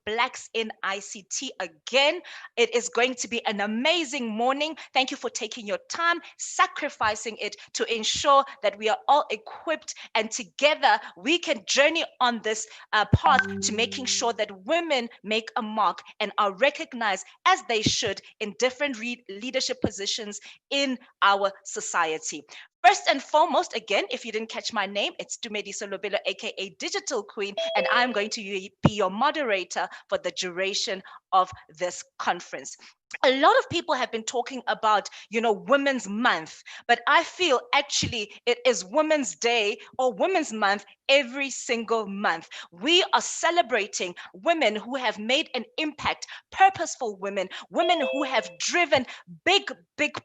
Blacks in ICT again. It is going to be an amazing morning. Thank you for taking your time, sacrificing it to ensure that we are all equipped and together we can journey on this path to making sure that women make a mark and are recognized as they should in different leadership positions in our society. First and foremost, again, if you didn't catch my name, it's Tumedi Solobelo, aka Digital Queen, and I'm going to be your moderator for the duration of this conference. A lot of people have been talking about, Women's Month, but I feel actually it is Women's Day or Women's Month every single month. We are celebrating women who have made an impact, purposeful women, women who have driven big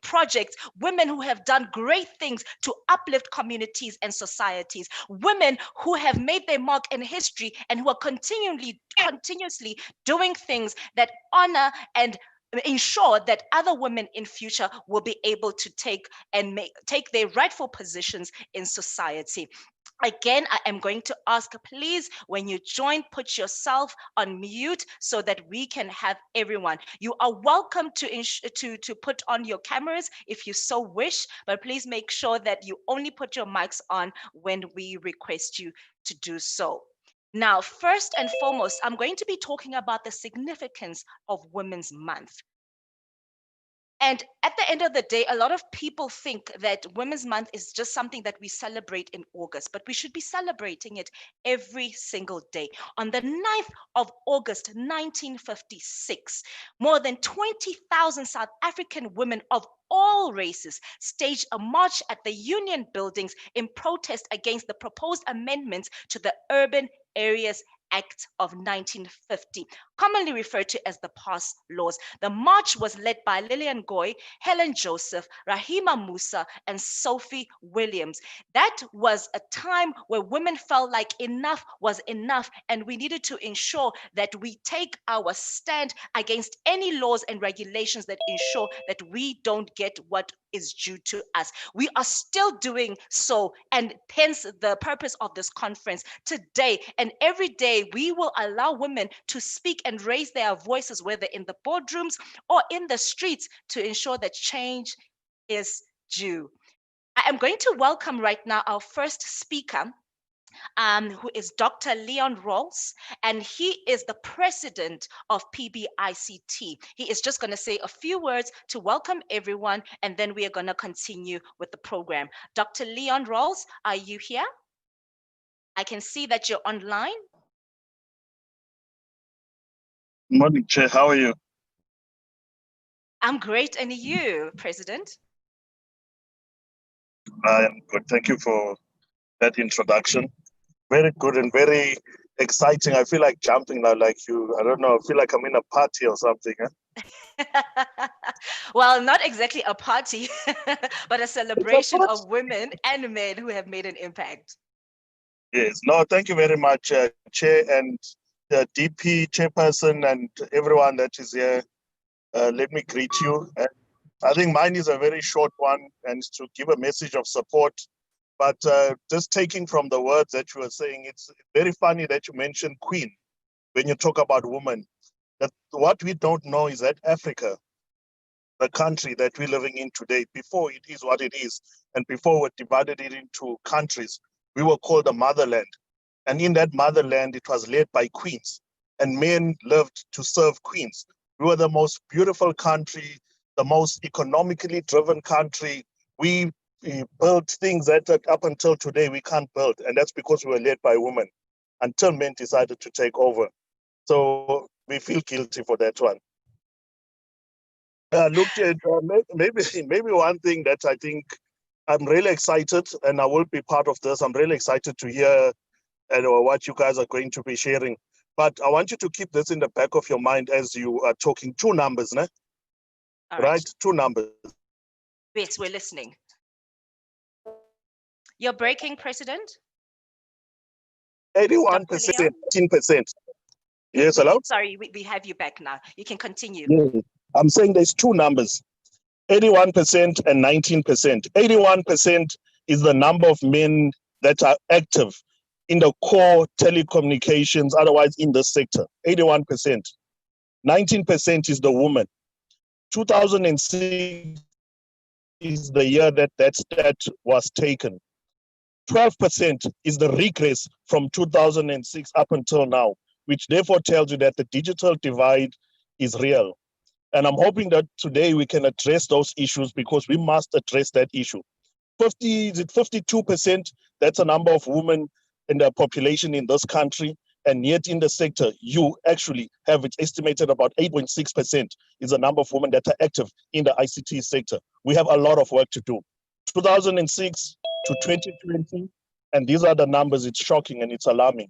projects, women who have done great things to uplift communities and societies, women who have made their mark in history and who are continuously doing things that honor and ensure that other women in future will be able to take their rightful positions in society. Again, I am going to ask, please, when you join, put yourself on mute so that we can have everyone. You are welcome to put on your cameras if you so wish, but please make sure that you only put your mics on when we request you to do so. Now, first and foremost, I'm going to be talking about the significance of Women's Month. And at the end of the day, a lot of people think that Women's Month is just something that we celebrate in August, but we should be celebrating it every single day. On the 9th of August, 1956, more than 20,000 South African women of all races staged a march at the Union buildings in protest against the proposed amendments to the Urban Areas Act of 1950, commonly referred to as the Pass Laws. The march was led by Lillian Goy, Helen Joseph, Rahima Musa, and Sophie Williams. That was a time where women felt like enough was enough, and we needed to ensure that we take our stand against any laws and regulations that ensure that we don't get what is due to us. We are still doing so, and hence the purpose of this conference today. And every day we will allow women to speak and raise their voices, whether in the boardrooms or in the streets, to ensure that change is due. I am going to welcome right now our first speaker, who is Dr. Leon Rawls, and he is the president of Pbict. He is just going to say a few words to welcome everyone, and then we are going to continue with the program. Dr. Leon Rawls, are you here? I can see that you're online. Morning, Chair. How are you? I'm great. And you, President? I am good. Thank you for that introduction. Very good and very exciting. I feel like jumping now, like you. I don't know. I feel like I'm in a party or something. Well, not exactly a party, but a celebration of women and men who have made an impact. Yes. No, thank you very much, Chair, and the DP chairperson and everyone that is here. Let me greet you. I think mine is a very short one, and to give a message of support. But just taking from the words that you were saying, it's very funny that you mentioned Queen when you talk about women. That what we don't know is that Africa, the country that we're living in today, before it is what it is, and before we divided it into countries, we were called the motherland. And in that motherland, it was led by queens, and men lived to serve queens. We were the most beautiful country, the most economically driven country. We built things that up until today we can't build, and that's because we were led by women until men decided to take over. So we feel guilty for that one. Look, maybe one thing that I think I'm really excited, and I will be part of this. I'm really excited to hear what you guys are going to be sharing. But I want you to keep this in the back of your mind as you are talking. Two numbers, né? Right? Two numbers. Yes, we're listening. You're breaking, President? 81%, 10%. Yes, hello? Sorry, we have you back now. You can continue. Yeah. I'm saying there's two numbers, 81% and 19%. 81% is the number of men that are active in the core telecommunications, otherwise in the sector, 81%. 19% is the woman. 2006 is the year that stat was taken. 12% is the regress from 2006 up until now, which therefore tells you that the digital divide is real. And I'm hoping that today we can address those issues, because we must address that issue. 52%, that's a number of women in the population in this country, and yet in the sector, you actually have it estimated about 8.6% is the number of women that are active in the ICT sector. We have a lot of work to do. 2006 to 2020, and these are the numbers. It's shocking and it's alarming.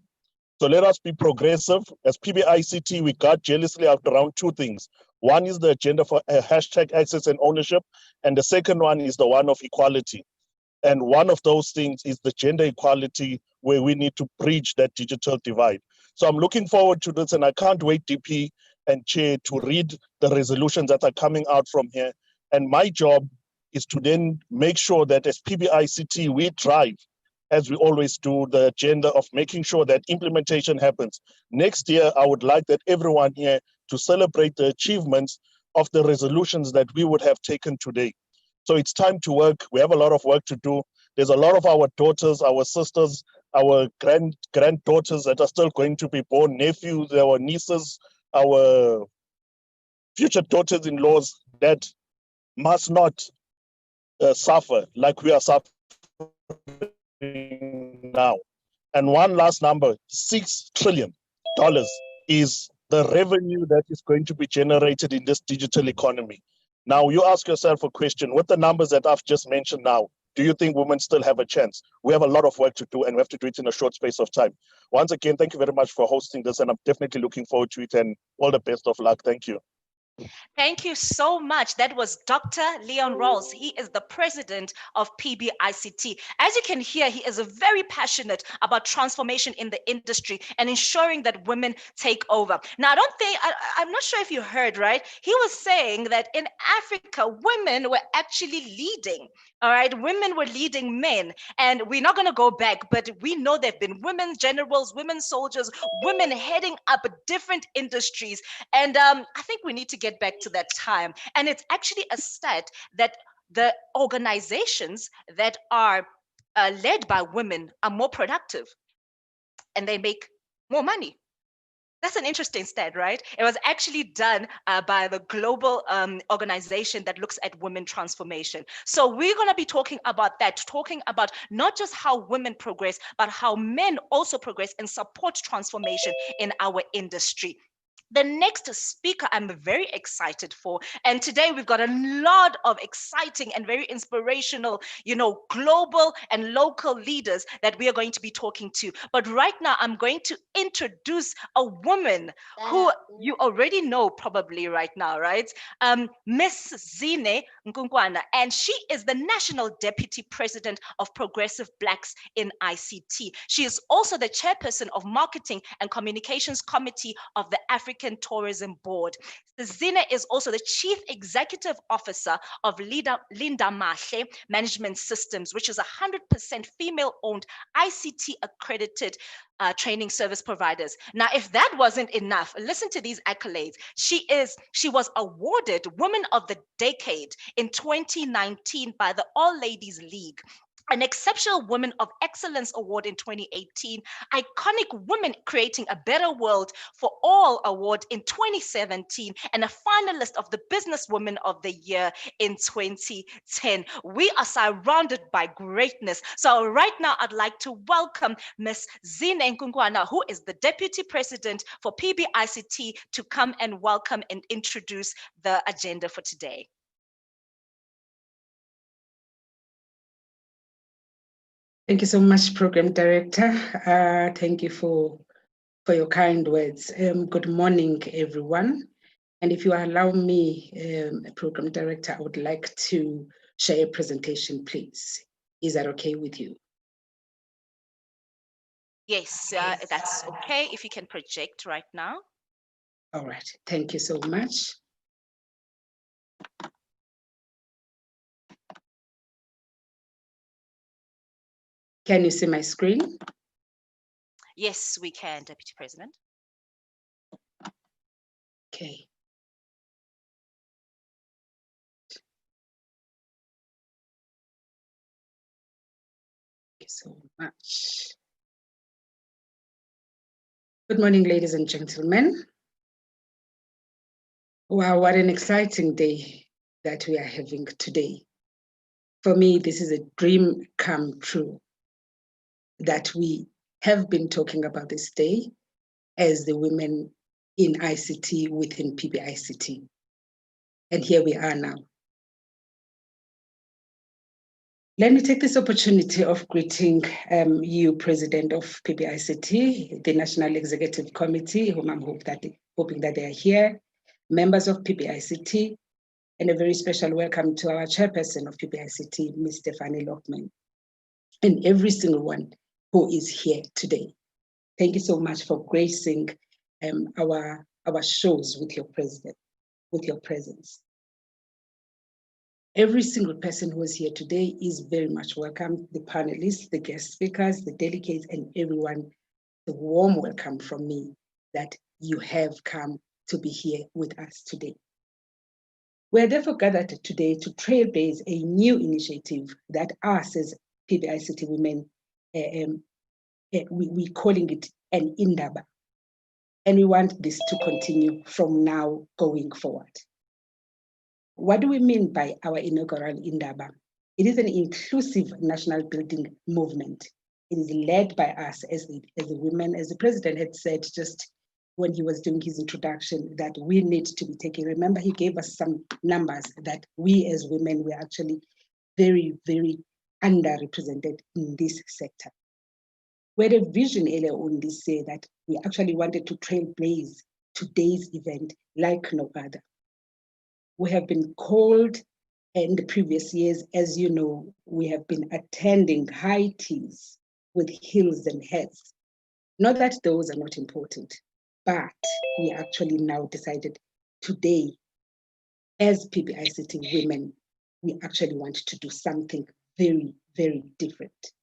So let us be progressive. As PBICT, we guard jealously around two things. One is the agenda for hashtag access and ownership, and the second one is the one of equality. And one of those things is the gender equality, where we need to bridge that digital divide. So I'm looking forward to this, and I can't wait, DP and Chair, to read the resolutions that are coming out from here. And my job is to then make sure that as PBICT, we drive, as we always do, the agenda of making sure that implementation happens. Next year, I would like that everyone here to celebrate the achievements of the resolutions that we would have taken today. So it's time to work. We have a lot of work to do. There's a lot of our daughters, our sisters, our granddaughters that are still going to be born, nephews, our nieces, our future daughters-in-laws that must not suffer like we are suffering now. And one last number, $6 trillion is the revenue that is going to be generated in this digital economy. Now, you ask yourself a question, with the numbers that I've just mentioned now, do you think women still have a chance? We have a lot of work to do, and we have to do it in a short space of time. Once again, thank you very much for hosting this, and I'm definitely looking forward to it, and all the best of luck. Thank you. Thank you so much. That was Dr. Leon Rawls. He is the president of PBICT. As you can hear, he is very passionate about transformation in the industry and ensuring that women take over. Now, I'm not sure if you heard, right? He was saying that in Africa, women were actually leading. All right, women were leading men, and we're not going to go back, but we know there have been women generals, women soldiers, women heading up different industries. And I think we need to get back to that time. And it's actually a stat that the organizations that are led by women are more productive and they make more money. That's an interesting stat, right? It was actually done by the global organization that looks at women transformation. So we're going to be talking about that, talking about not just how women progress, but how men also progress and support transformation in our industry. The next speaker I'm very excited for, and today we've got a lot of exciting and very inspirational, global and local leaders that we are going to be talking to. But right now I'm going to introduce a woman who you already know probably right now, right? Miss Zine Nkungwana, and she is the National Deputy President of Progressive Blacks in ICT. She is also the chairperson of Marketing and Communications Committee of the African Tourism Board. Zine is also the Chief Executive Officer of Indaba Management Systems, which is 100% female-owned ICT accredited training service providers. Now, if that wasn't enough, listen to these accolades. She was awarded Woman of the Decade in 2019 by the All Ladies League, an Exceptional Woman of Excellence Award in 2018, Iconic Woman Creating a Better World for All Award in 2017, and a finalist of the Businesswoman of the Year in 2010. We are surrounded by greatness. So right now, I'd like to welcome Ms. Zine Nkungwana, who is the Deputy President for PBICT, to come and welcome and introduce the agenda for today. Thank you so much, Program Director. Thank you for your kind words. Good morning, everyone. And if you allow me, Program Director, I would like to share a presentation, please. Is that okay with you? Yes, that's okay. If you can project right now. All right, thank you so much. Can you see my screen? Yes, we can, Deputy President. Okay. Thank you so much. Good morning, ladies and gentlemen. Wow, what an exciting day that we are having today. For me, this is a dream come true that we have been talking about this day as the women in ICT within Pbict. And here we are now. Let me take this opportunity of greeting you, President of Pbict, the National Executive Committee, whom I'm hoping that they are here, members of Pbict, and a very special welcome to our chairperson of Pbict, Ms. Stephanie Lockman, and every single one who is here today. Thank you so much for gracing our shows with your presence. Every single person who is here today is very much welcome. The panelists, the guest speakers, the delegates, and everyone, a warm welcome from me that you have come to be here with us today. We are therefore gathered today to trailblaze a new initiative that us as Pbict women, we're calling it an Indaba. And we want this to continue from now going forward. What do we mean by our inaugural Indaba? It is an inclusive national building movement. It is led by us as the women, as the president had said just when he was doing his introduction, that we need to be taking. Remember, he gave us some numbers that we as women were actually very, very underrepresented in this sector. We had a vision earlier on this year that we actually wanted to trailblaze today's event like no other. We have been called in the previous years, as you know, we have been attending high teas with heels and heads. Not that those are not important, but we actually now decided today, as Pbict women, we actually want to do something very, very different.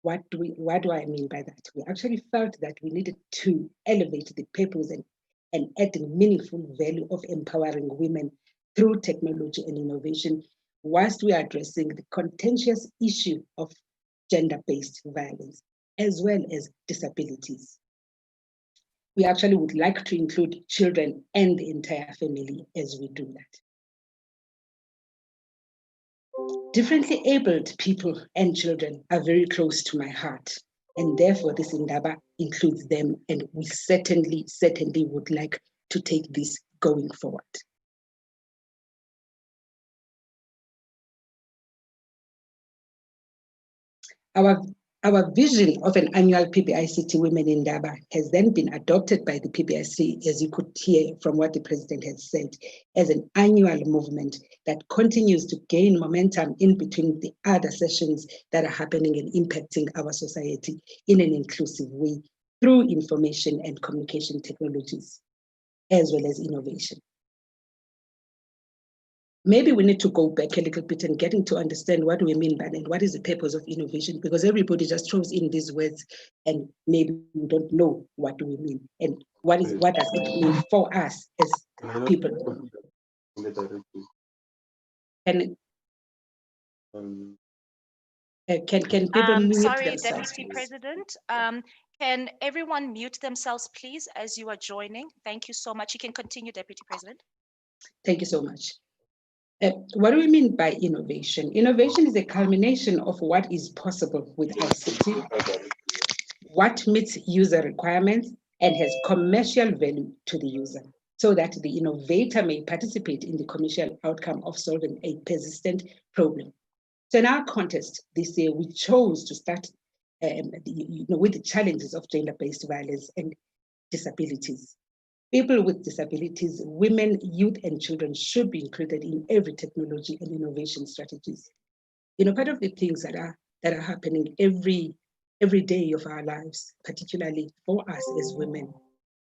What do I mean by that? We actually felt that we needed to elevate the purpose and add the meaningful value of empowering women through technology and innovation, whilst we are addressing the contentious issue of gender-based violence, as well as disabilities. We actually would like to include children and the entire family as we do that. Differently abled people and children are very close to my heart, and therefore this Indaba includes them, and we certainly would like to take this going forward. Our vision of an annual Pbict Women Indaba has then been adopted by the PBIC, as you could hear from what the president had said, as an annual movement that continues to gain momentum in between the other sessions that are happening and impacting our society in an inclusive way through information and communication technologies, as well as innovation. Maybe we need to go back a little bit and getting to understand what we mean by that and what is the purpose of innovation, because everybody just throws in these words and maybe we don't know what do we mean and what does it mean for us as people. Can people mute sorry, themselves, Deputy please? President. Can everyone mute themselves, please, as you are joining? Thank you so much. You can continue, Deputy President. Thank you so much. What do we mean by innovation? Innovation is a culmination of what is possible with ICT, what meets user requirements and has commercial value to the user, so that the innovator may participate in the commercial outcome of solving a persistent problem. So in our contest this year, we chose to start with the challenges of gender-based violence and disabilities. People with disabilities, women, youth, and children should be included in every technology and innovation strategies. Part of the things that are happening every day of our lives, particularly for us as women,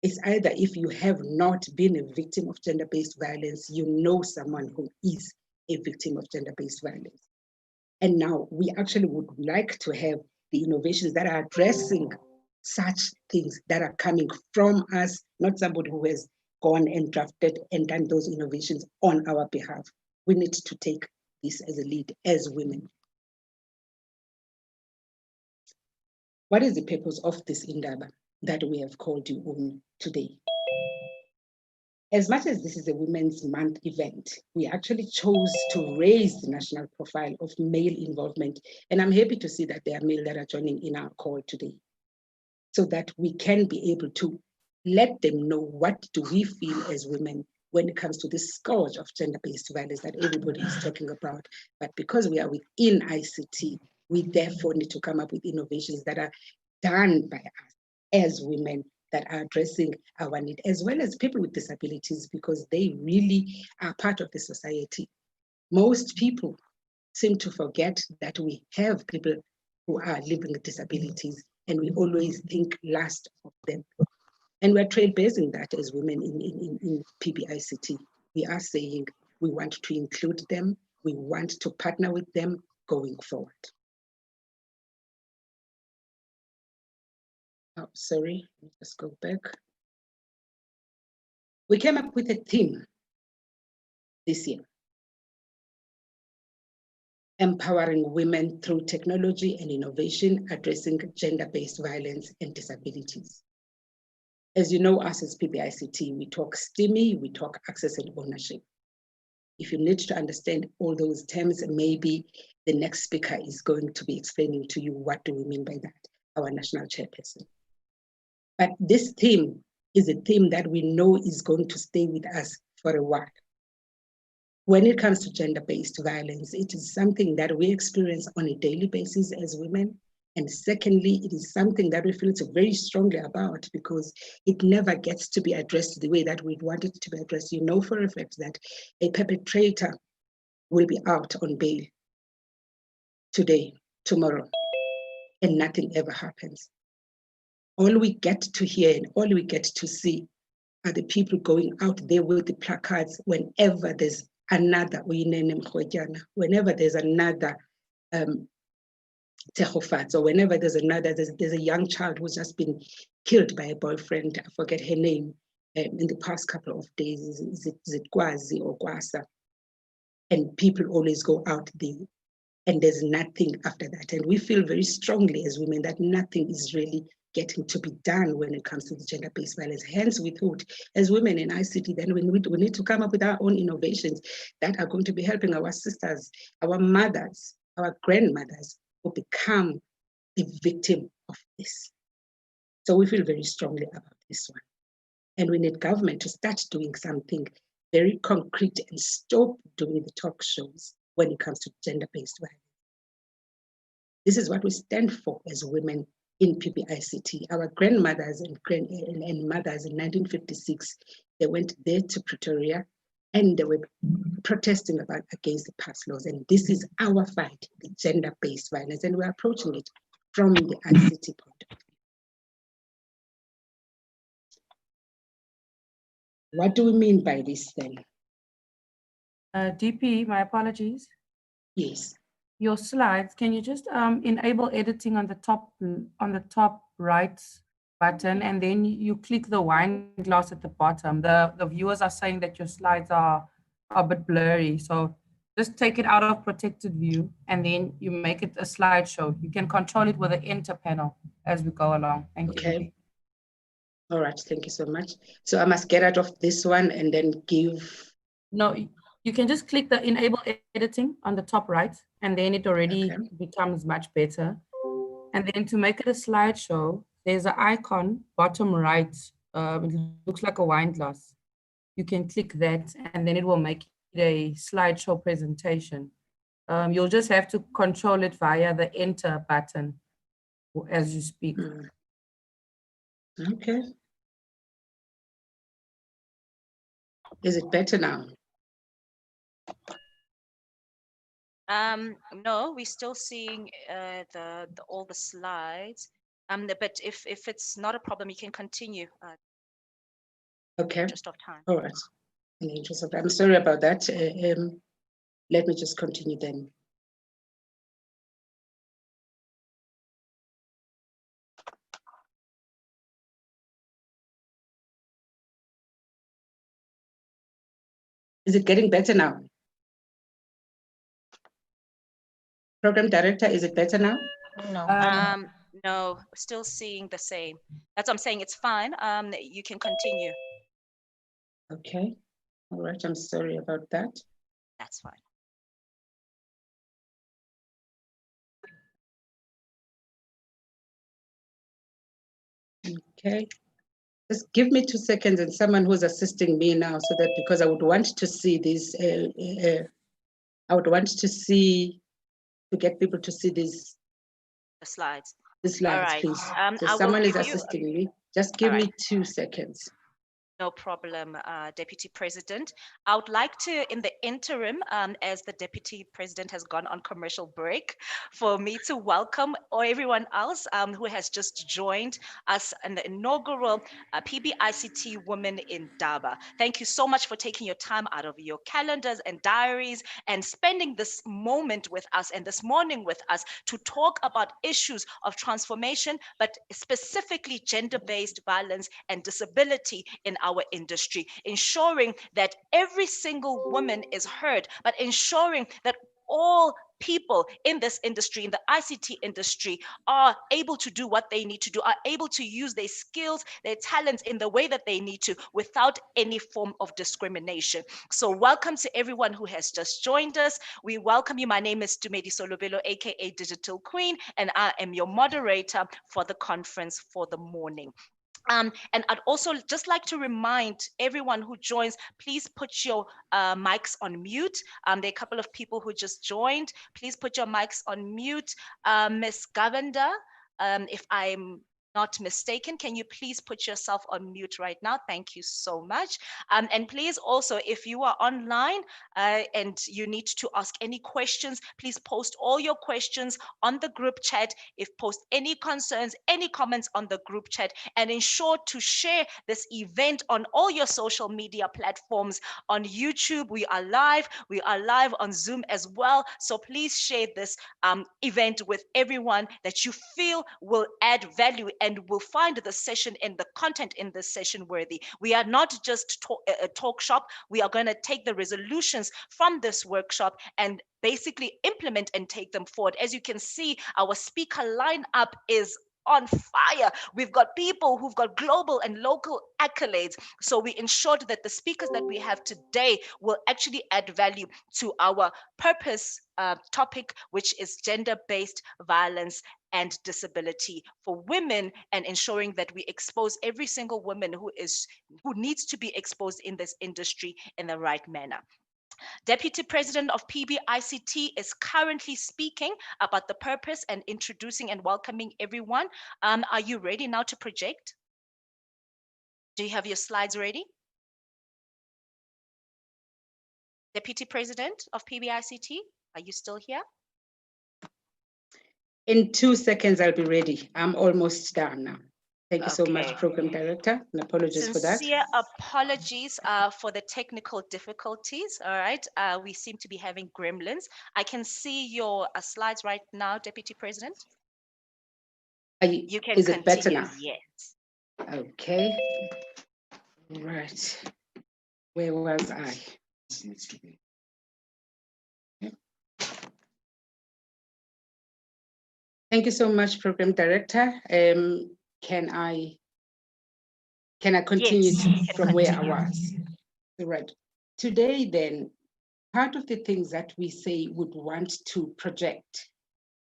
is either if you have not been a victim of gender-based violence, you know someone who is a victim of gender-based violence. And now we actually would like to have the innovations that are addressing such things that are coming from us, not somebody who has gone and drafted and done those innovations on our behalf. We need to take this as a lead as women. What is the purpose of this Indaba that we have called you on today? As much as this is a Women's Month event, we actually chose to raise the national profile of male involvement. And I'm happy to see that there are male that are joining in our call today, so that we can be able to let them know what do we feel as women when it comes to this scourge of gender-based violence that everybody is talking about. But because we are within ICT, we therefore need to come up with innovations that are done by us as women, that are addressing our need, as well as people with disabilities, because they really are part of the society. Most people seem to forget that we have people who are living with disabilities, and we always think last of them. And we're trailblazing that as women in PBICT. We are saying we want to include them, we want to partner with them going forward. Oh, sorry, let's go back. We came up with a theme this year: empowering women through technology and innovation, addressing gender-based violence and disabilities. As you know, us as PBICT, we talk STEMI, we talk access and ownership. If you need to understand all those terms, maybe the next speaker is going to be explaining to you what do we mean by that, our national chairperson. But this theme is a theme that we know is going to stay with us for a while. When it comes to gender-based violence, it is something that we experience on a daily basis as women. And secondly, it is something that we feel so very strongly about because it never gets to be addressed the way that we'd want it to be addressed. You know for a fact that a perpetrator will be out on bail today, tomorrow, and nothing ever happens. All we get to hear and all we get to see are the people going out there with the placards whenever there's another, whenever there's another or whenever there's a young child who's just been killed by a boyfriend, I forget her name, in the past couple of days, is it Kwazi or Kwasa? And people always go out there and there's nothing after that. And we feel very strongly as women that nothing is really getting to be done when it comes to the gender-based violence. Hence, we thought as women in ICT, then we need to come up with our own innovations that are going to be helping our sisters, our mothers, our grandmothers who become the victim of this. So we feel very strongly about this one. And we need government to start doing something very concrete and stop doing the talk shows when it comes to gender-based violence. This is what we stand for as women in PBICT. Our grandmothers and mothers in 1956, they went there to Pretoria and they were protesting against the past laws. And this is our fight, the gender-based violence, and we're approaching it from the ICT point of view. What do we mean by this then? DP, my apologies. Yes. Your slides, can you just enable editing on the top right button, and then you click the wine glass at the bottom. The viewers are saying that your slides are a bit blurry, so just take it out of protected view and then you make it a slideshow. You can control it with the enter panel as we go along. Thank you. Okay. All right, thank you so much. So I must get out of this one and then give... No, you can just click the enable editing on the top right, and then it already becomes much better. And then to make it a slideshow, there's an icon bottom right. It looks like a wine glass. You can click that, and then it will make it a slideshow presentation. You'll just have to control it via the enter button as you speak. Okay. Is it better now? No, we're still seeing all the slides. But if it's not a problem, you can continue. Okay. Just of time. All right. In the interest of time, I'm sorry about that. Let me just continue then. Is it getting better now? Program Director, is it better now? No. No, still seeing the same. That's what I'm saying. It's fine. You can continue. Okay. All right. I'm sorry about that. That's fine. Okay. Just give me 2 seconds and someone who's assisting me now so that because I would want to see this, I would want to see, to get people to see these The slides. slides, All right. please. So I will someone is give you. assisting me. Just give All right. me 2 seconds. No problem, Deputy President. I would like to, in the interim, as the Deputy President has gone on commercial break, for me to welcome everyone else who has just joined us in the inaugural Pbict Women in Indaba. Thank you so much for taking your time out of your calendars and diaries and spending this moment with us and this morning with us to talk about issues of transformation, but specifically gender-based violence and disability in our industry, ensuring that every single woman is heard, but ensuring that all people in this industry, in the ICT industry, are able to do what they need to do, are able to use their skills, their talents in the way that they need to without any form of discrimination. So welcome to everyone who has just joined us. We welcome you. My name is Dumedi Solobelo, aka Digital Queen, and I am your moderator for the conference for the morning. And I'd also just like to remind everyone who joins, please put your mics on mute. There are a couple of people who just joined. Please put your mics on mute. Ms. Govender, if I'm not mistaken, can you please put yourself on mute right now? Thank you so much. And please also, if you are online and you need to ask any questions, please post all your questions on the group chat. If post any concerns, any comments on the group chat, and ensure to share this event on all your social media platforms. On YouTube, we are live. We are live on Zoom as well. So please share this event with everyone that you feel will add value and will find the session and the content in this session worthy. We are not just a talk shop. We are going to take the resolutions from this workshop and basically implement and take them forward. As you can see, our speaker lineup is on fire. We've got people who've got global and local accolades. So we ensured that the speakers that we have today will actually add value to our purpose topic, which is gender-based violence and disability for women, and ensuring that we expose every single woman who needs to be exposed in this industry in the right manner. Deputy President of Pbict is currently speaking about the purpose and introducing and welcoming everyone. Are you ready now to project? Do you have your slides ready? Deputy President of Pbict, are you still here? In 2 seconds, I'll be ready. I'm almost done now. Thank you so much, Okay. Program Director, and apologies for that. Sincere apologies for the technical difficulties. All right, we seem to be having gremlins. I can see your slides right now, Deputy President. You can Is it better continue. now? Yes. Okay. Right. Where was I? Thank you so much, Program Director. Can I continue Yes, from where I was? Right. Today, then, part of the things that we say would want to project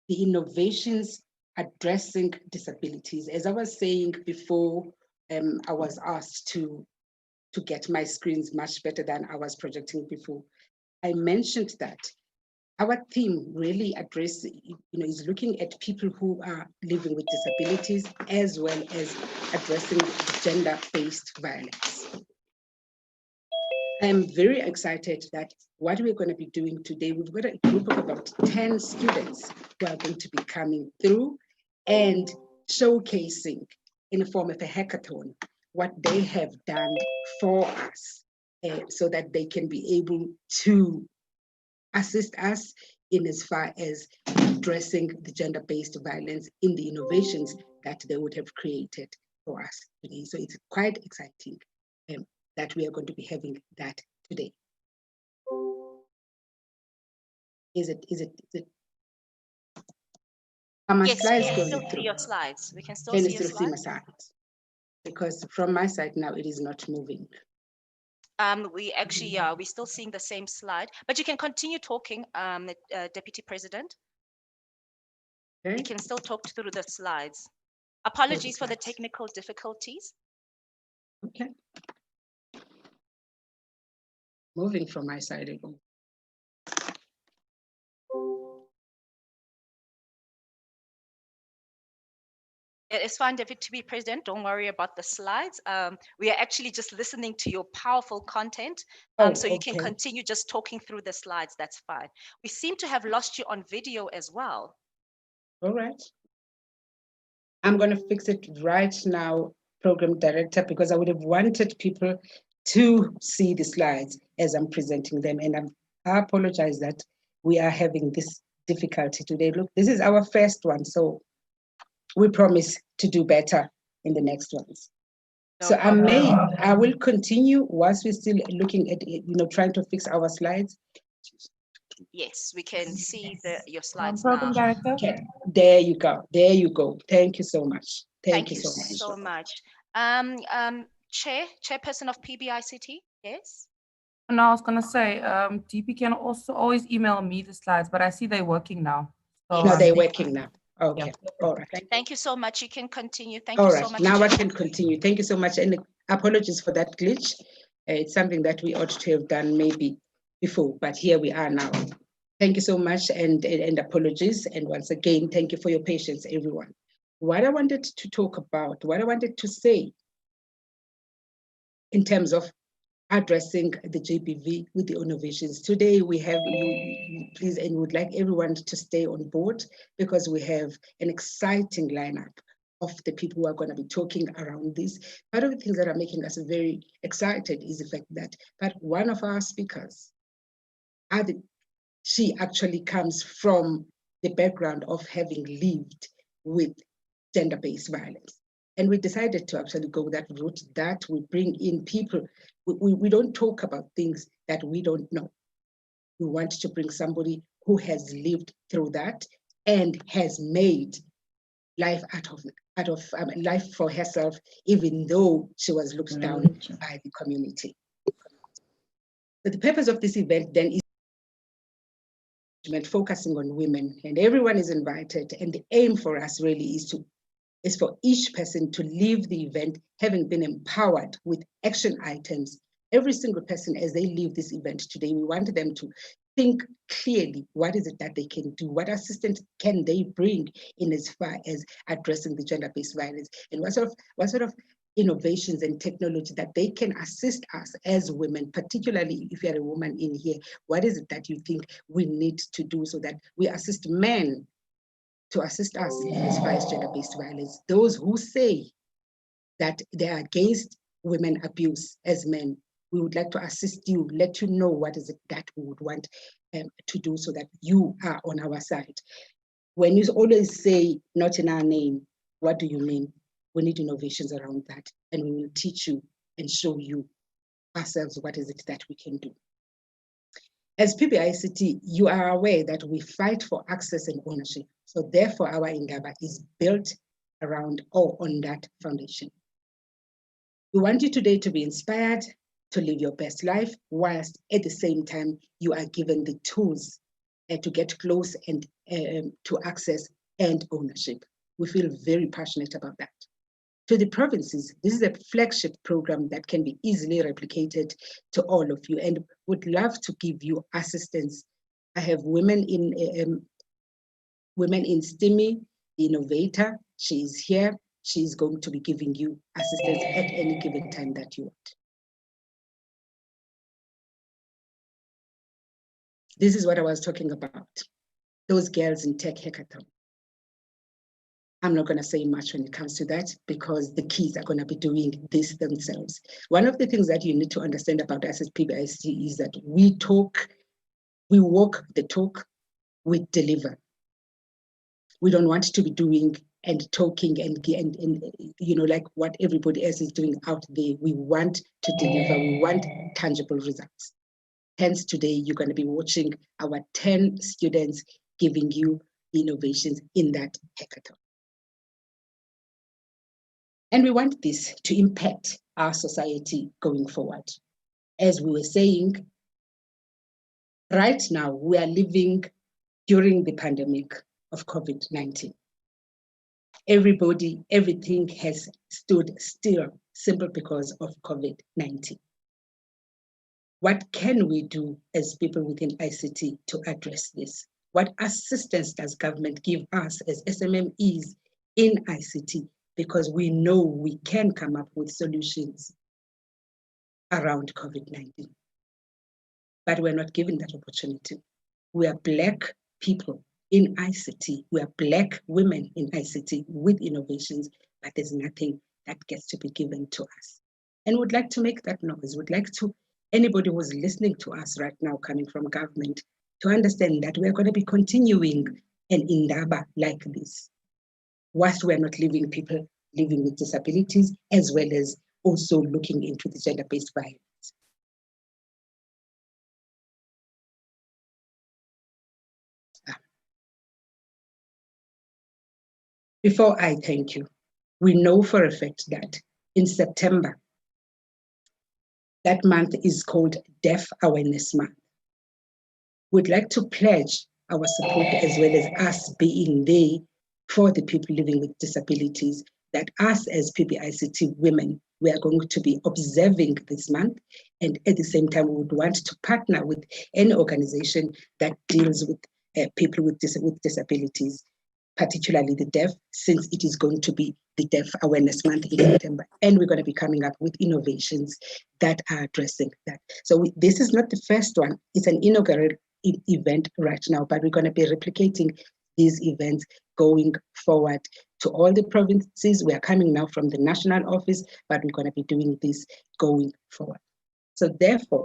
the innovations addressing disabilities. As I was saying before, I was asked to get my screens much better than I was projecting before. I mentioned that our theme really is looking at people who are living with disabilities as well as addressing gender-based violence. I am very excited that what we're going to be doing today, we've got a group of about 10 students who are going to be coming through and showcasing in the form of a hackathon what they have done for us so that they can be able to assist us in as far as addressing the gender-based violence in the innovations that they would have created for us today. So it's quite exciting that we are going to be having that today. Is it? Are my Yes, slides we can going still see through? your slides. We can still Can you see your still see my slides. slides? Because from my side now, it is not moving. We actually, we're still seeing the same slide, but you can continue talking, Deputy President. Okay. You can still talk through the slides. Apologies for the slides. technical difficulties. Okay. Moving from my side again. It is fine, Deputy President. Don't worry about the slides. We are actually just listening to your powerful content. So you can continue just talking through the slides. That's fine. We seem to have lost you on video as well. All right. I'm going to fix it right now, Program Director, because I would have wanted people to see the slides as I'm presenting them. And I apologize that we are having this difficulty today. Look, this is our first one, so we promise to do better in the next ones. No So problem. I will continue whilst we're still looking at, trying to fix our slides. Yes, we can see your slides Program now. Director. Okay, there you go. There you go. Thank you so much. Thank you so much. Chairperson of Pbict, yes? No, I was going to say, DP can also always email me the slides, but I see they're working now. So No, they're working now. Okay, yeah. all right. Thank you so much. You can continue. Thank All you right, so much. now I can continue. Thank you so much. And apologies for that glitch. It's something that we ought to have done maybe before, but here we are now. Thank you so much and apologies. And once again, thank you for your patience, everyone. What I wanted to talk about, what I wanted to say in terms of addressing the GBV with the innovations. Today we have you please, and would like everyone to stay on board because we have an exciting lineup of the people who are going to be talking around this. Part of the things that are making us very excited is the fact that one of our speakers, she actually comes from the background of having lived with gender-based violence. And we decided to actually go that route, that we bring in people. We don't talk about things that we don't know. We want to bring somebody who has lived through that and has made life out of life for herself, even though she was looked down by the community. So the purpose of this event then is focusing on women, and everyone is invited. And the aim for us really is for each person to leave the event having been empowered with action items. Every single person, as they leave this event today, we want them to think clearly, what is it that they can do? What assistance can they bring in as far as addressing the gender-based violence? And what sort of innovations and technology that they can assist us as women, particularly if you're a woman in here, what is it that you think we need to do so that we assist men to assist us as far as gender-based violence? Those who say that they are against women abuse as men, we would like to assist you, let you know what is it that we would want to do so that you are on our side. When you always say not in our name, what do you mean? We need innovations around that, and we will teach you and show you ourselves what is it that we can do. As Pbict, you are aware that we fight for access and ownership. So therefore, our Indaba is built around or on that foundation. We want you today to be inspired to live your best life, whilst at the same time, you are given the tools to get close and to access and ownership. We feel very passionate about that. To the provinces, this is a flagship program that can be easily replicated to all of you, and would love to give you assistance. I have women in STEMI, the innovator. She is here. She is going to be giving you assistance at any given time that you want. This is what I was talking about. Those girls in Tech Hackathon. I'm not going to say much when it comes to that because the kids are going to be doing this themselves. One of the things that you need to understand about us as Pbict is that we walk the talk, we deliver. We don't want to be doing and talking and like what everybody else is doing out there. We want to deliver. We want tangible results. Hence, today you're going to be watching our 10 students giving you innovations in that hackathon. And we want this to impact our society going forward. As we were saying, right now we are living during the pandemic of COVID-19. Everybody, everything has stood still simply because of COVID-19. What can we do as people within ICT to address this? What assistance does government give us as SMMEs in ICT? Because we know we can come up with solutions around COVID-19. But we're not given that opportunity. We are Black people in ICT. We are Black women in ICT with innovations, but there's nothing that gets to be given to us. And we'd like to make that noise. We'd like to, anybody who's listening to us right now coming from government, to understand that we're going to be continuing an Indaba like this, whilst we're not leaving people living with disabilities, as well as also looking into the gender-based violence. Before I thank you, we know for a fact that in September, that month is called Deaf Awareness Month. We'd like to pledge our support as well as us being there for the people living with disabilities, that us as PBICT women, we are going to be observing this month. And at the same time, we would want to partner with any organization that deals with people with disabilities, particularly the deaf, since it is going to be the Deaf Awareness Month in September. And we're going to be coming up with innovations that are addressing that. So this is not the first one. It's an inaugural event right now, but we're going to be replicating these events going forward to all the provinces. We are coming now from the national office, but we're going to be doing this going forward. So therefore,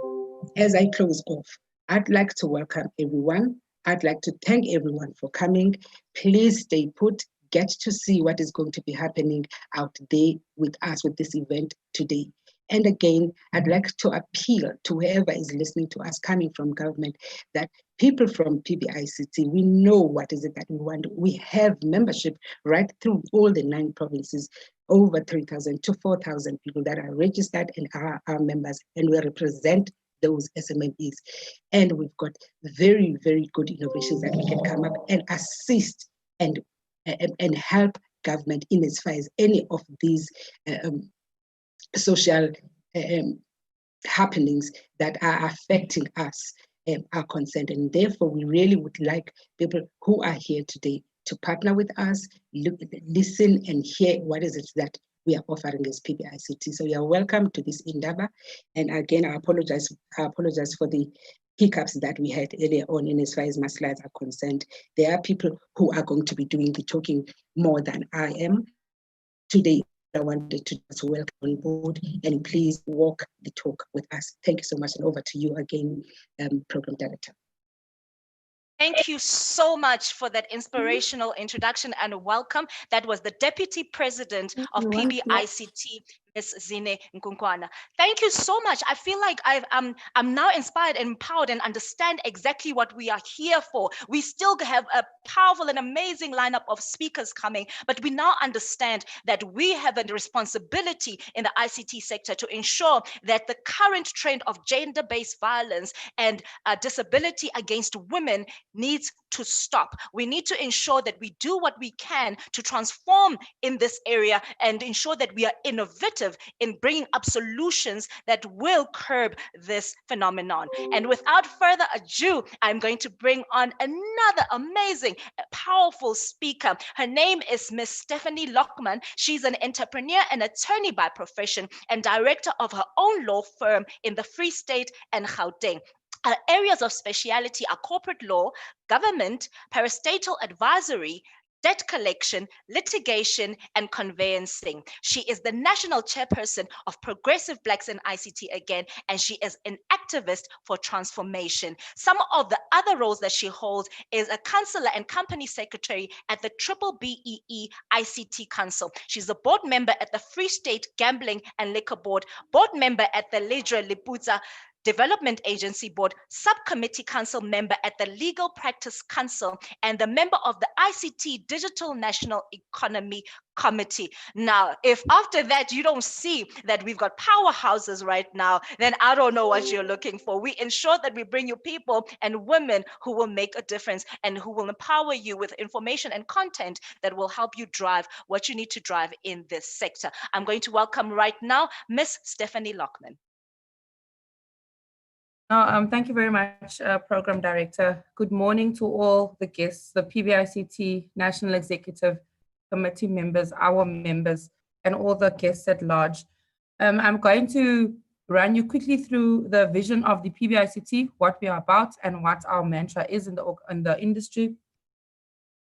as I close off, I'd like to welcome everyone. I'd like to thank everyone for coming. Please stay put, get to see what is going to be happening out there with us with this event today. And again, I'd like to appeal to whoever is listening to us coming from government, that people from PBICT, we know what is it that we want. We have membership right through all the 9 provinces, over 3,000 to 4,000 people that are registered and are our members, and we represent those SMMEs. And we've got very, very good innovations that we can come up and assist and help government in as far as any of these social happenings that are affecting us are concerned. And therefore, we really would like people who are here today to partner with us, listen and hear what is it that we are offering as PBICT. So you are welcome to this Indaba. And again, I apologize for the hiccups that we had earlier on in as far as my slides are concerned. There are people who are going to be doing the talking more than I am. Today, I wanted to just welcome on board and please walk the talk with us. Thank you so much, and over to you again, Program Director. Thank you so much for that inspirational introduction and welcome. That was the Deputy President of PBICT, Ms. Zine Nkunkwana. Thank you so much. I feel like I'm now inspired and empowered and understand exactly what we are here for. We still have a powerful and amazing lineup of speakers coming, but we now understand that we have a responsibility in the ICT sector to ensure that the current trend of gender-based violence and disability against women needs to stop. We need to ensure that we do what we can to transform in this area and ensure that we are innovative in bringing up solutions that will curb this phenomenon. And without further ado, I'm going to bring on another amazing, powerful speaker. Her name is Miss Stephanie Lockman. She's an entrepreneur and attorney by profession and director of her own law firm in the Free State and Gauteng. Her areas of speciality are corporate law, government, parastatal advisory, debt collection, litigation, and conveyancing. She is the national chairperson of Progressive Blacks in ICT again, and she is an activist for transformation. Some of the other roles that she holds is a counselor and company secretary at the BBEE ICT Council. She's a board member at the Free State Gambling and Liquor Board, board member at the Ledra Liputsa Development Agency Board, Subcommittee Council member at the Legal Practice Council, and the member of the ICT Digital National Economy Committee. Now, if after that you don't see that we've got powerhouses right now, then I don't know what you're looking for. We ensure that we bring you people and women who will make a difference and who will empower you with information and content that will help you drive what you need to drive in this sector. I'm going to welcome right now Miss Stephanie Lockman. Thank you very much, Program Director. Good morning to all the guests, the PBICT National Executive Committee members, our members, and all the guests at large. I'm going to run you quickly through the vision of the PBICT, what we are about, and what our mantra is in the industry.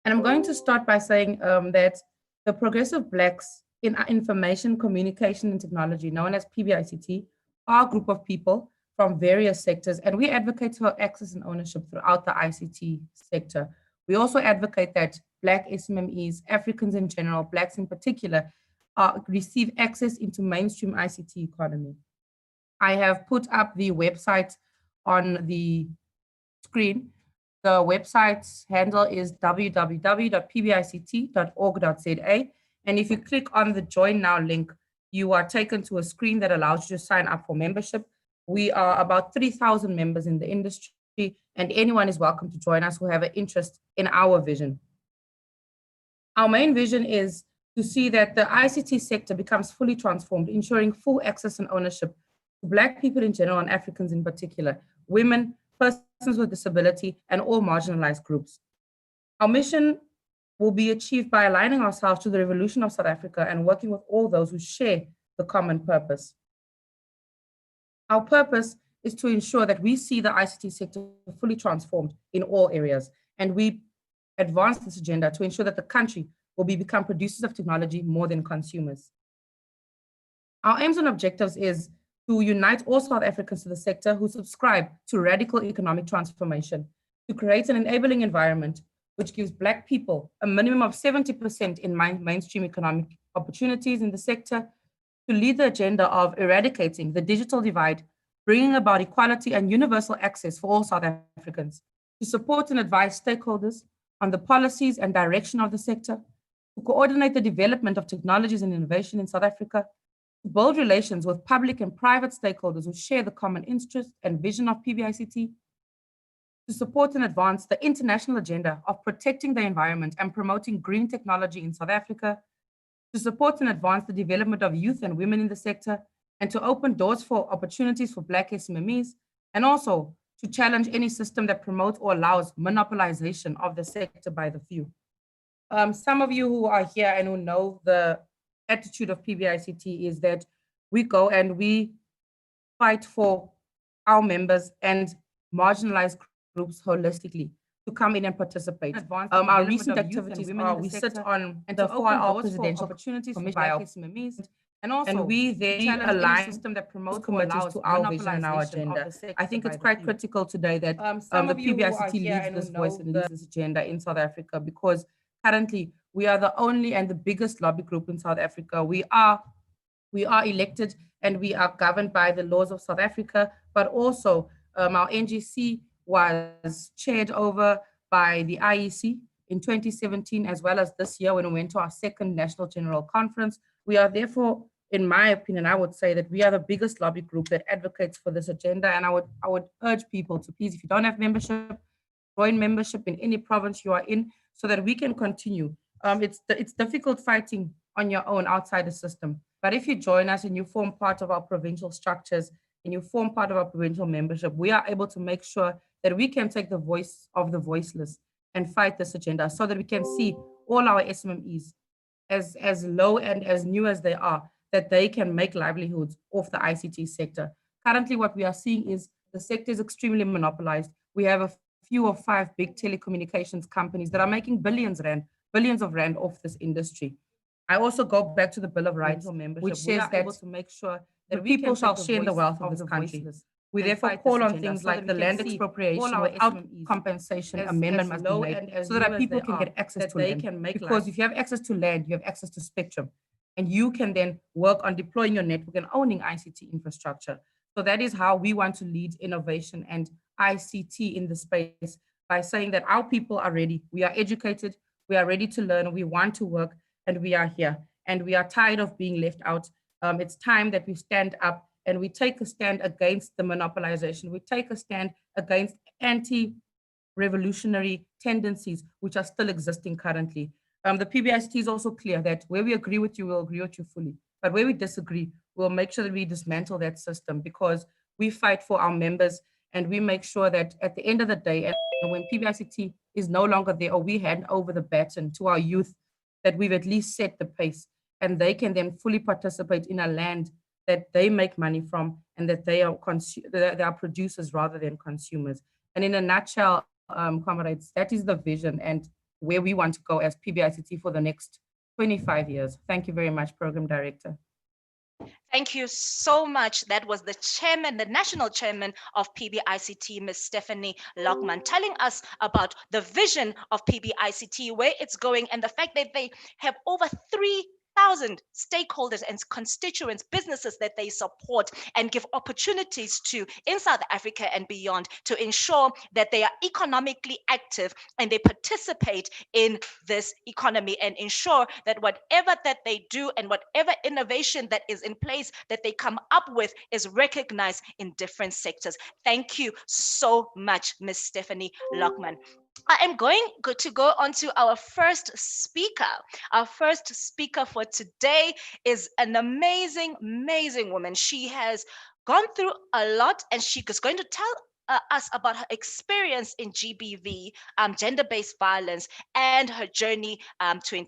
And I'm going to start by saying that the Progressive Blacks in Information, Communication, and Technology, known as PBICT, are a group of people from various sectors, and we advocate for access and ownership throughout the ICT sector. We also advocate that Black SMMEs, Africans in general, Blacks in particular, receive access into mainstream ICT economy. I have put up the website on the screen. The website's handle is www.pbict.org.za. And if you click on the Join Now link, you are taken to a screen that allows you to sign up for membership. We are about 3,000 members in the industry, and anyone is welcome to join us who have an interest in our vision. Our main vision is to see that the ICT sector becomes fully transformed, ensuring full access and ownership to Black people in general and Africans in particular, women, persons with disability, and all marginalized groups. Our mission will be achieved by aligning ourselves to the revolution of South Africa and working with all those who share the common purpose. Our purpose is to ensure that we see the ICT sector fully transformed in all areas, and we advance this agenda to ensure that the country will become producers of technology more than consumers. Our aims and objectives is to unite all South Africans to the sector who subscribe to radical economic transformation, to create an enabling environment which gives Black people a minimum of 70% in mainstream economic opportunities in the sector, to lead the agenda of eradicating the digital divide, bringing about equality and universal access for all South Africans, to support and advise stakeholders on the policies and direction of the sector, to coordinate the development of technologies and innovation in South Africa, to build relations with public and private stakeholders who share the common interest and vision of PBICT, to support and advance the international agenda of protecting the environment and promoting green technology in South Africa, to support and advance the development of youth and women in the sector, and to open doors for opportunities for Black SMMEs, and also to challenge any system that promotes or allows monopolization of the sector by the few. Some of you who are here and who know the attitude of PBICT is that we go and we fight for our members and marginalized groups holistically to come in and participate. Our recent activities are we sit on the 4-hour presidential opportunities for Black SMMEs, and we there align system that promotes committees to our vision and our agenda. I think it's quite critical today that the PBICT leads this voice and leads this agenda in South Africa, because currently we are the only and the biggest lobby group in South Africa. We are elected and we are governed by the laws of South Africa, but also our NGC was chaired over by the IEC in 2017, as well as this year when we went to our second National General Conference. We are therefore, in my opinion, I would say that we are the biggest lobby group that advocates for this agenda. And I would urge people to please, if you don't have membership, join membership in any province you are in so that we can continue. It's difficult fighting on your own outside the system. But if you join us and you form part of our provincial structures and you form part of our provincial membership, we are able to make sure that we can take the voice of the voiceless and fight this agenda so that we can see all our SMMEs, as low and as new as they are, that they can make livelihoods off the ICT sector. Currently, what we are seeing is the sector is extremely monopolized. We have a few of 5 big telecommunications companies that are making billions of rand off this industry. I also go back to the Bill of Rights, which says that to make sure that people shall share the wealth of this country. We therefore call on things like the land expropriation without compensation amendment must be made so that people can get access to land. Because if you have access to land, you have access to spectrum, and you can then work on deploying your network and owning ICT infrastructure. So that is how we want to lead innovation and ICT in the space, by saying that our people are ready. We are educated, we are ready to learn, we want to work, and we are here. And we are tired of being left out. It's time that we stand up and we take a stand against the monopolization. We take a stand against anti-revolutionary tendencies which are still existing currently. The PBICT is also clear that where we agree with you, we'll agree with you fully. But where we disagree, we'll make sure that we dismantle that system, because we fight for our members and we make sure that at the end of the day, and when PBICT is no longer there, or we hand over the baton to our youth, that we've at least set the pace and they can then fully participate in a land that they make money from, and that they are producers rather than consumers. And in a nutshell, comrades, that is the vision and where we want to go as PBICT for the next 25 years. Thank you very much, Program Director. Thank you so much. That was the chairman, the national chairman of PBICT, Ms. Stephanie Lockman, telling us about the vision of PBICT, where it's going, and the fact that they have over 3,000 stakeholders and constituents, businesses that they support and give opportunities to in South Africa and beyond, to ensure that they are economically active and they participate in this economy, and ensure that whatever that they do and whatever innovation that is in place that they come up with is recognized in different sectors. Thank you so much, Ms. Stephanie Lockman. I am going to go on to our first speaker. Our first speaker for today is an amazing, amazing woman. She has gone through a lot, and she is going to tell us about her experience in GBV, gender-based violence, and her journey to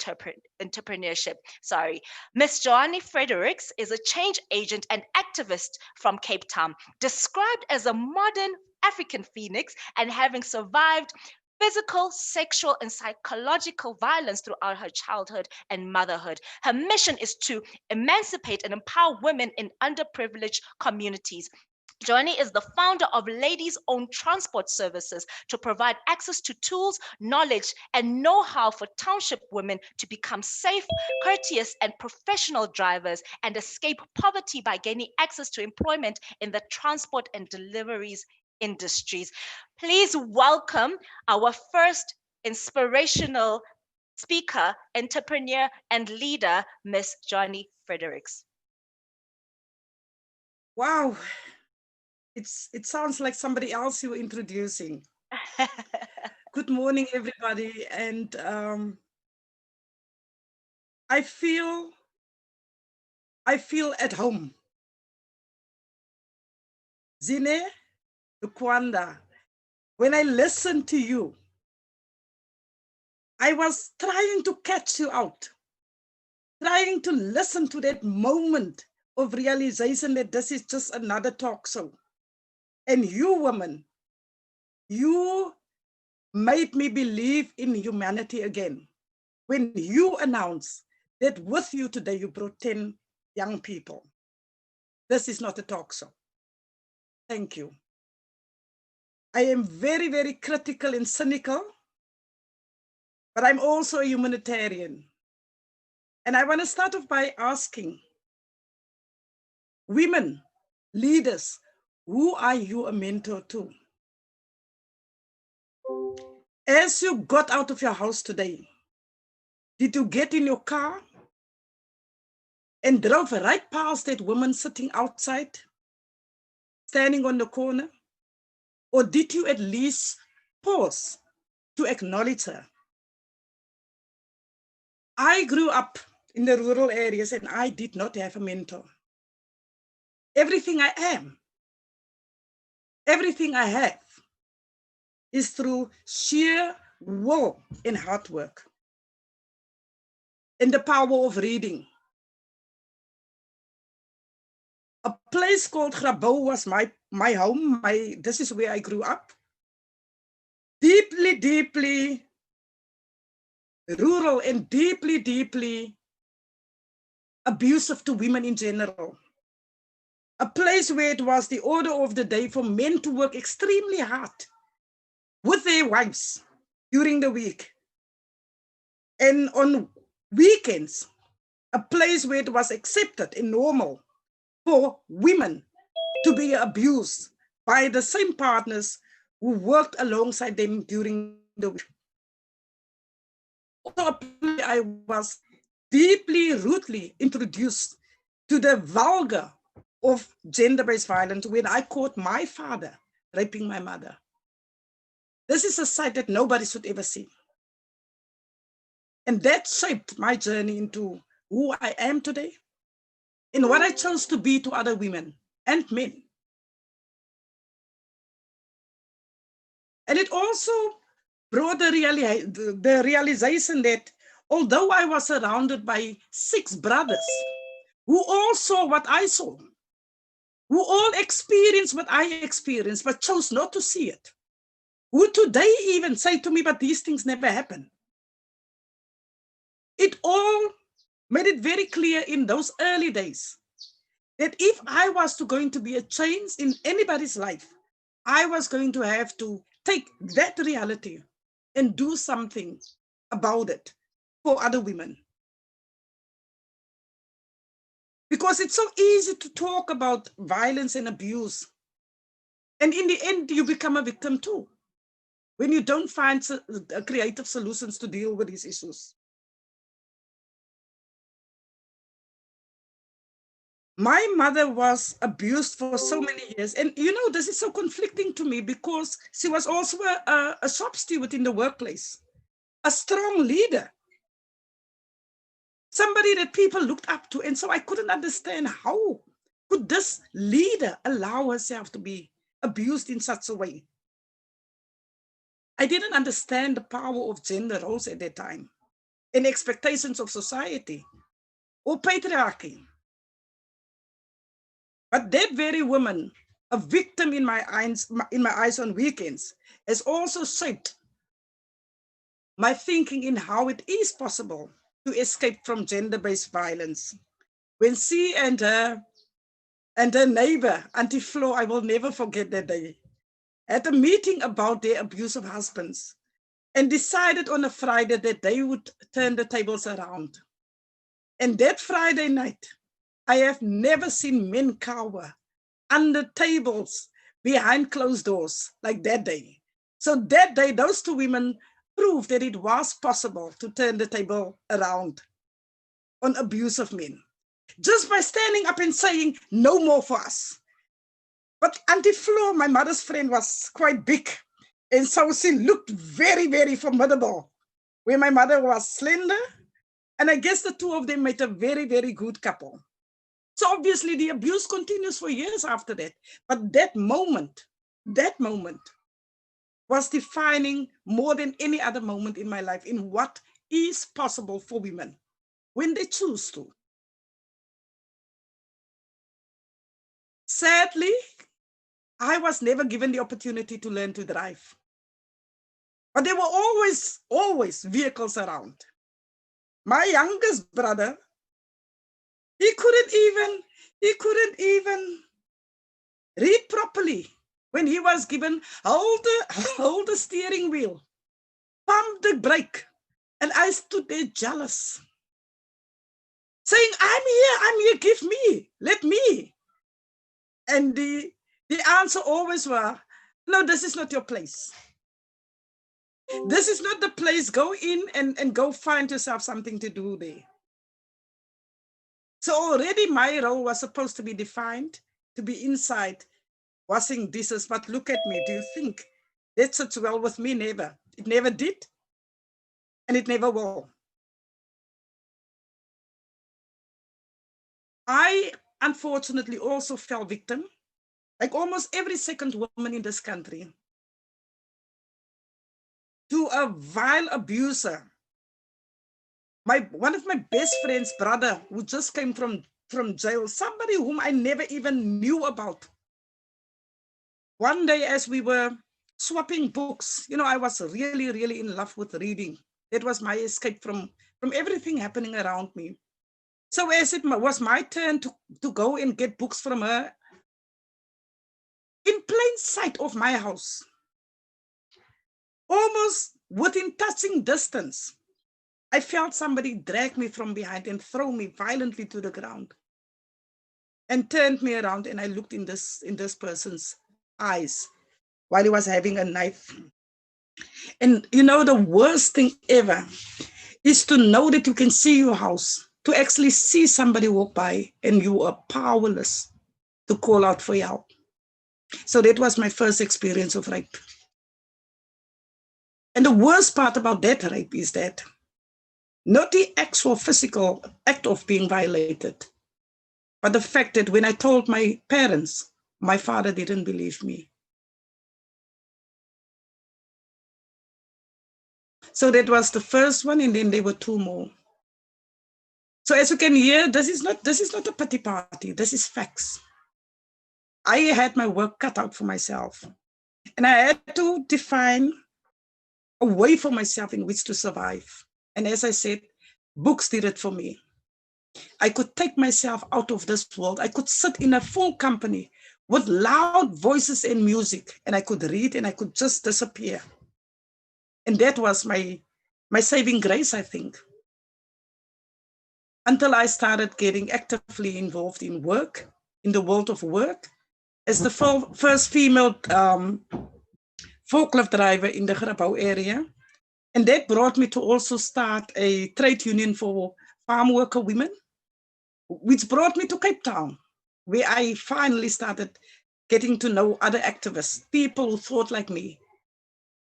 entrepreneurship. Sorry. Miss Joanie Fredericks is a change agent and activist from Cape Town, described as a modern African phoenix, and having survived physical, sexual, and psychological violence throughout her childhood and motherhood. Her mission is to emancipate and empower women in underprivileged communities. Joanie is the founder of Ladies Own Transport Services, to provide access to tools, knowledge, and know-how for township women to become safe, courteous, and professional drivers, and escape poverty by gaining access to employment in the transport and deliveries industries. Please welcome our first inspirational speaker, entrepreneur, and leader, Miss Joanie Fredericks. Wow. It sounds like somebody else you were introducing. Good morning, everybody. And I feel at home. Zine, Lukwanda, when I listened to you, I was trying to catch you out, trying to listen to that moment of realization that this is just another talk show. And you, woman, you made me believe in humanity again. When you announced that with you today, you brought 10 young people. This is not a talk show. Thank you. I am very, very critical and cynical, but I'm also a humanitarian. And I want to start off by asking women, leaders, who are you a mentor to? As you got out of your house today, did you get in your car and drove right past that woman sitting outside, standing on the corner? Or did you at least pause to acknowledge her? I grew up in the rural areas and I did not have a mentor. Everything I am, everything I have is through sheer will and hard work and the power of reading. A place called Grabouw was my home. This is where I grew up. Deeply, deeply rural and deeply, deeply abusive to women in general. A place where it was the order of the day for men to work extremely hard with their wives during the week. And on weekends, a place where it was accepted and normal for women to be abused by the same partners who worked alongside them during the week. Also, I was deeply, rudely introduced to the vulgar of gender-based violence when I caught my father raping my mother. This is a sight that nobody should ever see. And that shaped my journey into who I am today and what I chose to be to other women and men. And it also brought the realization that although I was surrounded by 6 brothers who all saw what I saw, who all experienced what I experienced, but chose not to see it, who today even say to me, but these things never happen. It all made it very clear in those early days that if I was going to be a change in anybody's life, I was going to have to take that reality and do something about it for other women. Because it's so easy to talk about violence and abuse. And in the end, you become a victim too, when you don't find creative solutions to deal with these issues. My mother was abused for so many years. And you know, this is so conflicting to me because she was also a shop steward in the workplace, a strong leader, somebody that people looked up to. And so I couldn't understand how could this leader allow herself to be abused in such a way. I didn't understand the power of gender roles at that time and expectations of society or patriarchy. But that very woman, a victim in my eyes on weekends, has also shaped my thinking in how it is possible to escape from gender-based violence. When she and her neighbor, Auntie Flo, I will never forget that day, had a meeting about their abusive husbands and decided on a Friday that they would turn the tables around. And that Friday night, I have never seen men cower under tables behind closed doors like that day. So that day, those 2 women proved that it was possible to turn the table around on abusive men, just by standing up and saying, no more for us. But Auntie Flo, my mother's friend, was quite big. And so she looked very, very formidable, where my mother was slender. And I guess the 2 of them made a very, very good couple. So obviously the abuse continues for years after that. But that moment was defining more than any other moment in my life in what is possible for women when they choose to. Sadly, I was never given the opportunity to learn to drive. But there were always vehicles around. My youngest brother, he couldn't even read properly when he was given hold the steering wheel, pump the brake. And I stood there jealous, saying, I'm here, give me, let me. And the answer always was, no, this is not your place. This is not the place. Go in and go find yourself something to do there. So already my role was supposed to be defined, to be inside, washing dishes. But look at me. Do you think that sits well with me? Never. It never did. And it never will. I, unfortunately, also fell victim, like almost every second woman in this country, to a vile abuser. One of my best friend's brother, who just came from jail, somebody whom I never even knew about. One day, as we were swapping books, you know, I was really, really in love with reading. That was my escape from everything happening around me. So as it was my turn to go and get books from her, in plain sight of my house, almost within touching distance, I felt somebody drag me from behind and throw me violently to the ground. and turned me around, and I looked in this person's eyes while he was having a knife. And you know, the worst thing ever is to know that you can see your house, to actually see somebody walk by and you are powerless to call out for help. So that was my first experience of rape. And the worst part about that rape is that not the actual physical act of being violated, but the fact that when I told my parents, my father didn't believe me. So that was the first one, and then there were two more. So as you can hear, this is not a pity party. This is facts. I had my work cut out for myself, and I had to define a way for myself in which to survive. And as I said, books did it for me. I could take myself out of this world. I could sit in a full company with loud voices and music, and I could read and I could just disappear. And that was my saving grace, I think. Until I started getting actively involved in work, in the world of work, as the first female forklift driver in the Grabouw area. And that brought me to also start a trade union for farm worker women, which brought me to Cape Town, where I finally started getting to know other activists, people who thought like me,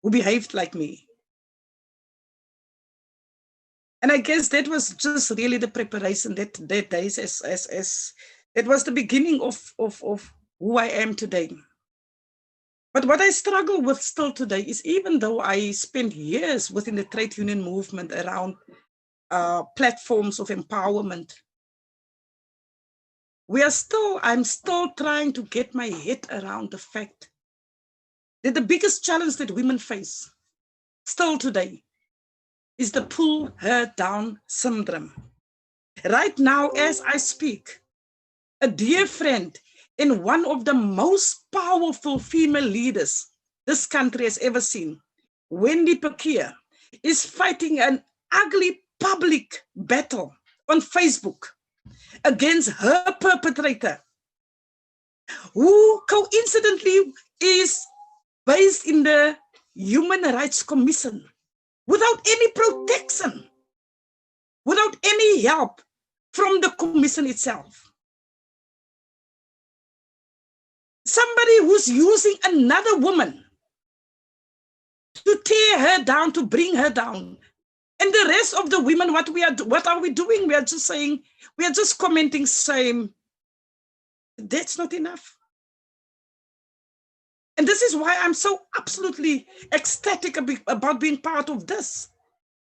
who behaved like me. And I guess that was just really the preparation that days as it was the beginning of who I am today. But what I struggle with still today is, even though I spent years within the trade union movement around platforms of empowerment, I'm still trying to get my head around the fact that the biggest challenge that women face still today is the pull her down syndrome. Right now, as I speak, a dear friend and one of the most powerful female leaders this country has ever seen, Wendy Pbict, is fighting an ugly public battle on Facebook against her perpetrator, who coincidentally is based in the Human Rights Commission, without any protection, without any help from the commission itself. Somebody who's using another woman to tear her down, to bring her down. And the rest of the women, what are we doing? We are just saying, we are just commenting, saying, that's not enough. And this is why I'm so absolutely ecstatic about being part of this.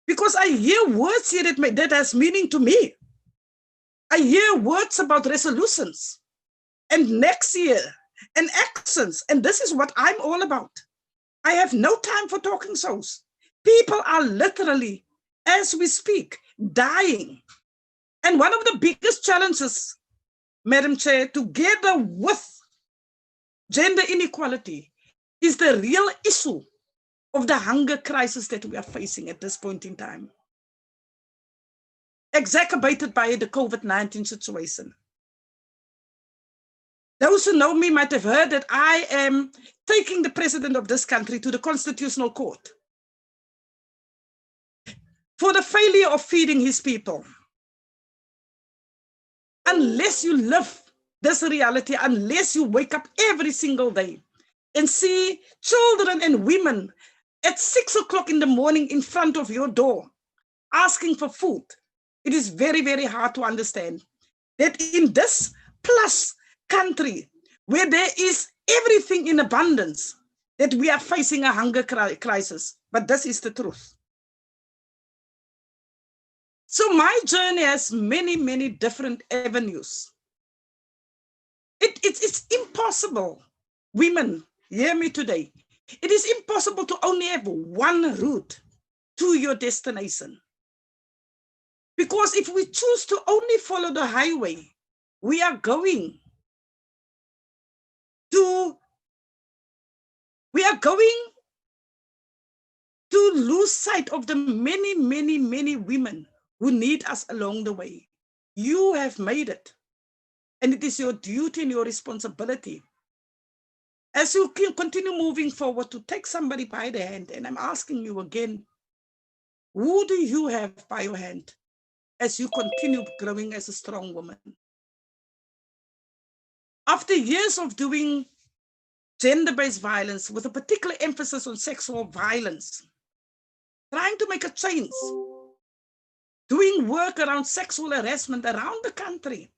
Because I hear words here that has meaning to me. I hear words about resolutions and next year and actions. And this is what I'm all about. I have no time for talking shows. People are literally, as we speak, dying. And one of the biggest challenges, Madam Chair, together with gender inequality, is the real issue of the hunger crisis that we are facing at this point in time, exacerbated by the COVID-19 situation. Those who know me might have heard that I am taking the president of this country to the Constitutional Court for the failure of feeding his people. Unless you live this reality, unless you wake up every single day and see children and women at 6 o'clock in the morning in front of your door asking for food, it is very, very hard to understand that in this plus country where there is everything in abundance, that we are facing a hunger crisis. But this is the truth. So my journey has many, many different avenues. It's impossible. Women, hear me today. It is impossible to only have one route to your destination. Because if we choose to only follow the highway, we are going to lose sight of the many, many, many women who need us along the way. You have made it. And it is your duty and your responsibility as you can continue moving forward to take somebody by the hand. And I'm asking you again, who do you have by your hand as you continue growing as a strong woman? After years of doing gender-based violence with a particular emphasis on sexual violence, trying to make a change, doing work around sexual harassment around the country,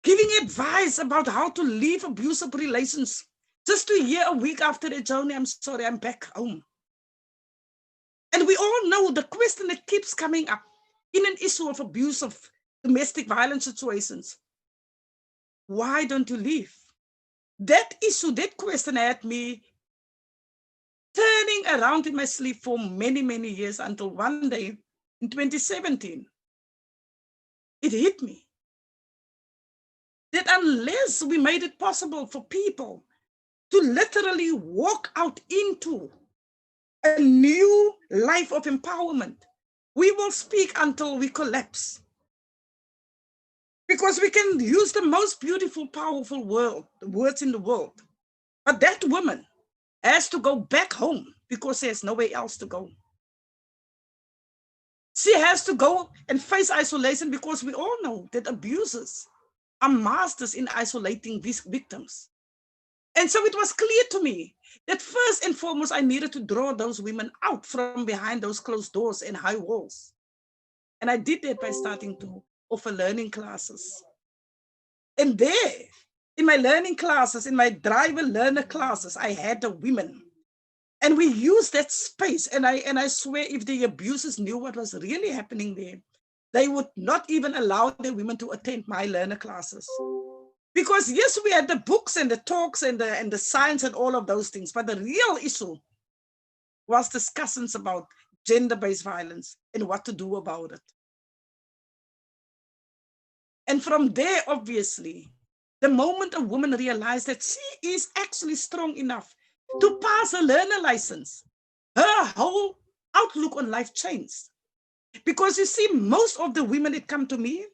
giving advice about how to leave abusive relations, just to hear a week after the journey, I'm sorry, I'm back home. And we all know the question that keeps coming up in an issue of abuse of domestic violence situations. Why don't you leave? That issue, that question had me turning around in my sleep for many, many years until one day in 2017, it hit me that unless we made it possible for people to literally walk out into a new life of empowerment, we will speak until we collapse. Because we can use the most beautiful, powerful words in the world. But that woman has to go back home because there's nowhere else to go. She has to go and face isolation because we all know that abusers are masters in isolating these victims. And so it was clear to me that first and foremost, I needed to draw those women out from behind those closed doors and high walls. And I did that by starting to offer learning classes. And there, in my learning classes, in my driver learner classes, I had the women. And we used that space. And I swear, if the abusers knew what was really happening there, they would not even allow the women to attend my learner classes. Because yes, we had the books and the talks and the science and all of those things, but the real issue was discussions about gender-based violence and what to do about it. And from there, obviously, the moment a woman realized that she is actually strong enough to pass a learner license, her whole outlook on life changed. Because you see, most of the women that come to me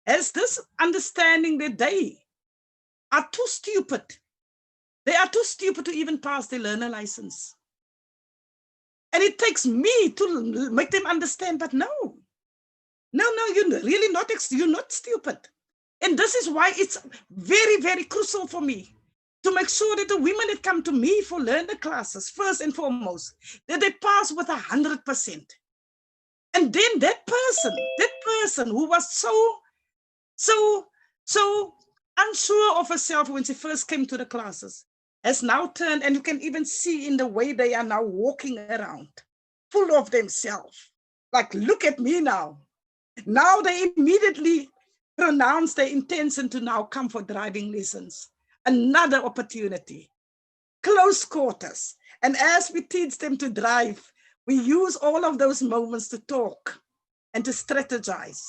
has this understanding that they are too stupid. They are too stupid to even pass their learner license. And it takes me to make them understand, but no, you're really not, you're not stupid. And this is why it's very, very crucial for me to make sure that the women that come to me for learner classes, first and foremost, that they pass with 100%. And then that person who was so unsure of herself when she first came to the classes, has now turned, and you can even see in the way they are now walking around, full of themselves. Like, look at me now. Now they immediately pronounce their intention to now come for driving lessons. Another opportunity, close quarters. And as we teach them to drive, we use all of those moments to talk and to strategize.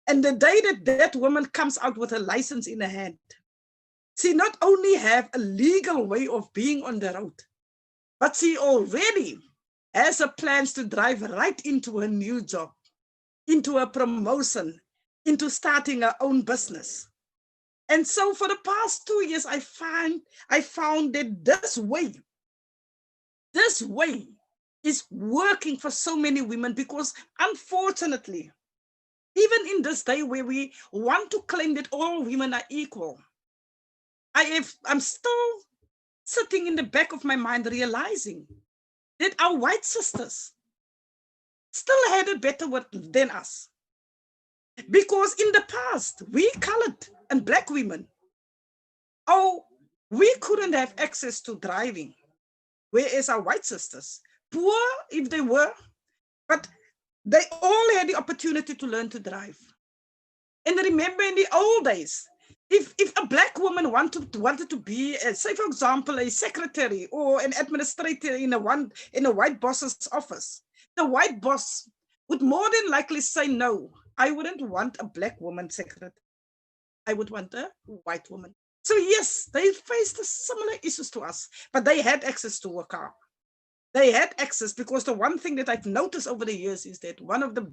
And the day that that woman comes out with a license in her hand, she not only have a legal way of being on the road, but she already has a plans to drive right into her new job, into a promotion, into starting her own business. And so for the past 2 years, I found that this way is working for so many women, because unfortunately, even in this day where we want to claim that all women are equal, I'm still sitting in the back of my mind realizing that our white sisters still had it better than us. Because in the past, we colored and Black women, we couldn't have access to driving, whereas our white sisters, poor if they were, but they all had the opportunity to learn to drive. And remember, in the old days, if a Black woman wanted to be, say for example, a secretary or an administrator in a white boss's office, the white boss would more than likely say, no, I wouldn't want a Black woman secretary. I would want a white woman. So yes, they faced similar issues to us, but they had access to a car. They had access, because the one thing that I've noticed over the years is that one of the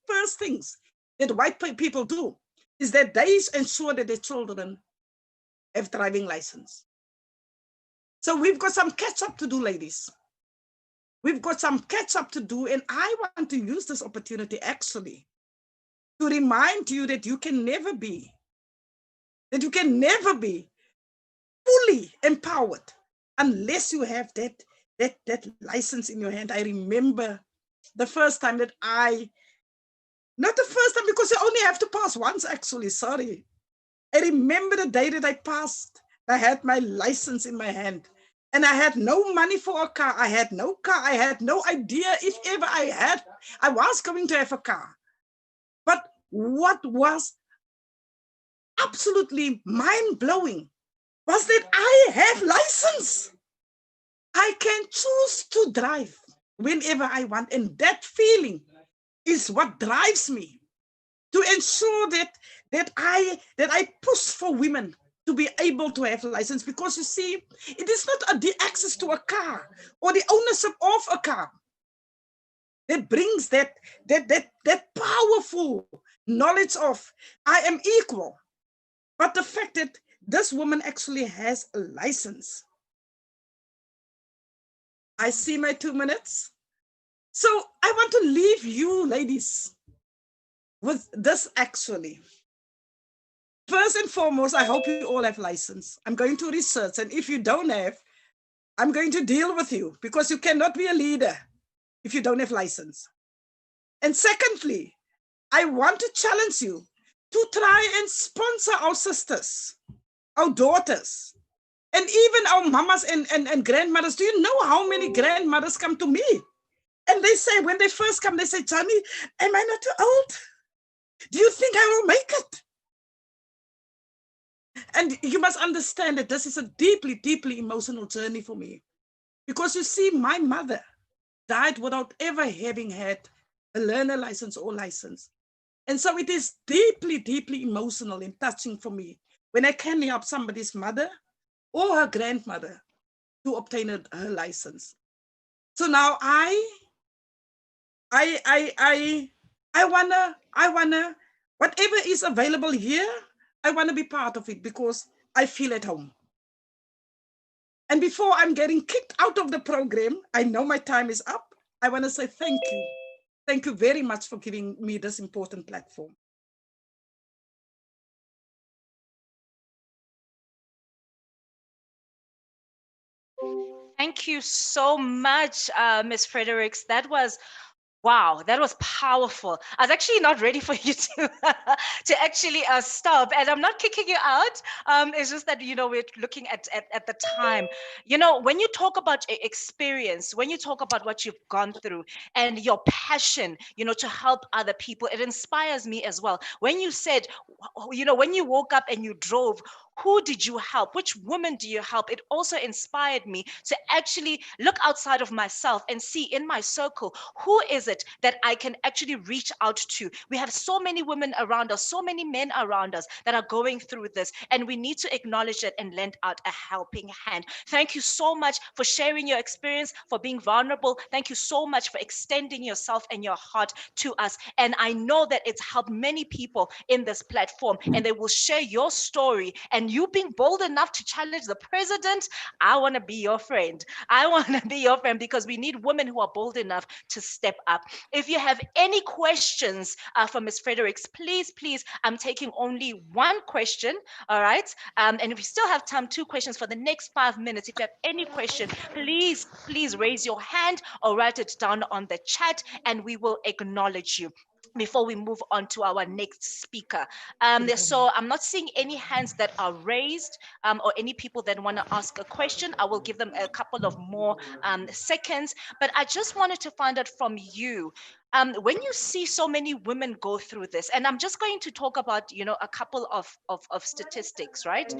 first things that white people do is that they ensure that their children have driving license. So we've got some catch up to do, ladies. We've got some catch up to do, and I want to use this opportunity actually to remind you that you can never be fully empowered unless you have that license in your hand. I remember the first time that not the first time, because you only have to pass once actually, sorry. I remember the day that I passed, I had my license in my hand and I had no money for a car. I had no car. I had no idea if ever I was going to have a car. But what was absolutely mind-blowing was that I have license. I can choose to drive whenever I want. And that feeling is what drives me to ensure that I push for women to be able to have a license, because you see, it is not the access to a car or the ownership of a car that brings that powerful knowledge of I am equal, but the fact that this woman actually has a license. I see my 2 minutes. So I want to leave you ladies with this actually. First and foremost, I hope you all have license. I'm going to research, and if you don't have, I'm going to deal with you, because you cannot be a leader if you don't have license. And secondly, I want to challenge you to try and sponsor our sisters, our daughters, and even our mamas and grandmothers. Do you know how many grandmothers come to me? And they say, when they first come, they say, Johnny, am I not too old? Do you think I will make it? And you must understand that this is a deeply, deeply emotional journey for me. Because you see, my mother died without ever having had a learner license or license. And so it is deeply, deeply emotional and touching for me when I can help somebody's mother or her grandmother to obtain her license. So now I wanna, whatever is available here, I wanna be part of it because I feel at home. And before I'm getting kicked out of the program, I know my time is up. I wanna say thank you. Thank you very much for giving me this important platform. Thank you so much, Ms. Fredericks. That was wow, that was powerful. I was actually not ready for you to to actually stop, and I'm not kicking you out. It's just that we're looking at the time. When you talk about experience, when you talk about what you've gone through, and your passion, to help other people, it inspires me as well. When you said, when you woke up and you drove, who did you help? Which woman do you help? It also inspired me to actually look outside of myself and see in my circle, who is it that I can actually reach out to? We have so many women around us, so many men around us that are going through this, and we need to acknowledge it and lend out a helping hand. Thank you so much for sharing your experience, for being vulnerable. Thank you so much for extending yourself and your heart to us. And I know that it's helped many people in this platform, and they will share your story. And you being bold enough to challenge the president, I want to be your friend. I want to be your friend, because we need women who are bold enough to step up. If you have any questions for Ms. Fredericks, please, I'm taking only one question, all right? And if we still have time, 2 questions for the next 5 minutes. If you have any question, please raise your hand or write it down on the chat, and we will acknowledge you before we move on to our next speaker. So I'm not seeing any hands that are raised, or any people that want to ask a question. I will give them a couple of more seconds, but I just wanted to find out from you, when you see so many women go through this, and I'm just going to talk about, a couple of statistics, right?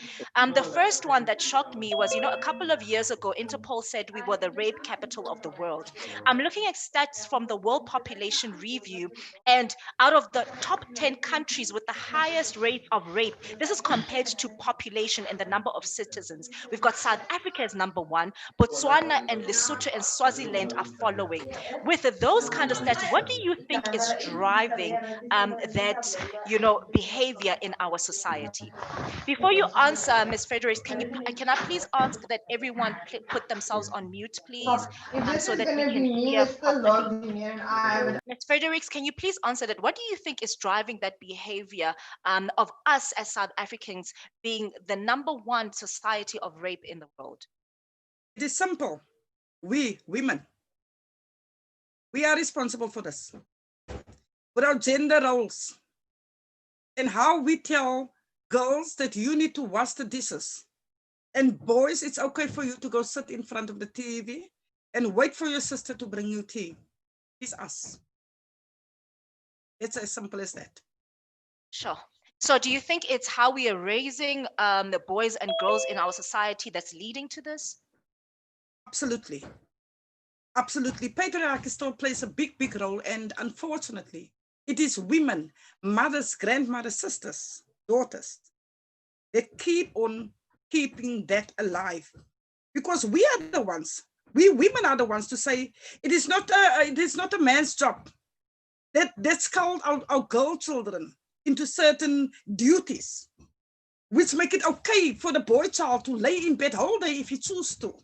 The first one that shocked me was, a couple of years ago, Interpol said we were the rape capital of the world. I'm looking at stats from the World Population Review, and out of the top 10 countries with the highest rate of rape, this is compared to population and the number of citizens. We've got South Africa as number 1, Botswana and Lesotho and Swaziland are following. With those kind of stats, what what do you think is driving that, behavior in our society? Before you answer, Ms. Fredericks, can I please ask that everyone put themselves on mute, please, If so this that is we gonna can be me, hear it's still properly? logging in. I would Ms. Fredericks, can you please answer that? What do you think is driving that behavior of us as South Africans being the #1 society of rape in the world? It is simple. We, women, we are responsible for this. With our gender roles and how we tell girls that you need to wash the dishes. And boys, it's okay for you to go sit in front of the TV and wait for your sister to bring you tea. It's us. It's as simple as that. Sure. So do you think it's how we are raising the boys and girls in our society that's leading to this? Absolutely. Absolutely. Patriarchy still plays a big, big role. And unfortunately, it is women, mothers, grandmothers, sisters, daughters, that keep on keeping that alive. Because we are the ones, we women are the ones to say, it is not a man's job. That's called our girl children into certain duties, which make it okay for the boy child to lay in bed whole day if he chooses to.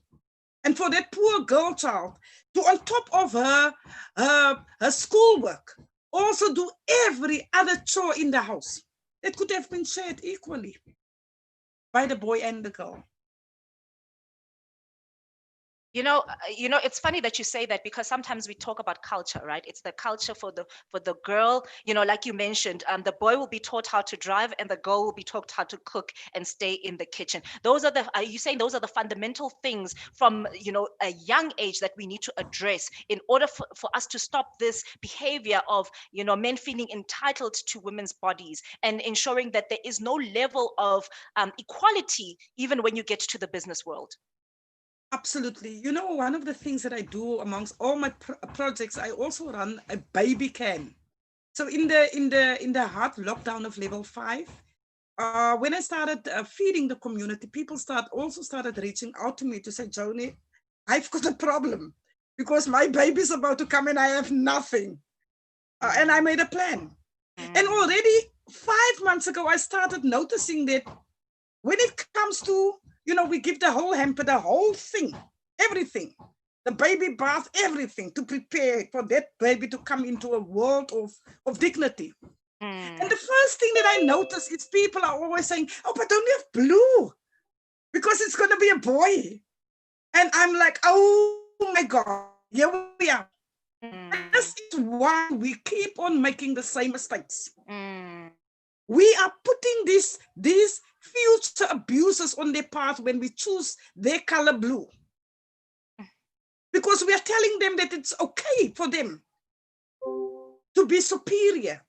And for that poor girl child to, on top of her schoolwork, also do every other chore in the house that could have been shared equally by the boy and the girl. It's funny that you say that, because sometimes we talk about culture, right? It's the culture for the girl, like you mentioned, the boy will be taught how to drive and the girl will be taught how to cook and stay in the kitchen. Are you saying those are the fundamental things from, a young age that we need to address in order for us to stop this behavior of, men feeling entitled to women's bodies and ensuring that there is no level of equality even when you get to the business world? Absolutely. One of the things that I do amongst all my projects, I also run a baby can. So in the hard lockdown of level 5, when I started feeding the community, people started reaching out to me to say, Joni, I've got a problem because my baby's about to come and I have nothing. And I made a plan. And already 5 months ago, I started noticing that when it comes to, we give the whole hamper, the whole thing, everything, the baby bath, everything to prepare for that baby to come into a world of dignity. And the first thing that I notice is people are always saying, oh, but don't you have blue? Because it's going to be a boy. And I'm like, oh my God, here we are. This is why we keep on making the same mistakes. We are putting these future abusers on their path when we choose their color blue. Because we are telling them that it's okay for them to be superior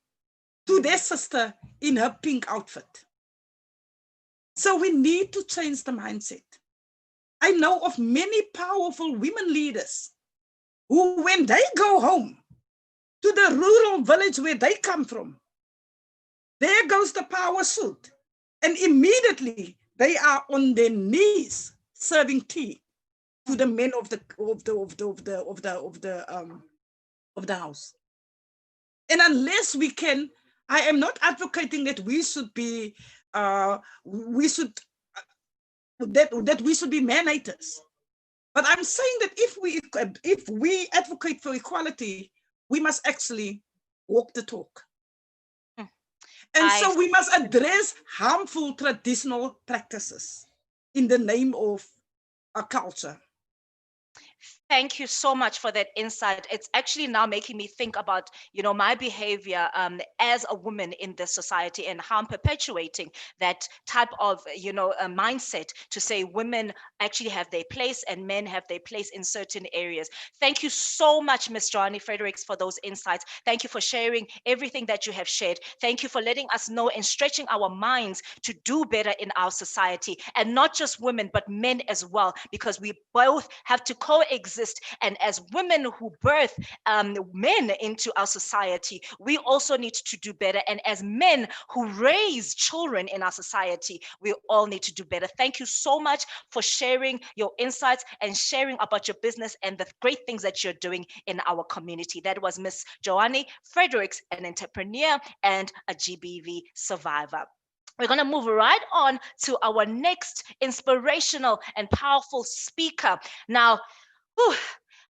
to their sister in her pink outfit. So we need to change the mindset. I know of many powerful women leaders who, when they go home to the rural village where they come from, there goes the power suit. And immediately they are on their knees serving tea to the men of the house. And unless we can, I am not advocating that we should be that we should be man-haters. But I'm saying that if we advocate for equality, we must actually walk the talk. And so we must address harmful traditional practices in the name of our culture. Thank you so much for that insight. It's actually now making me think about, my behavior as a woman in this society and how I'm perpetuating that type of, mindset to say women actually have their place and men have their place in certain areas. Thank you so much, Ms. Johnny Fredericks, for those insights. Thank you for sharing everything that you have shared. Thank you for letting us know and stretching our minds to do better in our society, and not just women, but men as well, because we both have to coexist exist. And as women who birth men into our society, we also need to do better. And as men who raise children in our society, we all need to do better. Thank you so much for sharing your insights and sharing about your business and the great things that you're doing in our community. That was Miss Joanne Fredericks, an entrepreneur and a GBV survivor. We're going to move right on to our next inspirational and powerful speaker. Now, whew,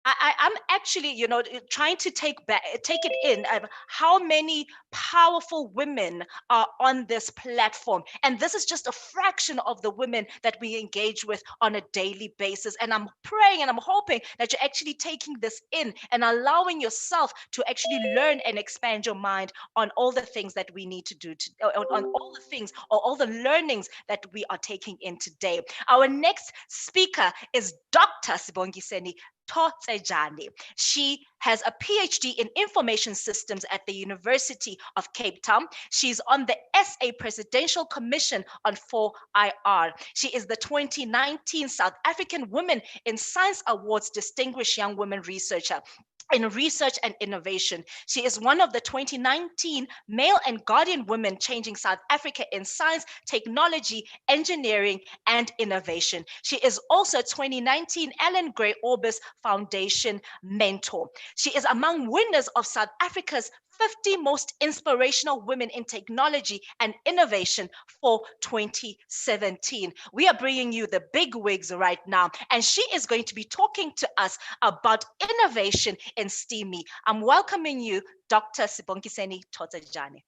I'm actually, trying to take it in how many powerful women are on this platform. And this is just a fraction of the women that we engage with on a daily basis. And I'm praying and I'm hoping that you're actually taking this in and allowing yourself to actually learn and expand your mind on all the things that we need to do, on all the things or all the learnings that we are taking in today. Our next speaker is Dr. Sibongiseni Totsejane. She has a PhD in information systems at the University of Cape Town. She's on the SA Presidential Commission on 4IR. She is the 2019 South African Women in Science Awards Distinguished Young Women Researcher in research and innovation. She is one of the 2019 Male and Guardian Women Changing South Africa in Science, Technology, Engineering, and Innovation. She is also 2019 Ellen Gray Orbis Foundation Mentor. She is among winners of South Africa's 50 Most Inspirational Women in Technology and Innovation for 2017. We are bringing you the big wigs right now, and she is going to be talking to us about innovation in STEAMI. I'm welcoming you, Dr. Sibongiseni Totsejane.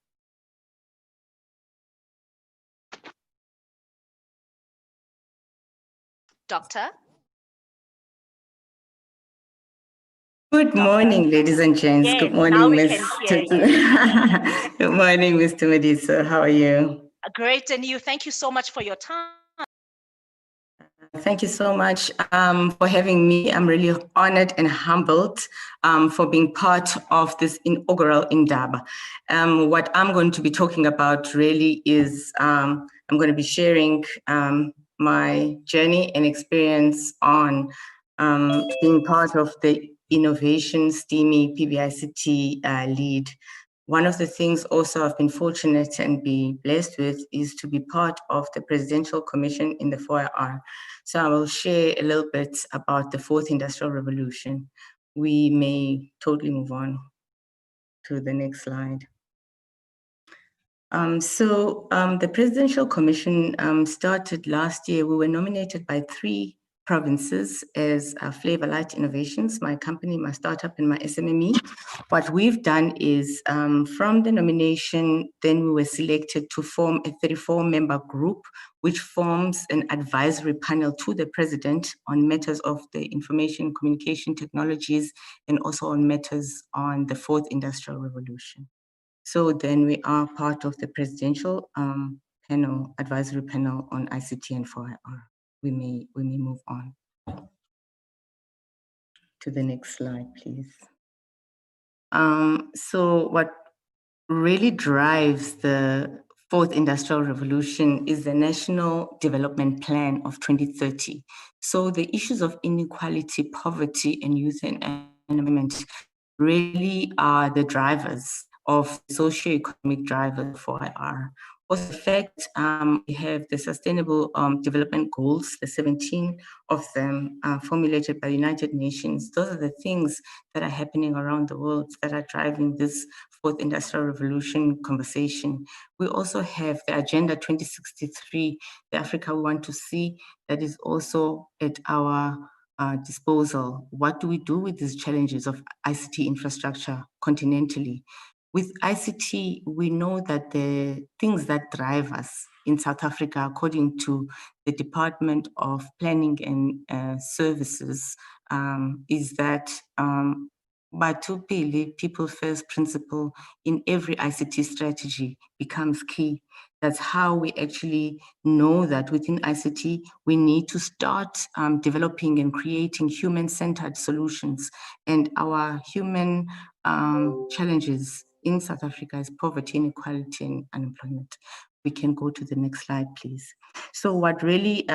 Doctor? Good morning, ladies and gents. Yes, Good now morning, we Miss. can hear you. Good morning, Mr. Mediso. How are you? Great, and you. Thank you so much for your time. Thank you so much for having me. I'm really honored and humbled for being part of this inaugural Indaba. What I'm going to be talking about really is I'm going to be sharing my journey and experience on being part of the Innovation STEAMI Pbict lead. One of the things also I've been fortunate and be blessed with is to be part of the Presidential Commission in the 4IR. So I will share a little bit about the fourth industrial revolution. We may totally move on to the next slide. The Presidential Commission started last year. We were nominated by 3 provinces as Flavor Light Innovations, my company, my startup, and my SMME. What we've done is from the nomination, then we were selected to form a 34-member group, which forms an advisory panel to the president on matters of the information communication technologies and also on matters on the fourth industrial revolution. So then we are part of the presidential advisory panel on ICT and 4IR. We may move on to the next slide, please. So what really drives the fourth industrial revolution is the National Development Plan of 2030. So the issues of inequality, poverty, and youth and environment really are the drivers of socio-economic drivers for IR. Also, in fact, we have the Sustainable Development Goals, the 17 of them formulated by the United Nations. Those are the things that are happening around the world that are driving this fourth industrial revolution conversation. We also have the Agenda 2063, the Africa we want to see, that is also at our disposal. What do we do with these challenges of ICT infrastructure continentally? With ICT, we know that the things that drive us in South Africa, according to the Department of Planning and Services, is that Batupili, people first principle in every ICT strategy becomes key. That's how we actually know that within ICT, we need to start developing and creating human-centered solutions. And our human challenges in South Africa is poverty, inequality, and unemployment. We can go to the next slide, please. So what really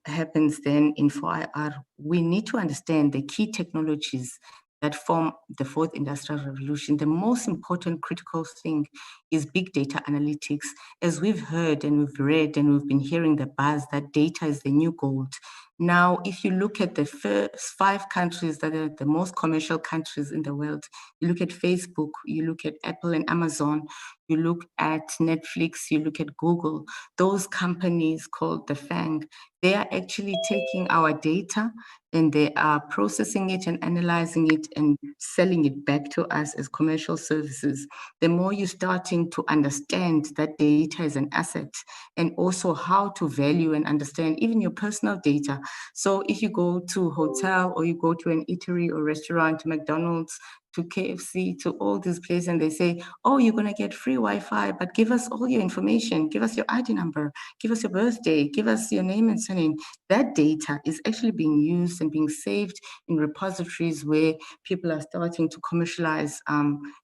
happens then in 4IR, we need to understand the key technologies that form the fourth industrial revolution. The most important critical thing is big data analytics. As we've heard and we've read and we've been hearing the buzz that data is the new gold. Now, if you look at the first 5 countries that are the most commercial countries in the world, you look at Facebook, you look at Apple and Amazon, you look at Netflix, you look at Google, those companies called the FANG, they are actually taking our data and they are processing it and analyzing it and selling it back to us as commercial services. The more you're starting to understand that data is an asset, and also how to value and understand even your personal data. So if you go to a hotel or you go to an eatery or restaurant, to McDonald's, to KFC, to all these places, and they say, oh, you're gonna get free Wi-Fi, but give us all your information, give us your ID number, give us your birthday, give us your name and surname. That data is actually being used and being saved in repositories where people are starting to commercialize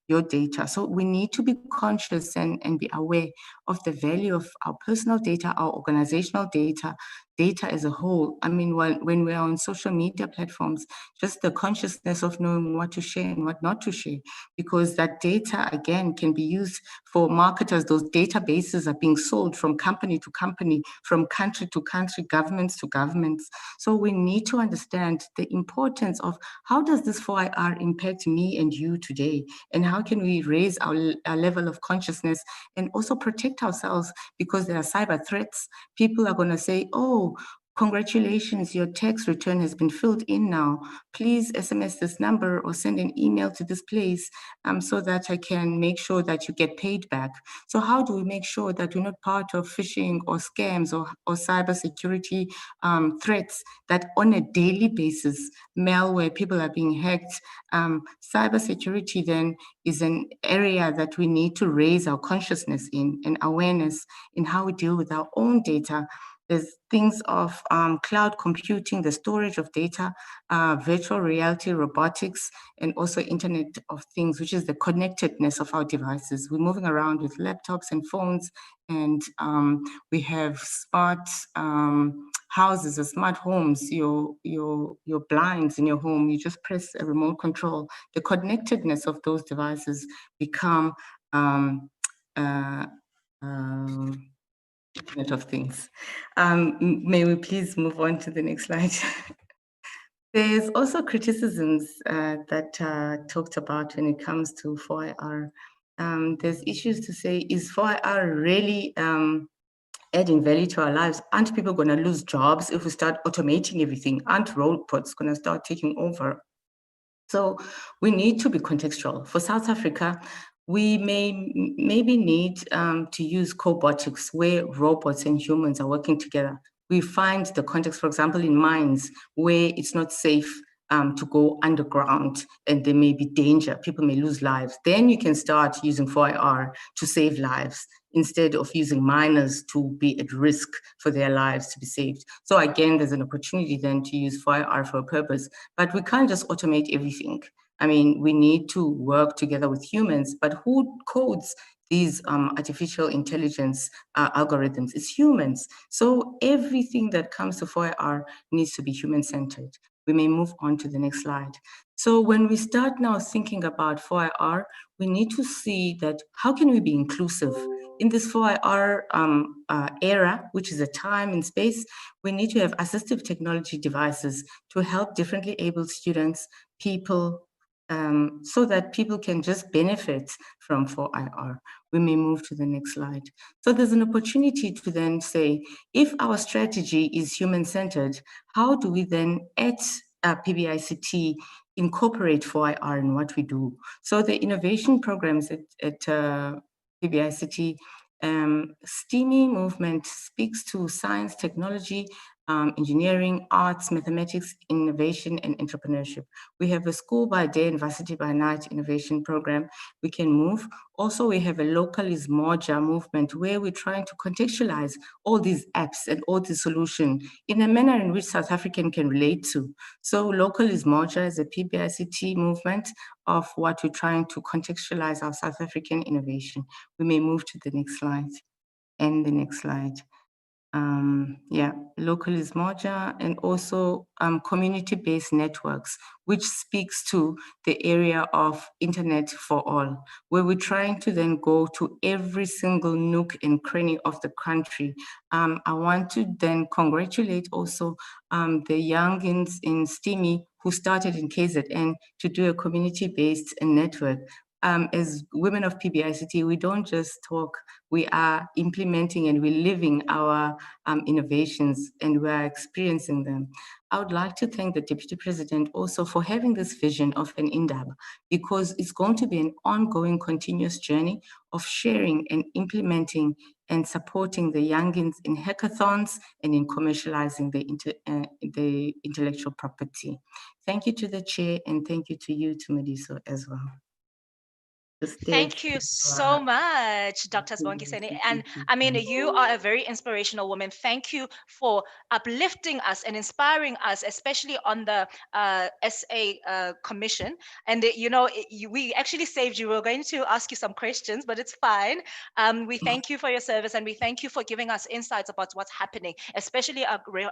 your data. So we need to be conscious and be aware of the value of our personal data, our organizational data, data as a whole. I mean, when we're on social media platforms, just the consciousness of knowing what to share and what not to share, because that data, again, can be used for marketers. Those databases are being sold from company to company, from country to country, governments to governments. So we need to understand the importance of how does this 4IR impact me and you today, and how can we raise our level of consciousness and also protect ourselves, because there are cyber threats. People are going to say, oh, congratulations, your tax return has been filled in now. Please SMS this number or send an email to this place so that I can make sure that you get paid back. So how do we make sure that we're not part of phishing or scams or cybersecurity threats that on a daily basis, malware, people are being hacked? Cybersecurity then is an area that we need to raise our consciousness in and awareness in how we deal with our own data. There's things of cloud computing, the storage of data, virtual reality, robotics, and also Internet of Things, which is the connectedness of our devices. We're moving around with laptops and phones, and we have smart houses or smart homes. Your blinds in your home, you just press a remote control. The connectedness of those devices become Internet of Things. May we please move on to the next slide? There's also criticisms that are talked about when it comes to 4IR. There's issues to say, is 4IR really adding value to our lives? Aren't people going to lose jobs if we start automating everything? Aren't robots going to start taking over? So we need to be contextual. For South Africa, we maybe need to use cobotics, where robots and humans are working together. We find the context, for example, in mines, where it's not safe to go underground and there may be danger, people may lose lives. Then you can start using 4IR to save lives, instead of using miners to be at risk for their lives to be saved. So again, there's an opportunity then to use 4IR for a purpose, but we can't just automate everything. I mean, we need to work together with humans, but who codes these artificial intelligence algorithms? It's humans. So everything that comes to 4IR needs to be human-centered. We may move on to the next slide. So when we start now thinking about 4IR, we need to see that how can we be inclusive? In this 4IR era, which is a time and space, we need to have assistive technology devices to help differently abled students, people, so that people can just benefit from 4IR. We may move to the next slide. So there's an opportunity to then say, if our strategy is human-centered, how do we then at Pbict incorporate 4IR in what we do? So the innovation programs at Pbict, STEAMY movement speaks to science, technology, engineering, arts, mathematics, innovation, and entrepreneurship. We have a school by day and varsity by night innovation program. We can move. Also, we have a local is moja movement where we're trying to contextualize all these apps and all these solutions in a manner in which South African can relate to. So local is moja is a Pbict movement of what we're trying to contextualize our South African innovation. We may move to the next slide. And the next slide. Local is Moja, and also community-based networks, which speaks to the area of internet for all, where we're trying to then go to every single nook and cranny of the country. I want to then congratulate also the youngins in STEMI who started in KZN to do a community-based network. As women of Pbict, we don't just talk, we are implementing and we're living our innovations, and we are experiencing them. I would like to thank the Deputy President also for having this vision of an Indaba, because it's going to be an ongoing, continuous journey of sharing and implementing and supporting the youngins in hackathons and in commercializing the intellectual property. Thank you to the Chair, and thank you to you, Tumediso, as well. Thank you so much, Dr. Sibongiseni. And I mean, you are a very inspirational woman. Thank you for uplifting us and inspiring us, especially on the SA Commission. And, we actually saved you. We were going to ask you some questions, but it's fine. We thank you for your service, and we thank you for giving us insights about what's happening, especially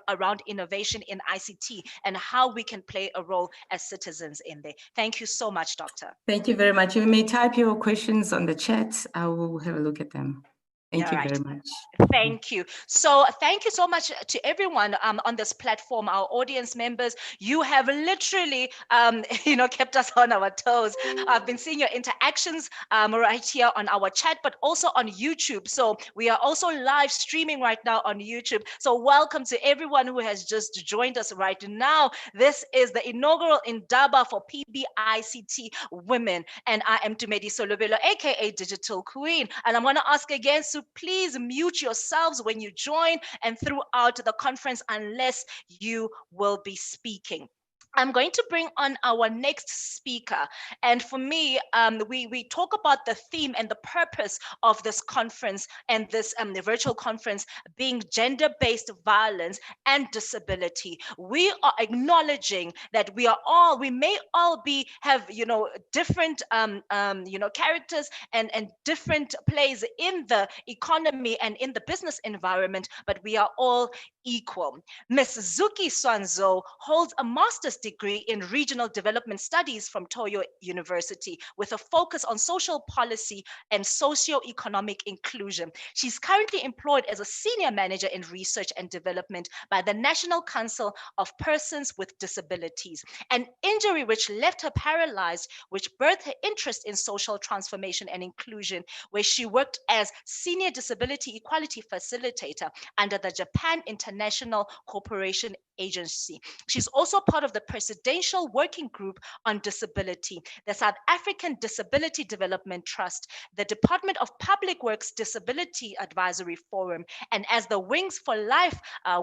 around innovation in ICT and how we can play a role as citizens in there. Thank you so much, Doctor. Thank you very much. You may type your questions on the chat. I will have a look at them. Thank you very much. Thank you. So thank you so much to everyone on this platform, our audience members. You have literally, kept us on our toes. I've been seeing your interactions right here on our chat, but also on YouTube. So we are also live streaming right now on YouTube. So welcome to everyone who has just joined us right now. This is the inaugural Indaba for Pbict Women, and I am Tumediso Lobelo, aka Digital Queen. And I'm going to ask again, so please mute yourselves when you join and throughout the conference unless you will be speaking. I'm going to bring on our next speaker. And for me, we talk about the theme and the purpose of this conference and this the virtual conference being gender-based violence and disability. We are acknowledging that we may all have different characters and different plays in the economy and in the business environment, but we are all equal. Ms. Zuki Swanzo holds a master's degree in regional development studies from Toyo University with a focus on social policy and socio-economic inclusion. She's currently employed as a senior manager in research and development by the National Council of Persons with Disabilities. An injury which left her paralyzed, which birthed her interest in social transformation and inclusion, where she worked as senior disability equality facilitator under the Japan International Cooperation Agency. She's also part of the Presidential Working Group on Disability, the South African Disability Development Trust, the Department of Public Works Disability Advisory Forum, and as the Wings for Life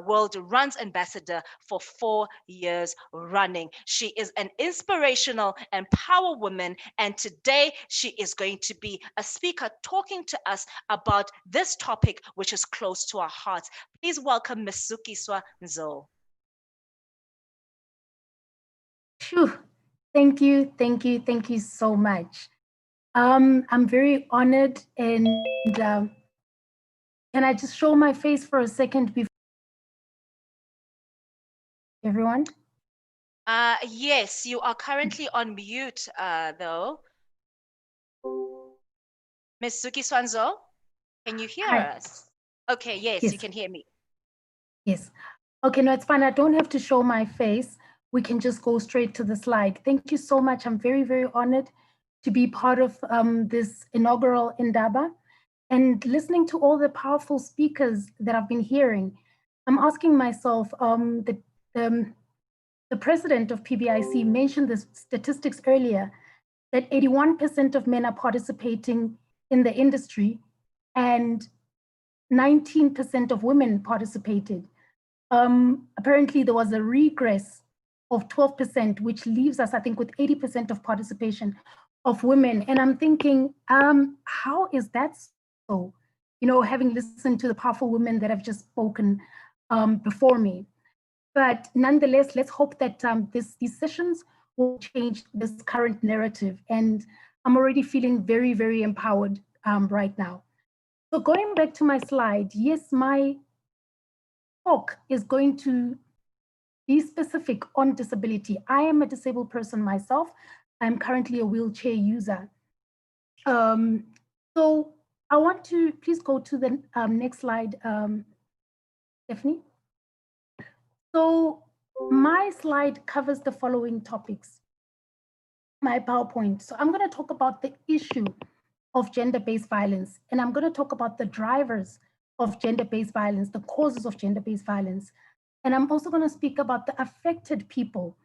World Runs Ambassador for 4 years running. She is an inspirational and power woman, and today she is going to be a speaker talking to us about this topic, which is close to our hearts. Please welcome Ms. Zuki Swanzo. Thank you so much. I'm very honored, and can I just show my face for a second before everyone? Yes, you are currently on mute, though. Ms. Zuki Swanzo, can you hear us? Okay, yes, you can hear me. Yes. Okay, no, it's fine. I don't have to show my face. We can just go straight to the slide. Thank you so much. I'm very, very honored to be part of this inaugural Indaba. And listening to all the powerful speakers that I've been hearing, I'm asking myself, the president of PBIC mentioned the statistics earlier, that 81% of men are participating in the industry and 19% of women participated. Apparently there was a regress of 12%, which leaves us, I think, with 80% of participation of women. And I'm thinking, how is that so? Having listened to the powerful women that have just spoken before me. But nonetheless, let's hope that these sessions will change this current narrative. And I'm already feeling very, very empowered right now. So going back to my slide, yes, my talk is going to be specific on disability. I am a disabled person myself. I'm currently a wheelchair user. So I want to please go to the next slide, Stephanie. So my slide covers the following topics, my PowerPoint. So I'm going to talk about the issue of gender-based violence, and I'm going to talk about the drivers of gender-based violence, the causes of gender-based violence. And I'm also going to speak about the affected people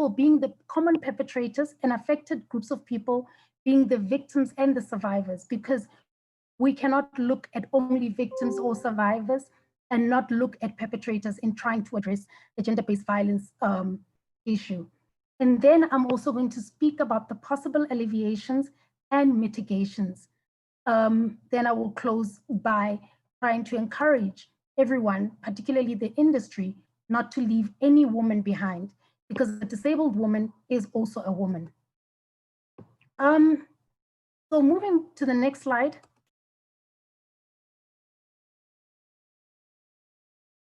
being the common perpetrators and affected groups of people being the victims and the survivors, because we cannot look at only victims or survivors and not look at perpetrators in trying to address the gender-based violence issue. And then I'm also going to speak about the possible alleviations and mitigations. Then I will close by trying to encourage everyone, particularly the industry, not to leave any woman behind, because a disabled woman is also a woman. So moving to the next slide.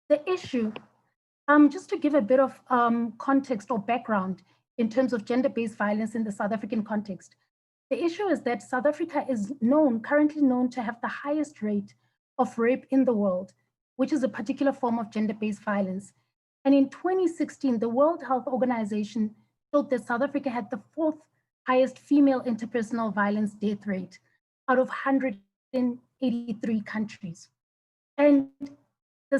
The issue, just to give a bit of context or background in terms of gender-based violence in the South African context. The issue is that South Africa is currently known to have the highest rate of rape in the world, which is a particular form of gender-based violence. And in 2016, the World Health Organization showed that South Africa had the 4th highest female interpersonal violence death rate out of 183 countries. And the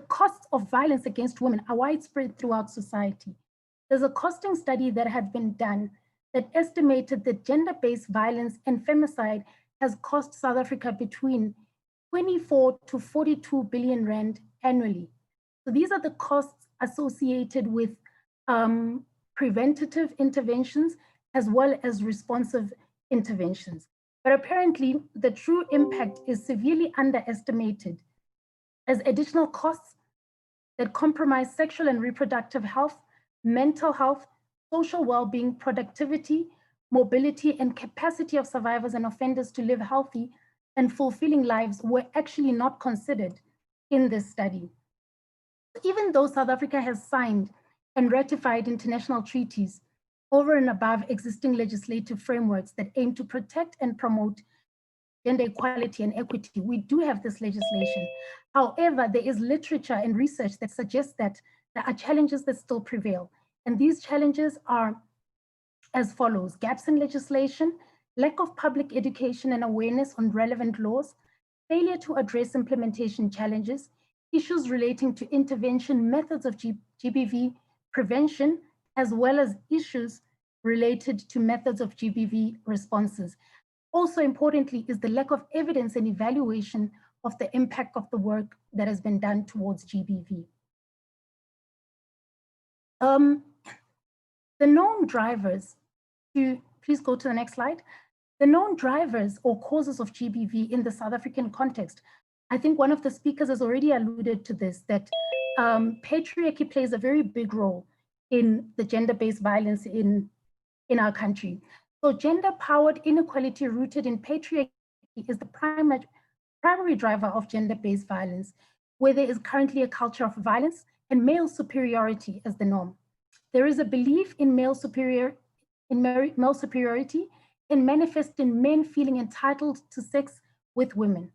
costs of violence against women are widespread throughout society. There's a costing study that had been done that estimated that gender-based violence and femicide has cost South Africa between 24 to 42 billion rand annually. So these are the costs associated with preventative interventions as well as responsive interventions. But apparently the true impact is severely underestimated, as additional costs that compromise sexual and reproductive health, mental health, social well-being, productivity, mobility, and capacity of survivors and offenders to live healthy and fulfilling lives were actually not considered in this study. Even though South Africa has signed and ratified international treaties over and above existing legislative frameworks that aim to protect and promote gender equality and equity, we do have this legislation. However, there is literature and research that suggests that there are challenges that still prevail. And these challenges are as follows: gaps in legislation, lack of public education and awareness on relevant laws, failure to address implementation challenges, issues relating to intervention methods of GBV prevention, as well as issues related to methods of GBV responses. Also importantly is the lack of evidence and evaluation of the impact of the work that has been done towards GBV. The known drivers, please go to the next slide. The known drivers or causes of GBV in the South African context. I think one of the speakers has already alluded to this, that patriarchy plays a very big role in the gender-based violence in our country. So gender-powered inequality rooted in patriarchy is the primary driver of gender-based violence, where there is currently a culture of violence and male superiority as the norm. There is a belief in male superiority and manifest in men feeling entitled to sex with women.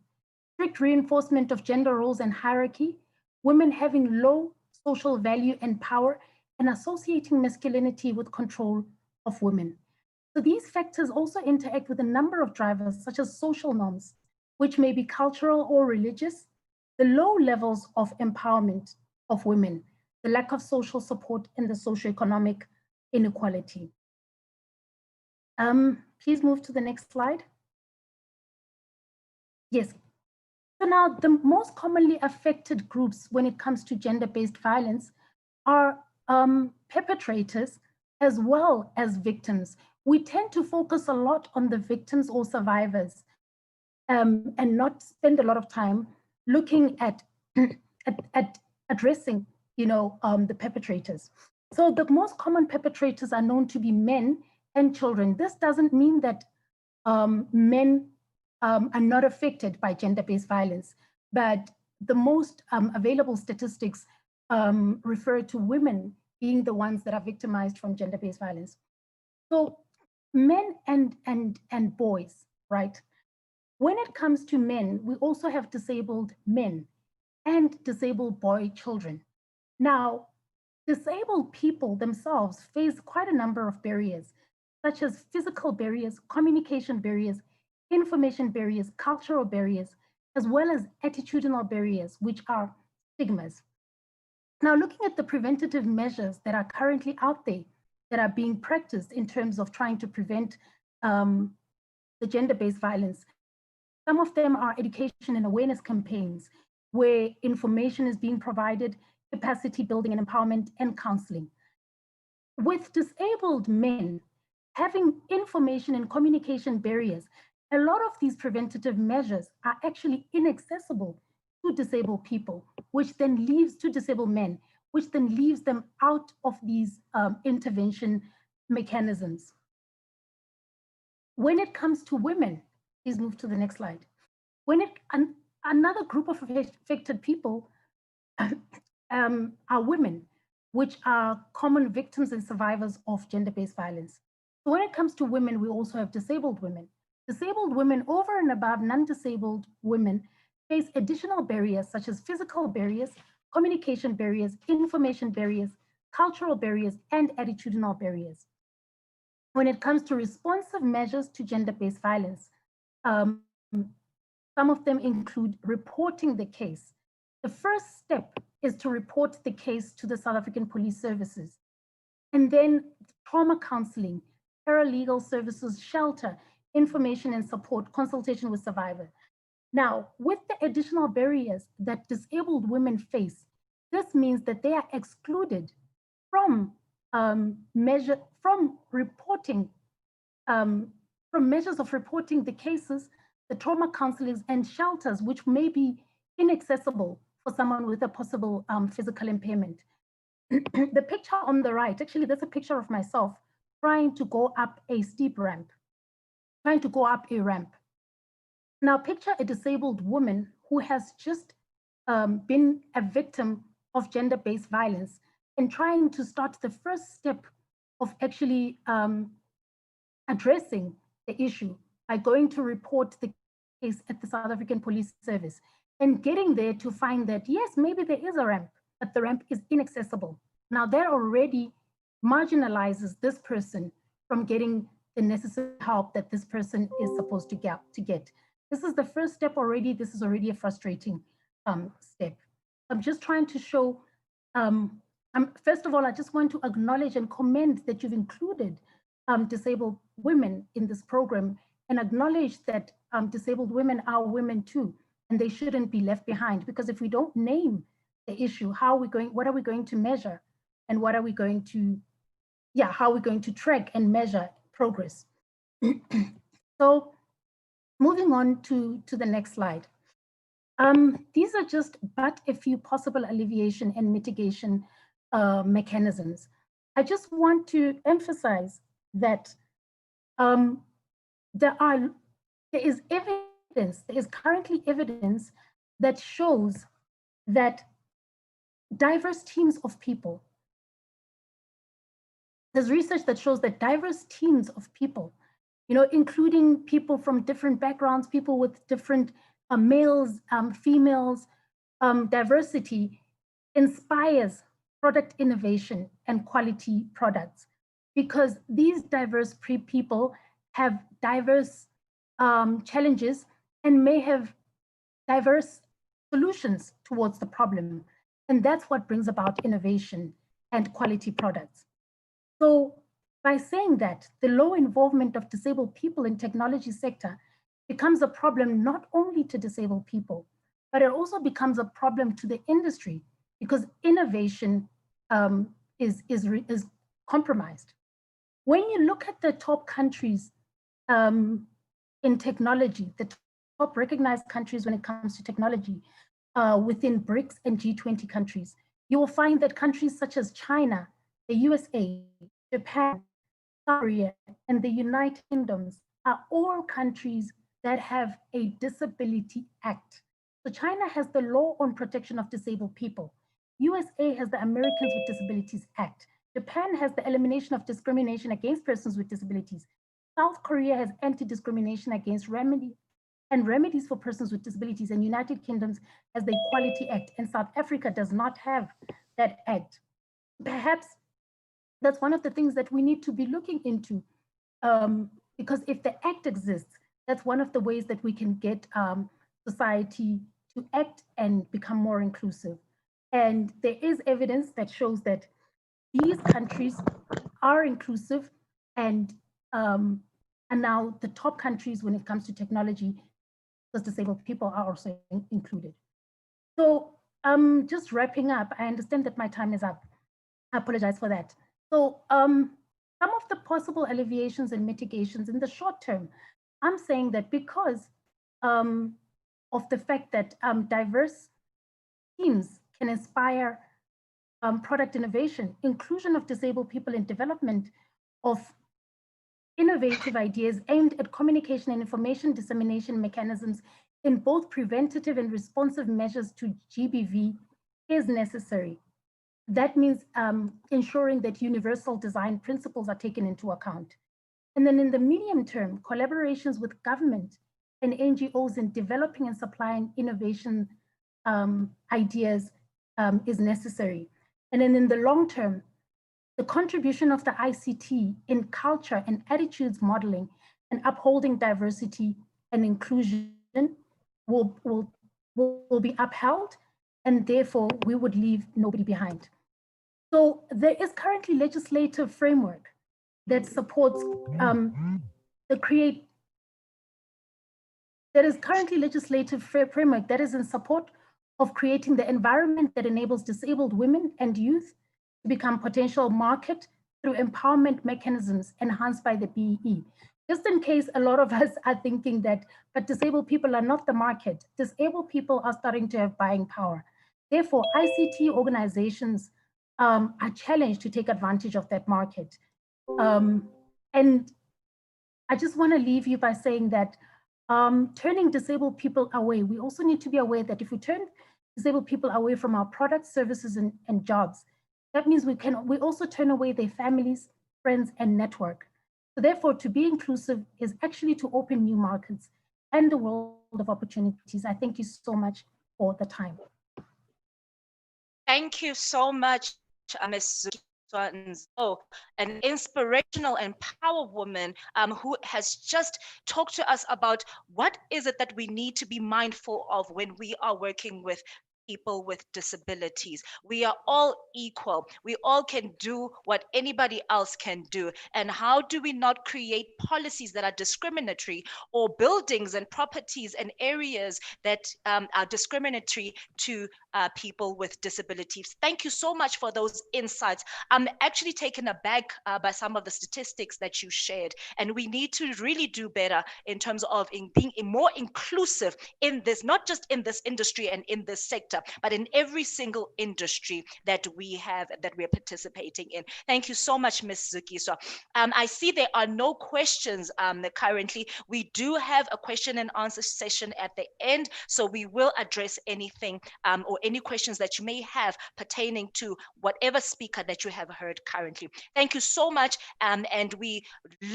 Strict reinforcement of gender roles and hierarchy, women having low social value and power, and associating masculinity with control of women. So these factors also interact with a number of drivers, such as social norms, which may be cultural or religious, the low levels of empowerment of women, the lack of social support, and the socioeconomic inequality. Please move to the next slide. Yes. So now the most commonly affected groups when it comes to gender-based violence are perpetrators as well as victims. We tend to focus a lot on the victims or survivors and not spend a lot of time looking at addressing, the perpetrators. So the most common perpetrators are known to be men and children. This doesn't mean that men are not affected by gender-based violence, but the most available statistics refer to women being the ones that are victimized from gender-based violence. So men and boys, right? When it comes to men, we also have disabled men and disabled boy children. Now, disabled people themselves face quite a number of barriers, such as physical barriers, communication barriers, information barriers, cultural barriers, as well as attitudinal barriers, which are stigmas. Now, looking at the preventative measures that are currently out there that are being practiced in terms of trying to prevent the gender-based violence, some of them are education and awareness campaigns where information is being provided, capacity building and empowerment, and counseling. With disabled men having information and communication barriers, a lot of these preventative measures are actually inaccessible to disabled people, which then leaves to disabled men, which then leaves them out of these intervention mechanisms. When it comes to women, please move to the next slide. Another group of affected people are women, which are common victims and survivors of gender-based violence. So when it comes to women, we also have disabled women. Disabled women over and above non-disabled women face additional barriers such as physical barriers, communication barriers, information barriers, cultural barriers, and attitudinal barriers. When it comes to responsive measures to gender-based violence, some of them include reporting the case. The first step is to report the case to the South African Police Services. And then trauma counseling, paralegal services, shelter, information and support, consultation with survivors. Now, with the additional barriers that disabled women face, this means that they are excluded from measures of reporting the cases, the trauma counselors and shelters, which may be inaccessible for someone with a possible physical impairment. The picture on the right, actually, that's a picture of myself trying to go up a steep ramp, trying to go up a ramp. Now, picture a disabled woman who has just been a victim of gender-based violence and trying to start the first step of actually addressing the issue by going to report the case at the South African Police Service and getting there to find that, yes, maybe there is a ramp, but the ramp is inaccessible. Now that already marginalizes this person from getting the necessary help that this person is supposed to get. This is the first step already. This is already a frustrating step. I'm just trying to show, first of all, I just want to acknowledge and commend that you've included disabled women in this program and acknowledge that disabled women are women too, and they shouldn't be left behind, because if we don't name the issue, what are we going to measure? And what are we going to, how are we going to track and measure progress? So moving on to the next slide. These are just but a few possible alleviation and mitigation mechanisms. I just want to emphasize that there is currently evidence that shows that diverse teams of people, there's research that shows that diverse teams of people, including people from different backgrounds, people with different males, females, diversity inspires product innovation and quality products, because these diverse people have diverse challenges and may have diverse solutions towards the problem. And that's what brings about innovation and quality products. So by saying that, the low involvement of disabled people in technology sector becomes a problem not only to disabled people, but it also becomes a problem to the industry, because innovation is compromised. When you look at the top countries in technology, the top recognized countries when it comes to technology within BRICS and G20 countries, you will find that countries such as China, the USA, Japan, South Korea, and the United Kingdoms are all countries that have a disability act. So China has the Law on Protection of Disabled People. USA has the Americans with Disabilities Act. Japan has the Elimination of Discrimination Against Persons with Disabilities. South Korea has Anti-Discrimination Against Remedies for Persons with Disabilities, and United Kingdom has the Equality Act, and South Africa does not have that act. Perhaps that's one of the things that we need to be looking into, because if the act exists, that's one of the ways that we can get society to act and become more inclusive. And there is evidence that shows that these countries are inclusive and are now the top countries when it comes to technology, because disabled people are also included. So just wrapping up, I understand that my time is up. I apologize for that. So some of the possible alleviations and mitigations in the short term, I'm saying that because of the fact that diverse teams can inspire product innovation, inclusion of disabled people in development of innovative ideas aimed at communication and information dissemination mechanisms in both preventative and responsive measures to GBV is necessary. That means ensuring that universal design principles are taken into account. And then in the medium term, collaborations with government and NGOs in developing and supplying innovation ideas is necessary. And then in the long term, the contribution of the ICT in culture and attitudes modeling and upholding diversity and inclusion will be upheld, and therefore we would leave nobody behind. So there is currently legislative framework that supports framework that is in support of creating the environment that enables disabled women and youth to become potential market through empowerment mechanisms enhanced by the BEE. Just in case a lot of us are thinking that, but disabled people are not the market. Disabled people are starting to have buying power. Therefore, ICT organizations are challenged to take advantage of that market. And I just want to leave you by saying that turning disabled people away, we also need to be aware that if we turn disabled people away from our products, services, and jobs, that means we also turn away their families, friends, and network. So therefore, to be inclusive is actually to open new markets and the world of opportunities. I thank you so much for the time. Thank you so much, Ms. Nzo, an inspirational and power woman who has just talked to us about what is it that we need to be mindful of when we are working with people with disabilities. We are all equal. We all can do what anybody else can do. And how do we not create policies that are discriminatory, or buildings and properties and areas that are discriminatory to people with disabilities? Thank you so much for those insights. I'm actually taken aback by some of the statistics that you shared, and we need to really do better in terms of being more inclusive in this, not just in this industry and in this sector, but in every single industry that we have, that we're participating in. Thank you so much, Ms. Zukiswa. I see there are no questions currently. We do have a question and answer session at the end, so we will address anything or any questions that you may have pertaining to whatever speaker that you have heard currently. Thank you so much, and we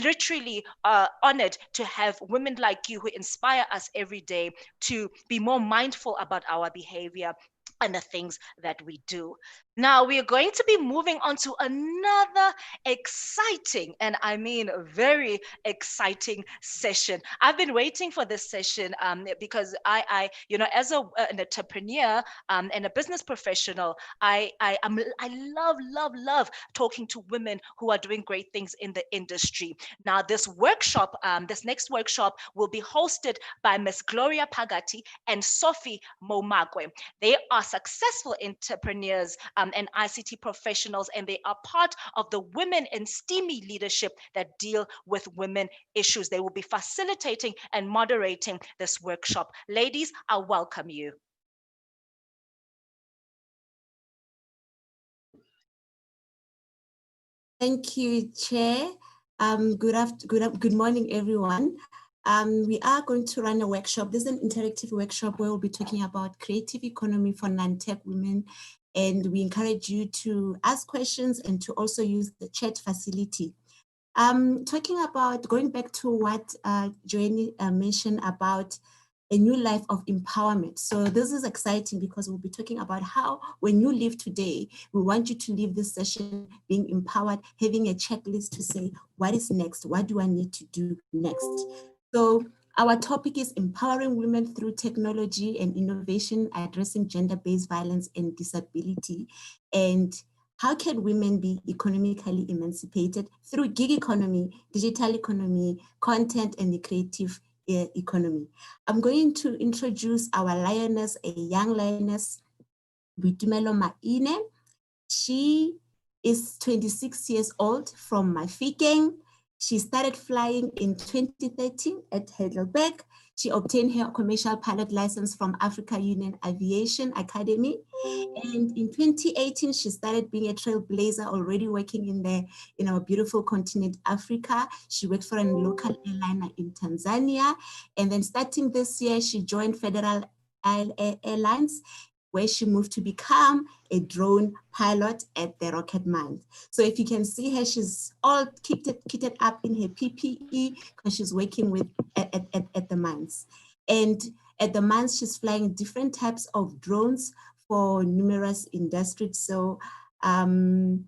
literally are honored to have women like you who inspire us every day to be more mindful about our behavior and the things that we do. Now we are going to be moving on to another exciting, and I mean very exciting session. I've been waiting for this session because I as an entrepreneur and a business professional, I love talking to women who are doing great things in the industry. Now this workshop, this next workshop will be hosted by Miss Gloria Pagati and Sophie Momagwe. They are successful entrepreneurs and ICT professionals, and they are part of the Women in STEAMy leadership that deal with women issues. They will be facilitating and moderating this workshop. Ladies, I welcome you. Thank you, Chair. Good morning, everyone. We are going to run a workshop. This is an interactive workshop where we'll be talking about creative economy for non-tech women. And we encourage you to ask questions and to also use the chat facility. Talking about, going back to what Joanne mentioned about a new life of empowerment. So this is exciting because we'll be talking about how when you live today, we want you to leave this session being empowered, having a checklist to say, what is next? What do I need to do next? So our topic is empowering women through technology and innovation, addressing gender-based violence and disability. And how can women be economically emancipated through gig economy, digital economy, content, and the creative economy? I'm going to introduce our lioness, a young lioness, Boitumelo Maine. She is 26 years old from Mafikeng. She started flying in 2013 at Heidelberg. She obtained her commercial pilot license from Africa Union Aviation Academy. And in 2018, she started being a trailblazer, already working in our beautiful continent, Africa. She worked for a local airliner in Tanzania. And then starting this year, she joined Federal Airlines, where she moved to become a drone pilot at the rocket mine. So if you can see her, she's all kitted up in her PPE because she's working with at the mines. And at the mines, she's flying different types of drones for numerous industries. So I'm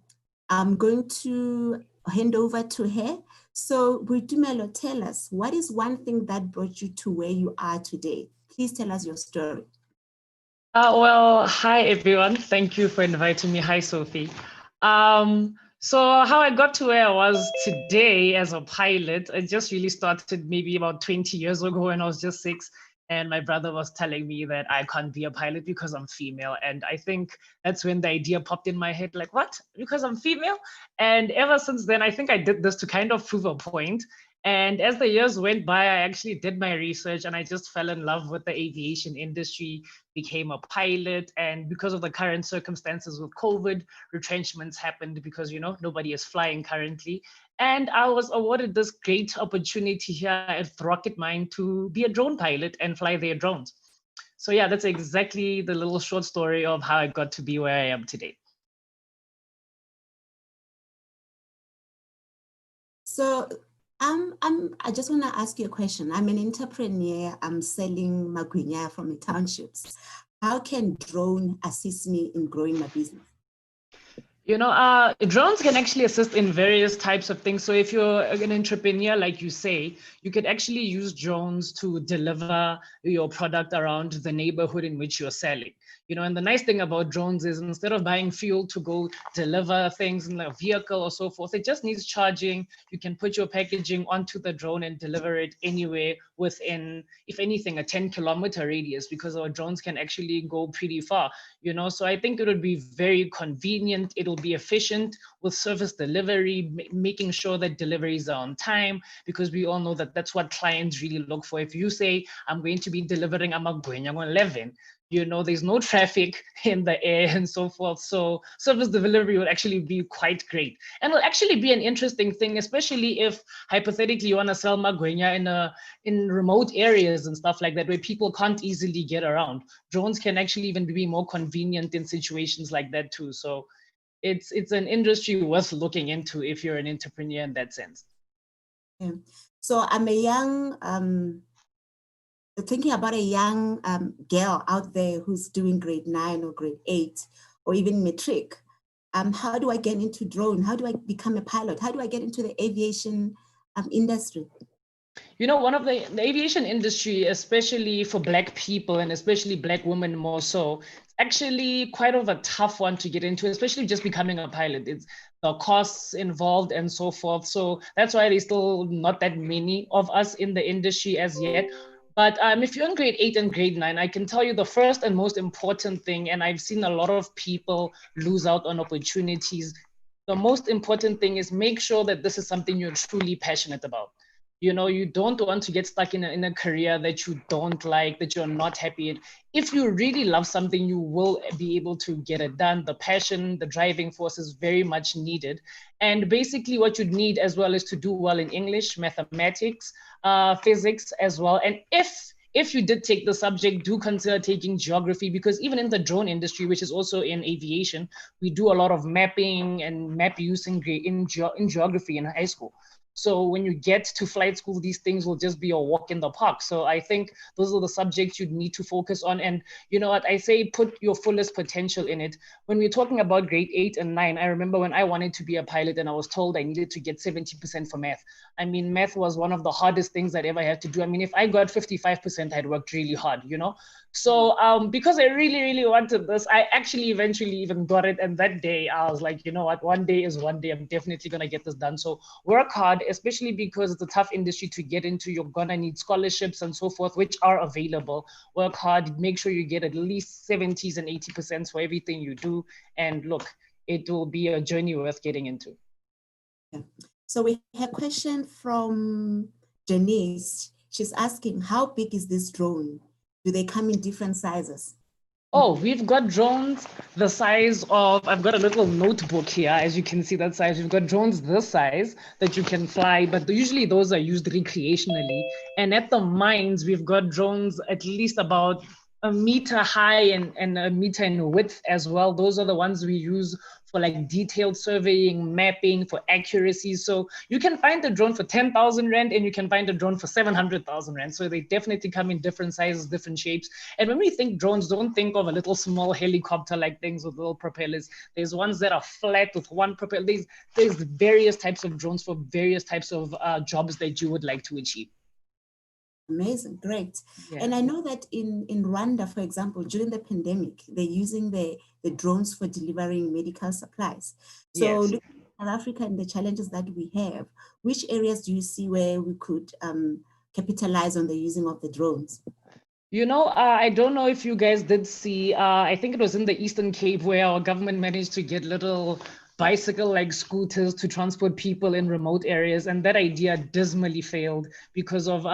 going to hand over to her. So Boitumelo, tell us, what is one thing that brought you to where you are today? Please tell us your story. Well, hi, everyone. Thank you for inviting me. Hi, Sophie. So how I got to where I was today as a pilot, it just really started maybe about 20 years ago when I was just 6. And my brother was telling me that I can't be a pilot because I'm female. And I think that's when the idea popped in my head, like, what? Because I'm female? And ever since then, I think I did this to kind of prove a point. And as the years went by, I actually did my research and I just fell in love with the aviation industry, became a pilot. And because of the current circumstances with COVID, retrenchments happened because, you know, nobody is flying currently. And I was awarded this great opportunity here at Rocket Mine to be a drone pilot and fly their drones. So yeah, that's exactly the little short story of how I got to be where I am today. So I just want to ask you a question. I'm an entrepreneur. I'm selling magwinya from the townships. How can drone assist me in growing my business? You know, drones can actually assist in various types of things. So if you're an entrepreneur, like you say, you could actually use drones to deliver your product around the neighborhood in which you're selling. You know, and the nice thing about drones is instead of buying fuel to go deliver things in a vehicle or so forth, it just needs charging. You can put your packaging onto the drone and deliver it anywhere within, if anything, a 10-kilometer radius, because our drones can actually go pretty far, you know. So I think it would be very convenient. It'll be efficient with service delivery, making sure that deliveries are on time, because we all know that that's what clients really look for. If you say, I'm going to be delivering a magwinya on 11, you know, there's no traffic in the air and so forth. So service delivery would actually be quite great. And will actually be an interesting thing, especially if hypothetically you want to sell magwinya in remote areas and stuff like that, where people can't easily get around. Drones can actually even be more convenient in situations like that too. So it's an industry worth looking into if you're an entrepreneur in that sense. Yeah. So I'm a young, thinking about a young girl out there who's doing grade 9 or grade 8 or even matric. How do I get into drone? How do I become a pilot? How do I get into the aviation industry? You know, one of the aviation industry, especially for Black people and especially Black women more so, it's actually quite of a tough one to get into, especially just becoming a pilot. It's the costs involved and so forth. So that's why there's still not that many of us in the industry as yet. But if you're in grade 8 and grade 9, I can tell you the first and most important thing, and I've seen a lot of people lose out on opportunities. The most important thing is make sure that this is something you're truly passionate about. You know, you don't want to get stuck in a career that you don't like, that you're not happy in. If you really love something, you will be able to get it done. The passion, the driving force is very much needed. And basically what you'd need as well is to do well in English, mathematics, physics as well. And if you did take the subject, do consider taking geography, because even in the drone industry, which is also in aviation, we do a lot of mapping and map use in geography in high school. So when you get to flight school, these things will just be a walk in the park. So I think those are the subjects you'd need to focus on. And you know what, I say put your fullest potential in it. When we're talking about grade 8 and 9, I remember when I wanted to be a pilot and I was told I needed to get 70% for math. I mean, math was one of the hardest things I'd ever had to do. I mean, if I got 55%, I'd worked really hard, you know? So because I really, really wanted this, I actually eventually even got it. And that day I was like, you know what, one day is one day. I'm definitely gonna get this done. So work hard, especially because it's a tough industry to get into. You're gonna need scholarships and so forth, which are available. Work hard, make sure you get at least 70s and 80% for everything you do. And look, it will be a journey worth getting into. Yeah. So we have a question from Janice. She's asking, how big is this drone? Do they come in different sizes? Oh, we've got drones the size of, I've got a little notebook here, as you can see that size. We've got drones this size that you can fly, but usually those are used recreationally. And at the mines, we've got drones at least about a meter high and a meter in width as well. Those are the ones we use for like detailed surveying, mapping, for accuracy. So you can find a drone for 10,000 Rand and you can find a drone for 700,000 Rand. So they definitely come in different sizes, different shapes. And when we think drones, don't think of a little small helicopter-like things with little propellers. There's ones that are flat with one propeller. There's various types of drones for various types of jobs that you would like to achieve. Amazing, great. Yeah. And I know that in Rwanda, for example, during the pandemic, they're using the drones for delivering medical supplies. So Yes. looking at South Africa and the challenges that we have, which areas do you see where we could capitalize on the using of the drones? You know, I don't know if you guys did see, I think it was in the Eastern Cape where our government managed to get little bicycle-like scooters to transport people in remote areas. And that idea dismally failed because of,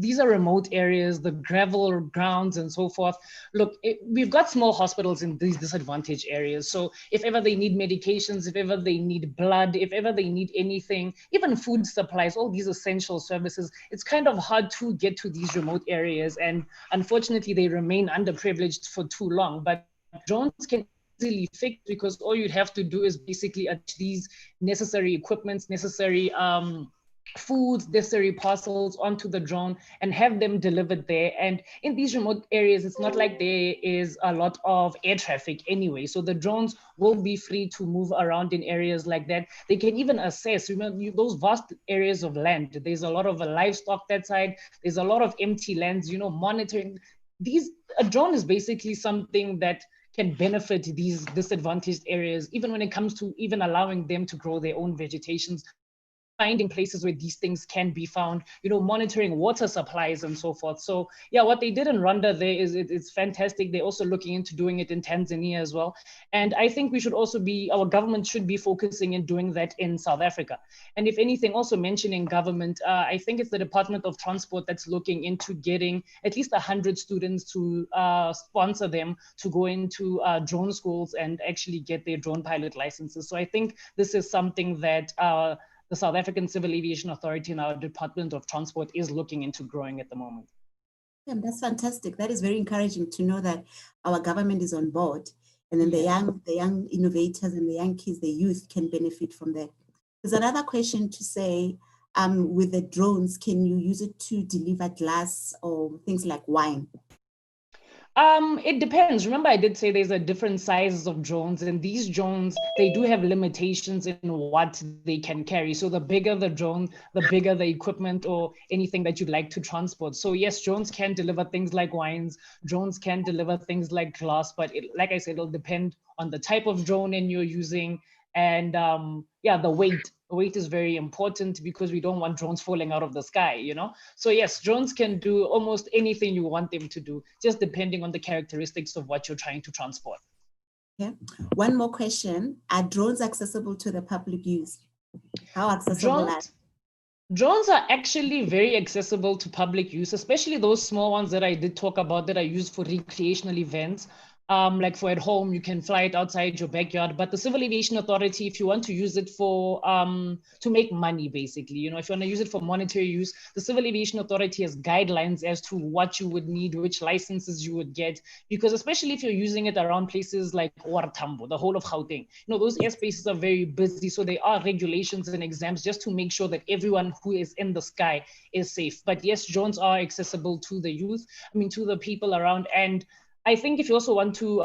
these are remote areas, the gravel grounds and so forth. Look, we've got small hospitals in these disadvantaged areas. So if ever they need medications, if ever they need blood, if ever they need anything, even food supplies, all these essential services, it's kind of hard to get to these remote areas. And unfortunately, they remain underprivileged for too long. But drones can easily fix, because all you'd have to do is basically attach these necessary equipments, necessary foods, necessary parcels onto the drone and have them delivered there. And in these remote areas, it's not like there is a lot of air traffic anyway. So the drones will be free to move around in areas like that. They can even assess, remember, those vast areas of land. There's a lot of livestock that side. There's a lot of empty lands, you know, monitoring. A drone is basically something that can benefit these disadvantaged areas, even when it comes to even allowing them to grow their own vegetations, finding places where these things can be found, you know, monitoring water supplies and so forth. So yeah, what they did in Rwanda there is it's fantastic. They're also looking into doing it in Tanzania as well. And I think we should also our government should be focusing in doing that in South Africa. And if anything, also mentioning government, I think it's the Department of Transport that's looking into getting at least 100 students to sponsor them to go into drone schools and actually get their drone pilot licenses. So I think this is something that the South African Civil Aviation Authority and our Department of Transport is looking into growing at the moment. Yeah, that's fantastic. That is very encouraging to know that our government is on board, and then the young innovators and the young kids, the youth, can benefit from that. There's another question to say, with the drones, can you use it to deliver glass or things like wine? It depends. Remember, I did say there's a different sizes of drones, and these drones, they do have limitations in what they can carry. So the bigger the drone, the bigger the equipment or anything that you'd like to transport. So yes, drones can deliver things like wines, drones can deliver things like glass, but like I said, it'll depend on the type of drone and you're using. And yeah, the weight is very important because we don't want drones falling out of the sky, you know? So yes, drones can do almost anything you want them to do, just depending on the characteristics of what you're trying to transport. Yeah. One more question. Are drones accessible to the public use? How accessible are they? Drones are actually very accessible to public use, especially those small ones that I did talk about that are used for recreational events. Like for at home, you can fly it outside your backyard. But the Civil Aviation Authority, if you want to use it for to make money, basically, you know, if you want to use it for monetary use, the Civil Aviation Authority has guidelines as to what you would need, which licenses you would get, because especially if you're using it around places like Wartambo, the whole of Gauteng, you know, those airspaces are very busy. So there are regulations and exams just to make sure that everyone who is in the sky is safe. But yes, drones are accessible to the youth, to the people around. And I think if you also want to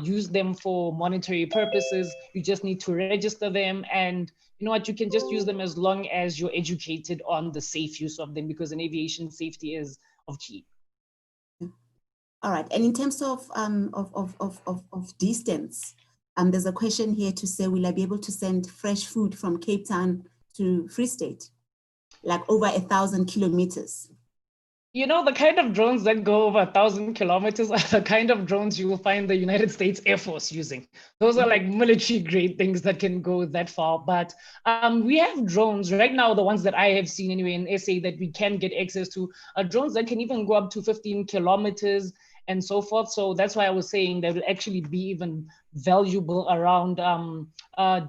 use them for monetary purposes, you just need to register them. And you know what, you can just use them as long as you're educated on the safe use of them, because in aviation, safety is of key. All right, and in terms of distance, there's a question here to say, will I be able to send fresh food from Cape Town to Free State, like over 1,000 kilometers? You know, the kind of drones that go over 1,000 kilometers are the kind of drones you will find the United States Air Force using. Those are like military grade things that can go that far. But we have drones right now, the ones that I have seen anyway in SA that we can get access to are drones that can even go up to 15 kilometers and so forth. So that's why I was saying that will actually be even valuable around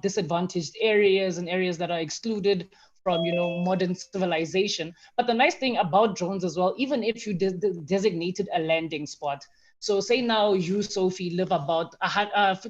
disadvantaged areas and areas that are excluded from, you know, modern civilization. But the nice thing about drones as well, even if you designated a landing spot, so say now you, Sophie, live about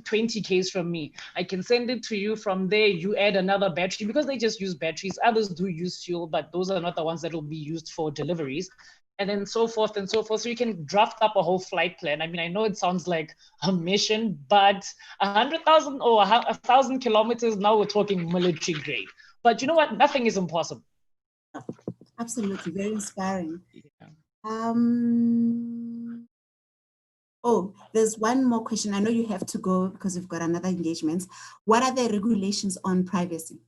20 Ks from me, I can send it to you. From there, you add another battery, because they just use batteries. Others do use fuel, but those are not the ones that will be used for deliveries. And then so forth and so forth. So you can draft up a whole flight plan. I mean, I know it sounds like a mission, but 100,000 or 1,000 kilometers, now we're talking military grade. But you know what? Nothing is impossible. Absolutely, very inspiring. Yeah. Oh, there's one more question. I know you have to go because we've got another engagement. What are the regulations on privacy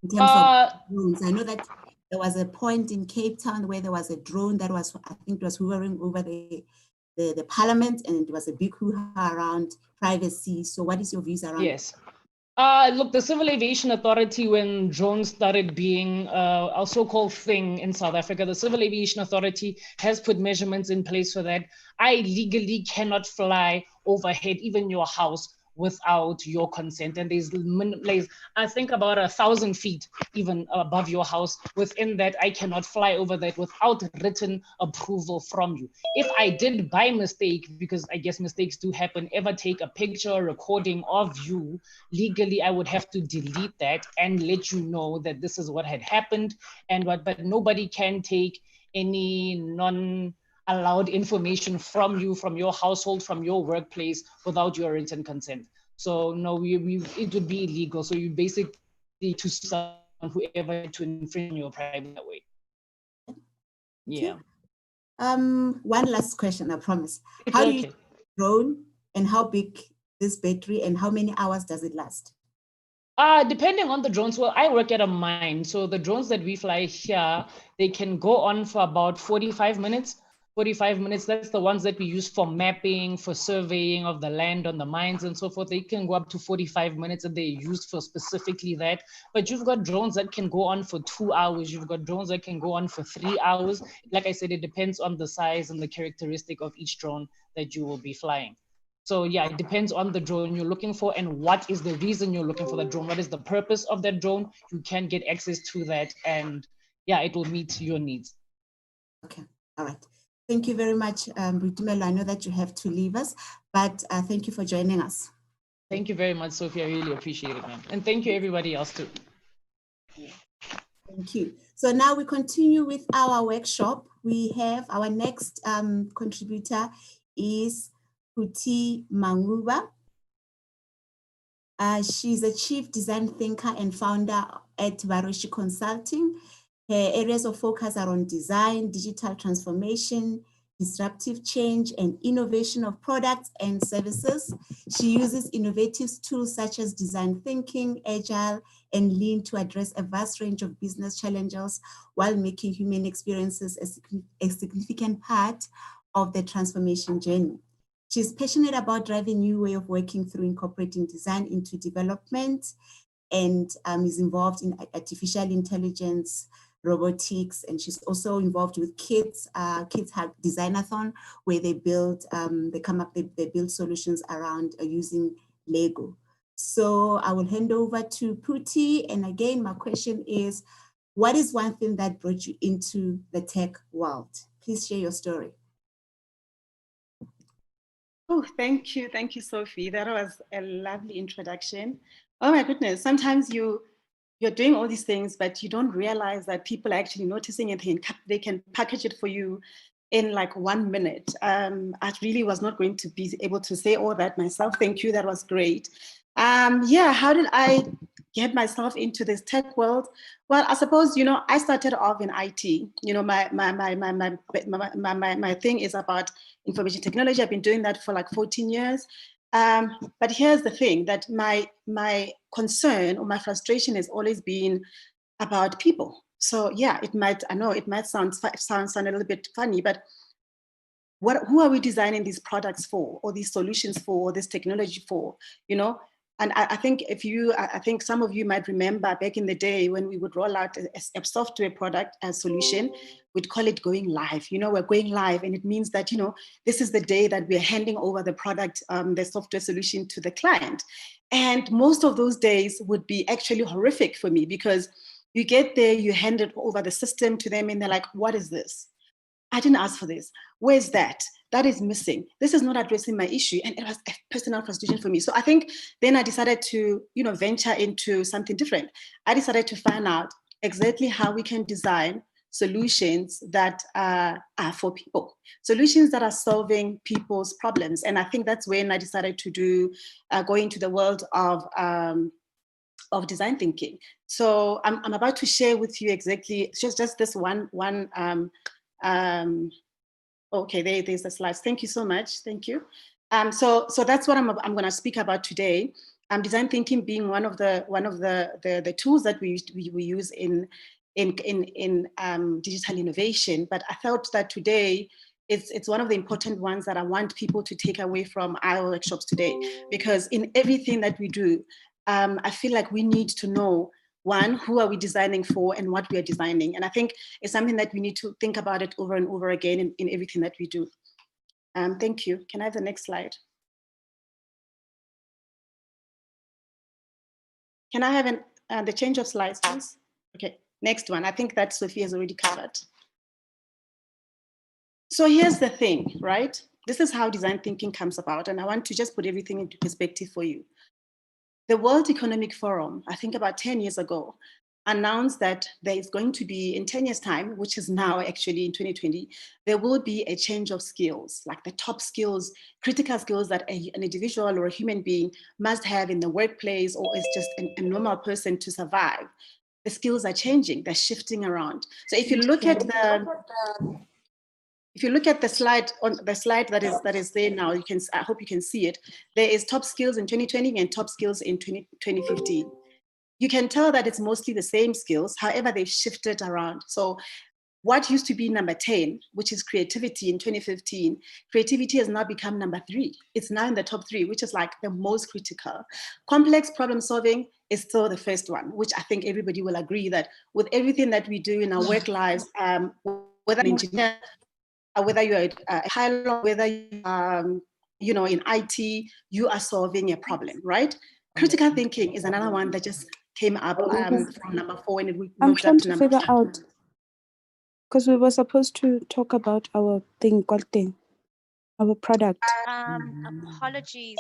in terms of drones? I know that there was a point in Cape Town where there was a drone that was, I think it was hovering over the parliament, and it was a big hoo-ha around privacy. So what is your views around? Yes. Look, the Civil Aviation Authority, when drones started being a so-called thing in South Africa, the Civil Aviation Authority has put measurements in place for that. I legally cannot fly overhead, even your house, without your consent. And there's I think about 1,000 feet even above your house. Within that, I cannot fly over that without written approval from you. If I did by mistake, because I guess mistakes do happen, ever take a picture or recording of you, legally I would have to delete that and let you know that this is what had happened and what, but nobody can take any non-allowed information from you, from your household, from your workplace without your written consent. So no, it would be illegal. So you basically to someone, whoever, to infringe on your privacy that way. Yeah. One last question, I promise. How do you drone, and how big this battery, and how many hours does it last? Depending on the drones. Well, I work at a mine, so the drones that we fly here, they can go on for about 45 minutes. 45 minutes, that's the ones that we use for mapping, for surveying of the land on the mines and so forth. They can go up to 45 minutes and they're used for specifically that. But you've got drones that can go on for 2 hours. You've got drones that can go on for 3 hours. Like I said, it depends on the size and the characteristic of each drone that you will be flying. So yeah, it depends on the drone you're looking for and what is the reason you're looking for the drone. What is the purpose of that drone? You can get access to that, and yeah, it will meet your needs. Okay, all right. Thank you very much, Britumelo. I know that you have to leave us, but thank you for joining us. Thank you very much, Sophie. I really appreciate it, man. And thank you everybody else too. Thank you. So now we continue with our workshop. We have our next contributor is Kuti Manguba. She's a chief design thinker and founder at Varoshi Consulting. Her areas of focus are on design, digital transformation, disruptive change, and innovation of products and services. She uses innovative tools such as design thinking, agile, and lean to address a vast range of business challenges while making human experiences a significant part of the transformation journey. She's passionate about driving new way of working through incorporating design into development and is involved in artificial intelligence, robotics, and she's also involved with Kids Have Designathon, where they build, they build solutions around using Lego. So I will hand over to Phuthi. And again, my question is, what is one thing that brought you into the tech world? Please share your story. Oh, thank you. Thank you, Sophie. That was a lovely introduction. Oh my goodness. Sometimes you're doing all these things, but you don't realize that people are actually noticing it. They can package it for you in like 1 minute. I really was not going to be able to say all that myself. Thank you. That was great. Yeah, how did I get myself into this tech world? Well, I suppose, you know, I started off in IT. You know, my thing is about information technology. I've been doing that for like 14 years. But here's the thing, that my concern or my frustration has always been about people. So yeah, I know it might sound a little bit funny, but who are we designing these products for, or these solutions for, or this technology for, you know? And I think I think some of you might remember back in the day when we would roll out a software product, a solution, we'd call it going live. You know, we're going live, and it means that, you know, this is the day that we're handing over the product, the software solution to the client. And most of those days would be actually horrific for me, because you get there, you hand it over the system to them, and they're like, what is this? I didn't ask for this. Where's that? That is missing. This is not addressing my issue. And it was a personal frustration for me. So I think then I decided to, you know, venture into something different. I decided to find out exactly how we can design solutions that are for people, solutions that are solving people's problems. And I think that's when I decided to go into the world of design thinking. So I'm about to share with you exactly just this one. Okay, there's the slides. Thank you so much. Thank you. So that's what I'm going to speak about today. Design thinking being one of the tools that we use in digital innovation. But I thought that today it's one of the important ones that I want people to take away from our workshops today, because in everything that we do, I feel like we need to know, one, who are we designing for and what we are designing? And I think it's something that we need to think about it over and over again in everything that we do. Thank you. Can I have the next slide? Can I have the change of slides, please? Okay, next one. I think that Sophie has already covered. So here's the thing, right? This is how design thinking comes about. And I want to just put everything into perspective for you. The World Economic Forum, I think about 10 years ago, announced that there is going to be, in 10 years' time, which is now actually in 2020, there will be a change of skills, like the top skills, critical skills that an individual or a human being must have in the workplace, or is just a normal person to survive. The skills are changing, they're shifting around. So if you look at the slide that is there now, I hope you can see it. There is top skills in 2020 and top skills in 2015. You can tell that it's mostly the same skills. However, they've shifted around. So what used to be number 10, which is creativity in 2015, creativity has now become number 3. It's now in the top 3, which is like the most critical. Complex problem solving is still the first one, which I think everybody will agree that with everything that we do in our work lives, whether an engineer, whether you're a pilot, whether you know, in IT, you are solving a problem, right? Critical thinking is another one that just came up from number 4, and we moved up to number 5. I'm trying to figure out, because we were supposed to talk about our thing, our product. Apologies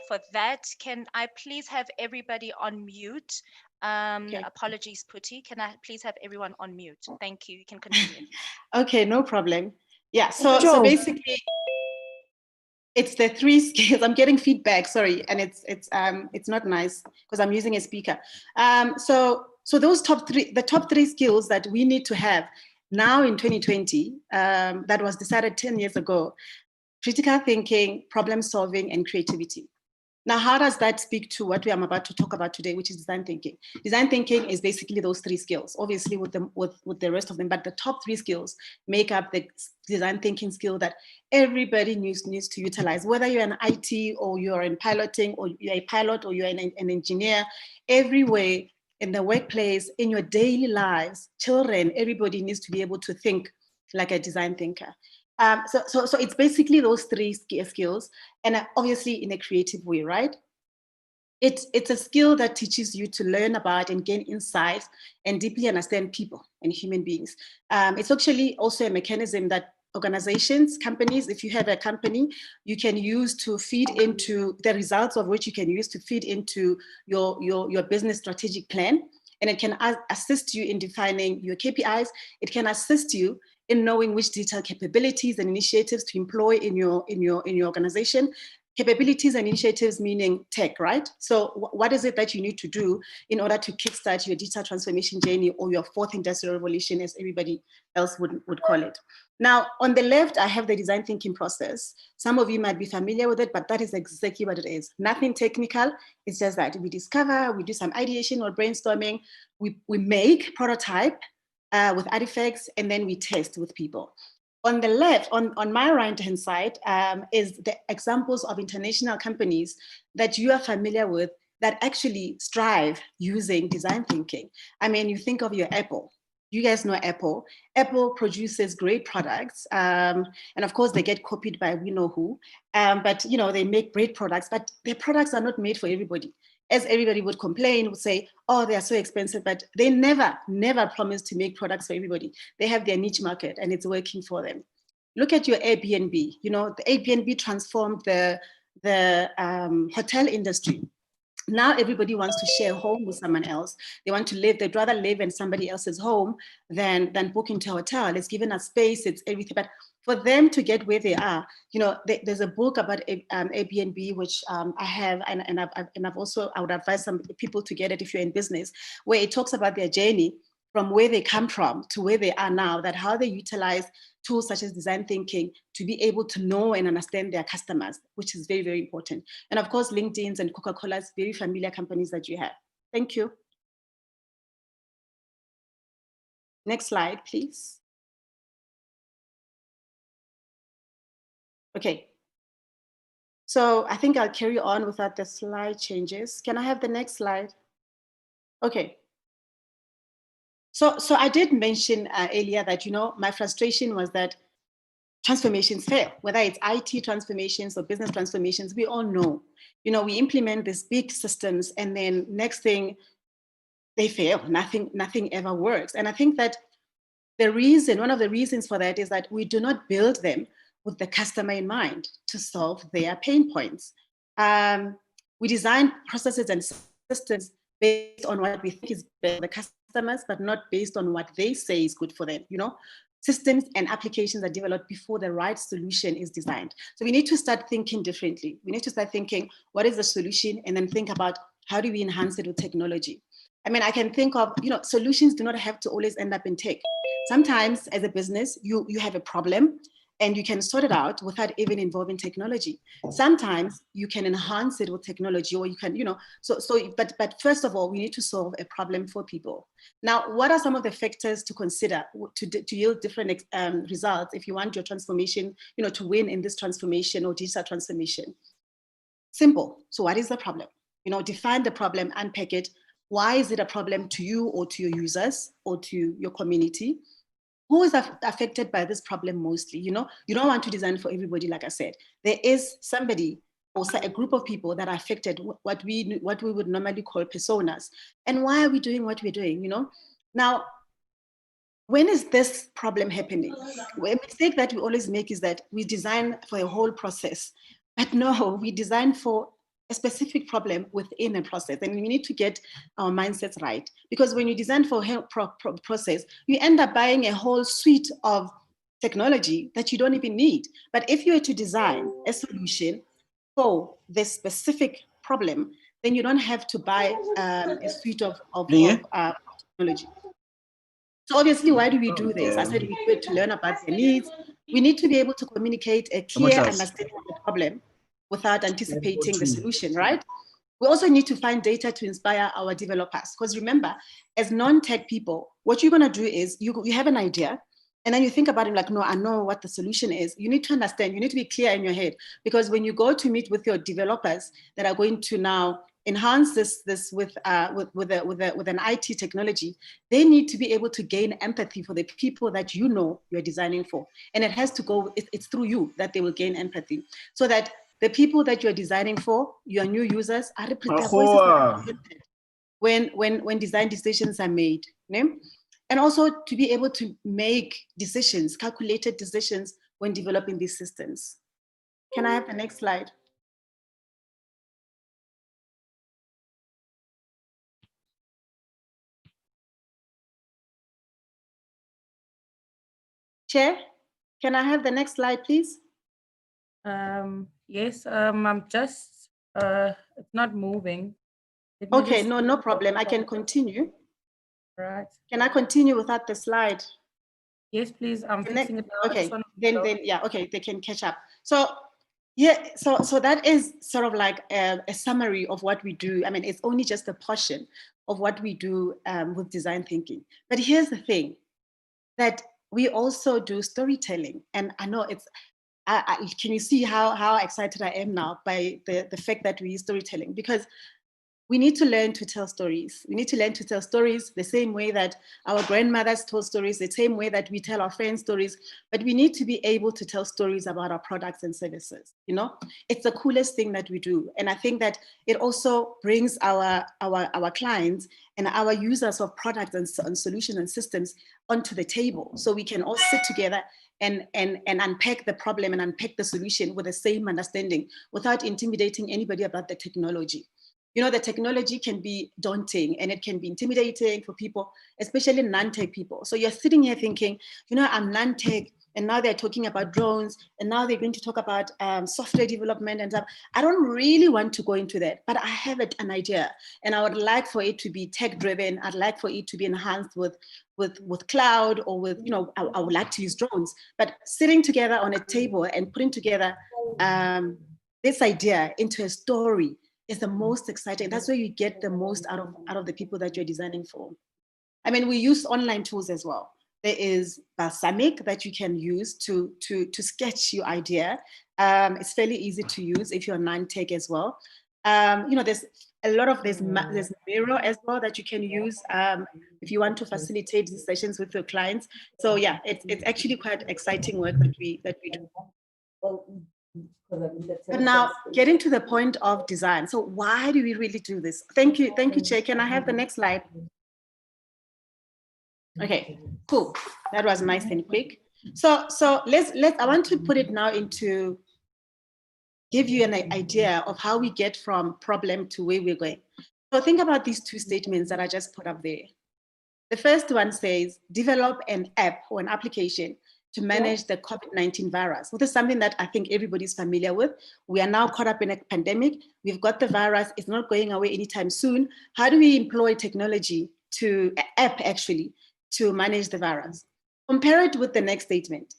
for that. Can I please have everybody on mute? Okay. Apologies, Phuthi. Can I please have everyone on mute? Thank you. You can continue. Okay, no problem. Yeah, so basically, it's the 3 skills. I'm getting feedback, sorry, and it's not nice because I'm using a speaker. So those the top 3 skills that we need to have now in 2020, that was decided 10 years ago: critical thinking, problem solving, and creativity. Now, how does that speak to what I'm about to talk about today, which is design thinking? Design thinking is basically those 3 skills, obviously with the rest of them, but the top 3 skills make up the design thinking skill that everybody needs to utilize, whether you're an IT or you're in piloting or you're a pilot or you're an engineer, everywhere in the workplace, in your daily lives, children, everybody needs to be able to think like a design thinker. So it's basically those 3 skills, and obviously in a creative way, right? It's a skill that teaches you to learn about and gain insights and deeply understand people and human beings. It's actually also a mechanism that organizations, companies, if you have a company, you can use to feed into the results of which you can use to feed into your business strategic plan. And it can assist you in defining your KPIs. It can assist you in knowing which digital capabilities and initiatives to employ in your organization. Capabilities and initiatives meaning tech, right? So what is it that you need to do in order to kickstart your digital transformation journey or your 4th industrial revolution, as everybody else would call it? Now, on the left, I have the design thinking process. Some of you might be familiar with it, but that is exactly what it is. Nothing technical. It's just that we discover, we do some ideation or brainstorming, we make prototype, with artifacts, and then we test with people. On the left, on my right-hand side, is the examples of international companies that you are familiar with that actually strive using design thinking. I mean, you think of your Apple. You guys know Apple. Apple produces great products, and of course they get copied by we know who. But you know, they make great products, but their products are not made for everybody. As everybody would complain, would say, oh, they are so expensive, but they never promise to make products for everybody. They have their niche market and it's working for them. Look at your Airbnb. You know, the Airbnb transformed the hotel industry. Now everybody wants to share a home with someone else. They want to live, they'd rather live in somebody else's home than book into a hotel. It's given us space, it's everything. But for them to get where they are, you know, there's a book about Airbnb, which I have, and I've also, I would advise some people to get it if you're in business, where it talks about their journey from where they come from to where they are now, that how they utilize tools such as design thinking to be able to know and understand their customers, which is very, very important. And of course, LinkedIn's and Coca-Cola's very familiar companies that you have. Thank you. Next slide, please. Okay. So I think I'll carry on without the slide changes. Can I have the next slide? Okay. So I did mention earlier that, you know, my frustration was that transformations fail, whether it's IT transformations or business transformations. We all know, you know, we implement these big systems and then next thing they fail, nothing ever works. And I think that one of the reasons for that is that we do not build them with the customer in mind to solve their pain points. We design processes and systems based on what we think is best for the customers, but not based on what they say is good for them, you know? Systems and applications are developed before the right solution is designed. So we need to start thinking differently. We need to start thinking, what is the solution? And then think about how do we enhance it with technology? I mean, I can think of, you know, solutions do not have to always end up in tech. Sometimes as a business, you have a problem and you can sort it out without even involving technology. Sometimes you can enhance it with technology, or you can, you know, but first of all, we need to solve a problem for people. Now, what are some of the factors to consider to yield different results if you want your transformation, you know, to win in this transformation or digital transformation? Simple. So what is the problem? You know, define the problem, unpack it. Why is it a problem to you or to your users or to your community? Who is affected by this problem mostly? You know, you don't want to design for everybody, like I said. There is somebody or a group of people that are affected, what we would normally call personas. And why are we doing what we're doing, you know? Now, when is this problem happening? A mistake that we always make is that we design for a whole process. But no, we design for a specific problem within a process, and we need to get our mindsets right. Because when you design for a process, you end up buying a whole suite of technology that you don't even need. But if you were to design a solution for this specific problem, then you don't have to buy a suite of technology. So obviously, why do we do this? I said we do it to learn about their needs. We need to be able to communicate a clear understanding of the problem without anticipating the solution, right? We also need to find data to inspire our developers. Because remember, as non-tech people, what you're gonna do is you have an idea, and then you think about it like, no, I know what the solution is. You need to understand, you need to be clear in your head, because when you go to meet with your developers that are going to now enhance this with an IT technology, they need to be able to gain empathy for the people that you know you're designing for. And it has to go, it's through you that they will gain empathy. So that the people that you're designing for, your new users, are when design decisions are made. No? And also to be able to make decisions, calculated decisions when developing these systems. Can I have the next slide? Chair, can I have the next slide, please? Yes, I'm just, it's not moving. Okay, no problem. I can continue. Right. Can I continue without the slide? Yes, please. I'm fixing it now. Okay, then yeah, okay, they can catch up. So yeah, so that is sort of like a summary of what we do. I mean, it's only just a portion of what we do with design thinking. But here's the thing, that we also do storytelling. And I know it's, can you see how excited I am now by the fact that we use storytelling? Because we need to learn to tell stories. We need to learn to tell stories the same way that our grandmothers told stories, the same way that we tell our friends stories, but we need to be able to tell stories about our products and services. You know, it's the coolest thing that we do. And I think that it also brings our clients and our users of products and solutions and systems onto the table. So we can all sit together and unpack the problem and unpack the solution with the same understanding without intimidating anybody about the technology. You know, the technology can be daunting and it can be intimidating for people, especially non-tech people. So you're sitting here thinking, you know, I'm non-tech, and now they're talking about drones, and now they're going to talk about software development and stuff. I don't really want to go into that, but I have an idea, and I would like for it to be tech-driven. I'd like for it to be enhanced with cloud, or with, you know, I would like to use drones. But sitting together on a table and putting together this idea into a story is the most exciting. That's where you get the most out of the people that you're designing for. I mean, we use online tools as well. There is Balsamic that you can use to sketch your idea. It's fairly easy to use if you're non-tech as well. You know, there's a lot of, there's Miro as well that you can use if you want to facilitate these sessions with your clients. So yeah, it's actually quite exciting work that we do. But now, getting to the point of design. So why do we really do this? Thank you, Chair. Can I have the next slide? Okay, cool. That was nice and quick. So I want to put it now into, give you an idea of how we get from problem to where we're going. So think about these two statements that I just put up there. The first one says, develop an app or an application to manage the COVID-19 virus. This is something that I think everybody's familiar with. We are now caught up in a pandemic. We've got the virus. It's not going away anytime soon. How do we employ technology to, app actually, to manage the virus? Compare it with the next statement,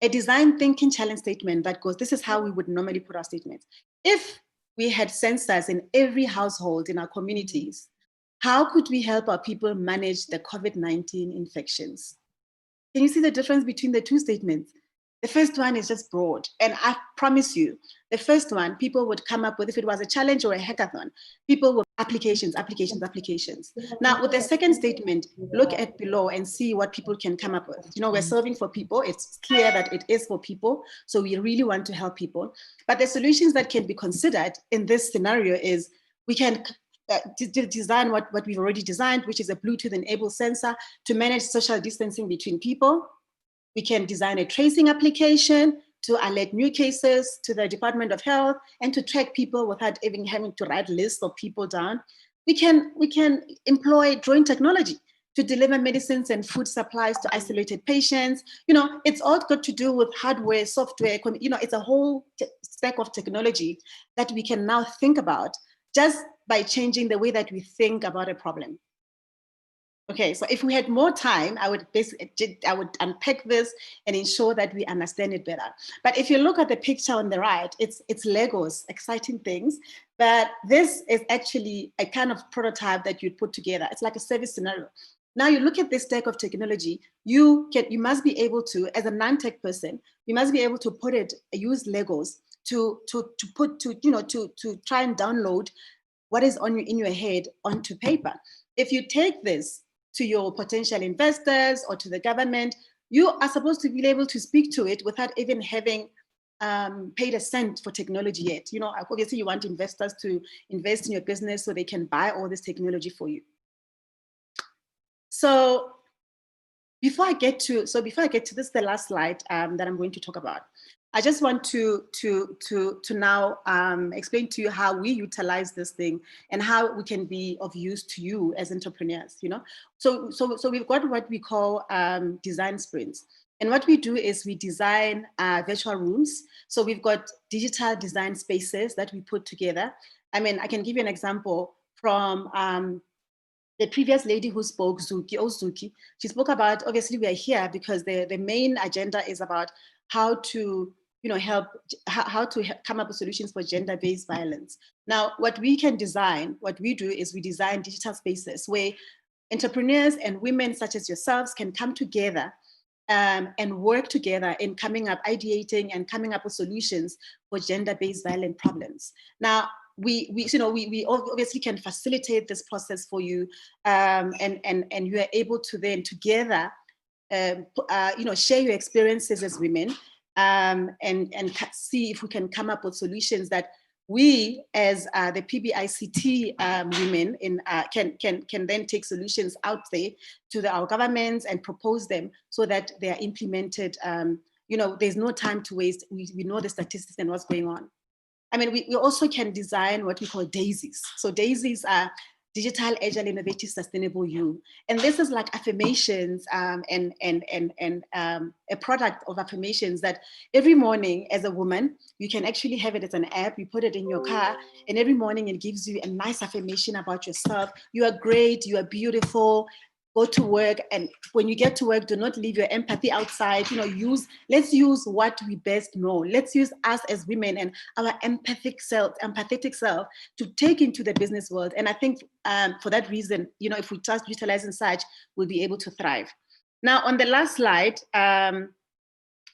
a design thinking challenge statement that goes, this is how we would normally put our statements. If we had sensors in every household in our communities, how could we help our people manage the COVID-19 infections? Can you see the difference between the two statements? The first one is just broad. And I promise you, the first one, people would come up with, if it was a challenge or a hackathon, people would applications. Now, with the second statement, look at below and see what people can come up with. You know, we're serving for people. It's clear that it is for people. So we really want to help people. But the solutions that can be considered in this scenario is, we can design what we've already designed, which is a Bluetooth-enabled sensor to manage social distancing between people. We can design a tracing application to alert new cases to the Department of Health and to track people without even having to write lists of people down. We can employ drone technology to deliver medicines and food supplies to isolated patients. You know, it's all got to do with hardware, software, you know, it's a whole stack of technology that we can now think about just by changing the way that we think about a problem. Okay, so if we had more time, I would unpack this and ensure that we understand it better. But if you look at the picture on the right, it's Legos, exciting things. But this is actually a kind of prototype that you'd put together. It's like a service scenario. Now you look at this stack of technology, you must be able to, as a non-tech person, you must be able to use Legos to try and download what is in your head onto paper. If you take this to your potential investors or to the government, you are supposed to be able to speak to it without even having paid a cent for technology yet. Obviously you want investors to invest in your business so they can buy all this technology for you. So before I get to this, is the last slide that I'm going to talk about. I just want to now explain to you how we utilize this thing and how we can be of use to you as entrepreneurs. So we've got what we call design sprints, and what we do is we design virtual rooms. So we've got digital design spaces that we put together. I mean, I can give you an example from the previous lady who spoke, Zuki. She spoke about, obviously we are here because the main agenda is about how to come up with solutions for gender-based violence. Now, what we do is we design digital spaces where entrepreneurs and women such as yourselves can come together and work together in ideating and coming up with solutions for gender-based violent problems. Now, we obviously can facilitate this process for you, and you are able to then together, share your experiences as women, and see if we can come up with solutions that we as the Pbict women can then take solutions out there to our governments and propose them so that they are implemented. There's no time to waste. We know the statistics and what's going on. I mean, we also can design what we call daisies. So daisies are digital, agile, innovative, sustainable you. And this is like affirmations and a product of affirmations that every morning as a woman, you can actually have it as an app, you put it in your car, and every morning it gives you a nice affirmation about yourself. You are great, you are beautiful. Go to work, and when you get to work, do not leave your empathy outside. Let's use what we best know. Let's use us as women and our empathetic self to take into the business world. And I think for that reason, if we just utilize and such, we'll be able to thrive. Now, on the last slide,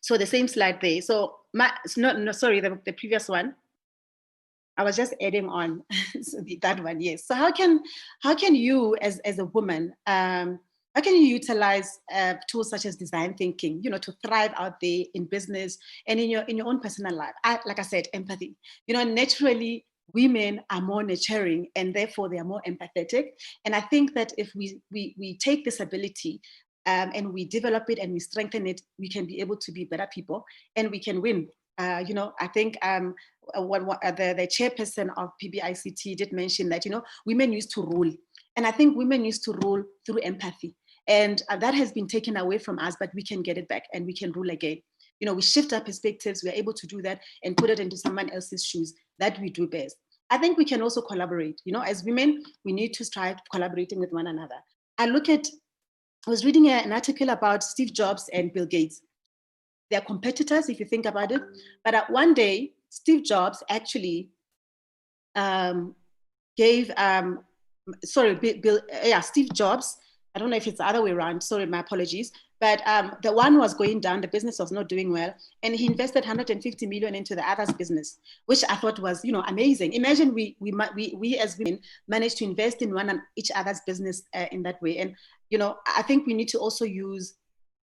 so the same slide there. So the previous one. I was just adding on that one, yes. So how can you as a woman, how can you utilize tools such as design thinking, to thrive out there in business and in your own personal life? Like I said, empathy. Naturally, women are more nurturing and therefore they are more empathetic. And I think that if we take this ability and we develop it and we strengthen it, we can be able to be better people and we can win. I think the chairperson of Pbict did mention that, women used to rule. And I think women used to rule through empathy. And that has been taken away from us, but we can get it back and we can rule again. We shift our perspectives, we're able to do that and put it into someone else's shoes. That we do best. I think we can also collaborate. As women, we need to strive collaborating with one another. I was reading an article about Steve Jobs and Bill Gates. They're competitors, if you think about it. But one day, Steve Jobs actually Steve Jobs, I don't know if it's the other way around, sorry, my apologies. But the one was going down, the business was not doing well. And he invested 150 million into the other's business, which I thought was, amazing. Imagine we as women managed to invest in each other's business in that way. And, I think we need to also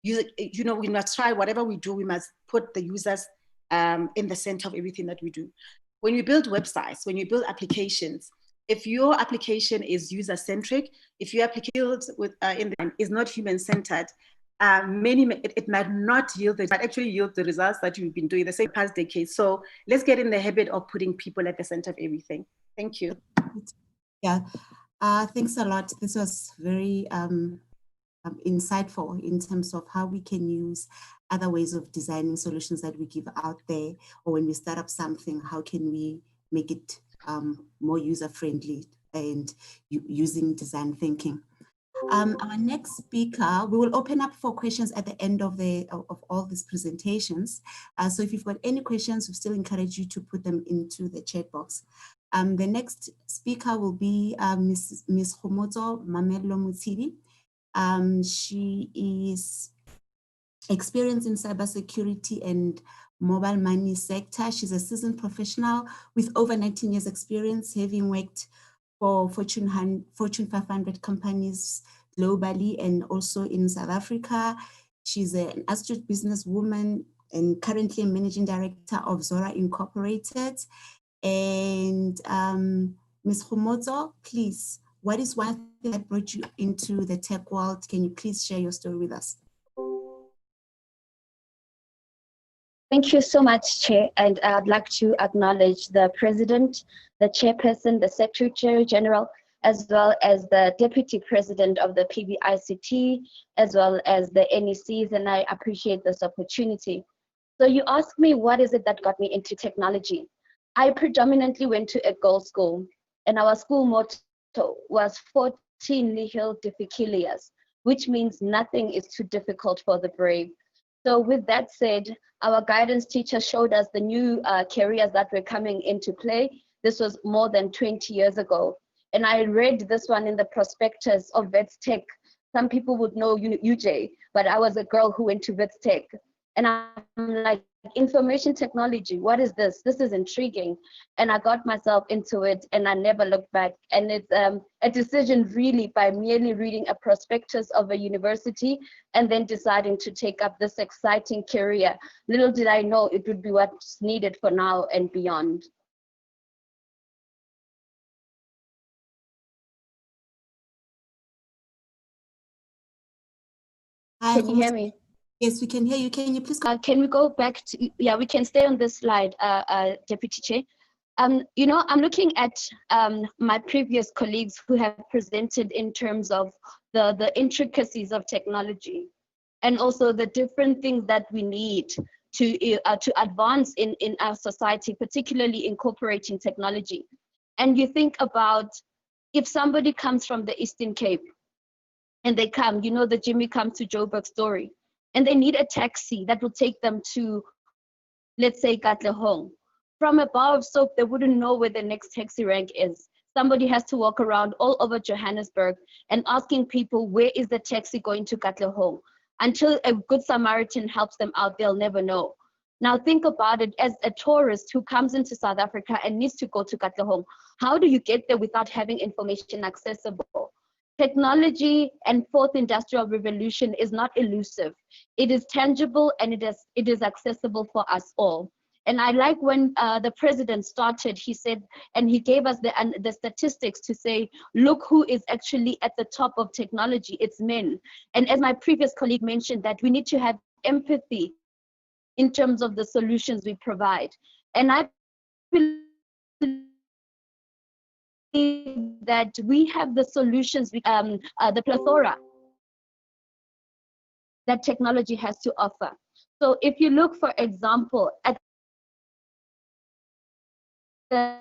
we must try whatever we do, we must put the users in the center of everything that we do. When you build websites, when you build applications, if your application is user-centric, if your application is not human-centered, it might not yield the results that you've been doing the same past decades. So let's get in the habit of putting people at the center of everything. Thank you. Yeah, thanks a lot. This was very insightful in terms of how we can use other ways of designing solutions that we give out there, or when we start up something, how can we make it more user-friendly and using design thinking. Our next speaker, we will open up for questions at the end of all these presentations. So if you've got any questions, we still encourage you to put them into the chat box. The next speaker will be Ms. Khomotso Mamello Mutsidi. She is experienced in cybersecurity and mobile money sector. She's a seasoned professional with over 19 years experience, having worked for Fortune 500 companies globally and also in South Africa. She's an astute businesswoman and currently a managing director of Zora Incorporated. And Ms. Khomotso, please, what is one thing that brought you into the tech world? Can you please share your story with us? Thank you so much, Chair. And I'd like to acknowledge the President, the Chairperson, the Secretary General, as well as the Deputy President of the Pbict, as well as the NECs, and I appreciate this opportunity. So you asked me, what is it that got me into technology? I predominantly went to a girls' school, and our school motto was 14 nihil difficilius, which means nothing is too difficult for the brave. So with that said, our guidance teacher showed us the new careers that were coming into play. This was more than 20 years ago. And I read this one in the prospectus of Vets Tech. Some people would know UJ, but I was a girl who went to Vets Tech. And I'm like, information technology, what is this? This is intriguing. And I got myself into it and I never looked back. And it's a decision really by merely reading a prospectus of a university and then deciding to take up this exciting career. Little did I know it would be what's needed for now and beyond. Hi, can you hear me? Yes, we can hear you. Can you please go? Can we go back to, yeah, we can stay on this slide, Deputy Chair. You know, I'm looking at my previous colleagues who have presented in terms of the intricacies of technology and also the different things that we need to advance in our society, particularly incorporating technology. And you think about if somebody comes from the Eastern Cape and they come, you know, the Jimmy comes to Joburg story, and they need a taxi that will take them to, let's say, Katlehong. From a bar of soap, they wouldn't know where the next taxi rank is. Somebody has to walk around all over Johannesburg and asking people, where is the taxi going to Katlehong? Until a good Samaritan helps them out, they'll never know. Now think about it, as a tourist who comes into South Africa and needs to go to Katlehong, how do you get there without having information accessible? Technology and fourth industrial revolution is not elusive. It is tangible and it is accessible for us all. And I like when the president started, he said, and he gave us the statistics to say, look who is actually at the top of technology, it's men. And as my previous colleague mentioned, that we need to have empathy in terms of the solutions we provide. And I believe that we have the solutions, the plethora that technology has to offer. So if you look, for example, at the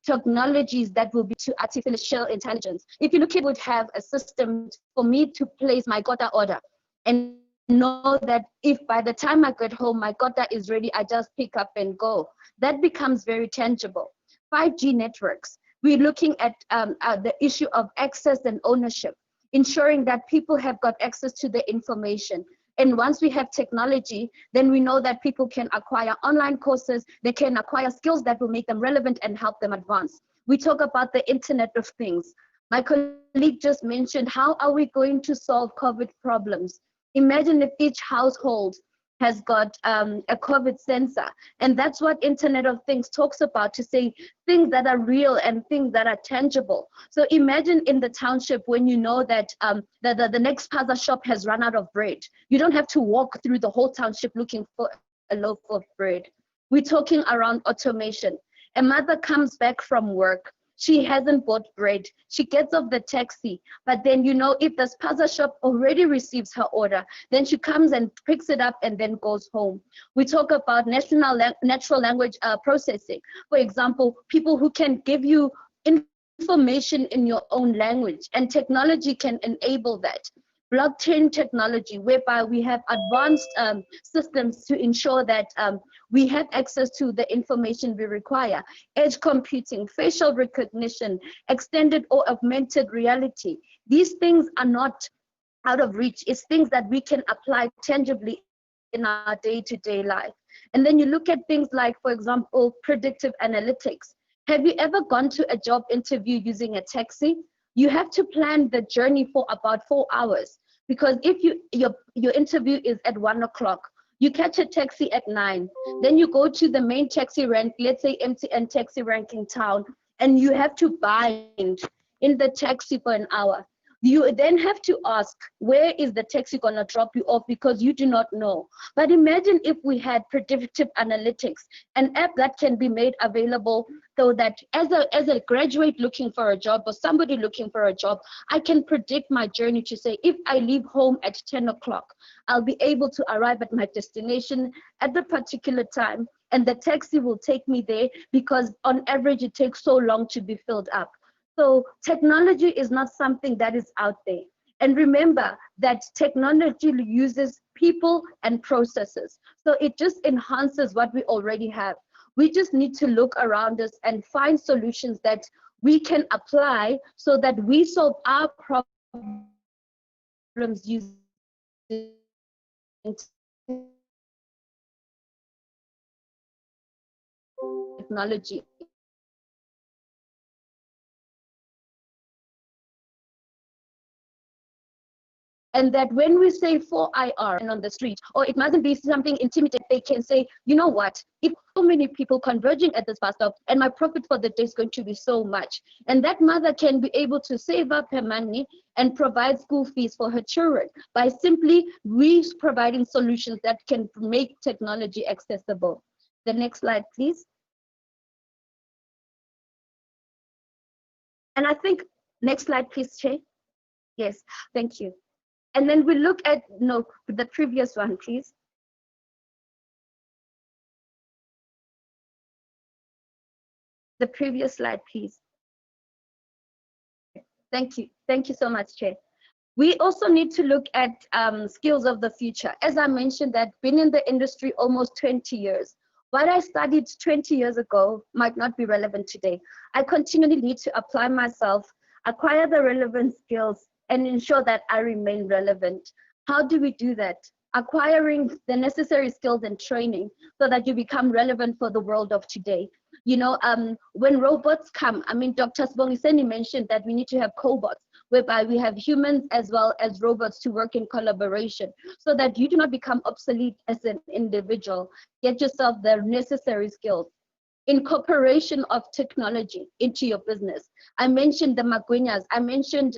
technologies that will be to artificial intelligence. If you look, it would have a system for me to place my quota order and know that if by the time I get home, my quota is ready, I just pick up and go. That becomes very tangible. 5G networks, we're looking at the issue of access and ownership, ensuring that people have got access to the information. And once we have technology, then we know that people can acquire online courses, they can acquire skills that will make them relevant and help them advance. We talk about the Internet of Things. My colleague just mentioned, how are we going to solve COVID problems? Imagine if each household has got a COVID sensor. And that's what Internet of Things talks about, to say things that are real and things that are tangible. So imagine in the township when you know that the next Paza shop has run out of bread. You don't have to walk through the whole township looking for a loaf of bread. We're talking around automation. A mother comes back from work. She hasn't bought bread. She gets off the taxi, but then, you know, if the spaza shop already receives her order, then she comes and picks it up and then goes home. We talk about natural language processing. For example, people who can give you information in your own language, and technology can enable that. Blockchain technology, whereby we have advanced systems to ensure that we have access to the information we require. Edge computing, facial recognition, extended or augmented reality. These things are not out of reach. It's things that we can apply tangibly in our day-to-day life. And then you look at things like, for example, predictive analytics. Have you ever gone to a job interview using a taxi? You have to plan the journey for about 4 hours, because if your interview is at 1 o'clock, you catch a taxi at 9, then you go to the main taxi rank, let's say MTN taxi rank in town, and you have to bind in the taxi for an hour. You then have to ask, where is the taxi going to drop you off, because you do not know. But imagine if we had predictive analytics, an app that can be made available so that as a graduate looking for a job or somebody looking for a job, I can predict my journey to say, if I leave home at 10 o'clock, I'll be able to arrive at my destination at the particular time, and the taxi will take me there, because on average it takes so long to be filled up. So technology is not something that is out there. And remember that technology uses people and processes. So it just enhances what we already have. We just need to look around us and find solutions that we can apply so that we solve our problems using technology. And that when we say 4IR and on the street, or it mustn't be something intimidating, they can say, you know what, if so many people converging at this bus stop, and my profit for the day is going to be so much. And that mother can be able to save up her money and provide school fees for her children by simply providing solutions that can make technology accessible. The next slide, please. And I think, next slide, please, Chair. Yes, thank you. And then we look at the previous one, please. The previous slide, please. Thank you. Thank you so much, Chair. We also need to look at skills of the future. As I mentioned, that been in the industry almost 20 years. What I studied 20 years ago might not be relevant today. I continually need to apply myself, acquire the relevant skills, and ensure that I remain relevant. How do we do that? Acquiring the necessary skills and training so that you become relevant for the world of today. You know, when robots come, I mean, Dr. Sibongiseni mentioned that we need to have cobots, whereby we have humans as well as robots to work in collaboration so that you do not become obsolete as an individual. Get yourself the necessary skills. Incorporation of technology into your business. I mentioned the Magwinyas, I mentioned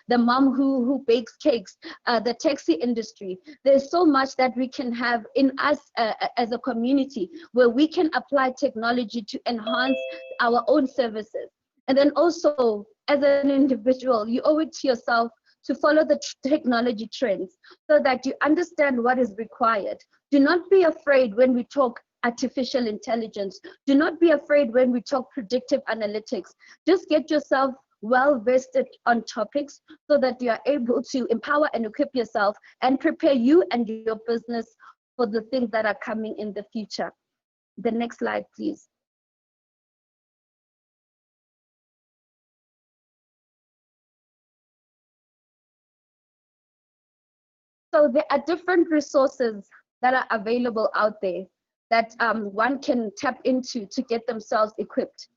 the mom who bakes cakes, the taxi industry. There's so much that we can have in us as a community where we can apply technology to enhance our own services. And then also, as an individual, you owe it to yourself to follow the technology trends so that you understand what is required. Do not be afraid when we talk artificial intelligence. Do not be afraid when we talk predictive analytics. Just get yourself well vested on topics so that you are able to empower and equip yourself and prepare you and your business for the things that are coming in the future. The next slide, please. So there are different resources that are available out there that one can tap into to get themselves equipped.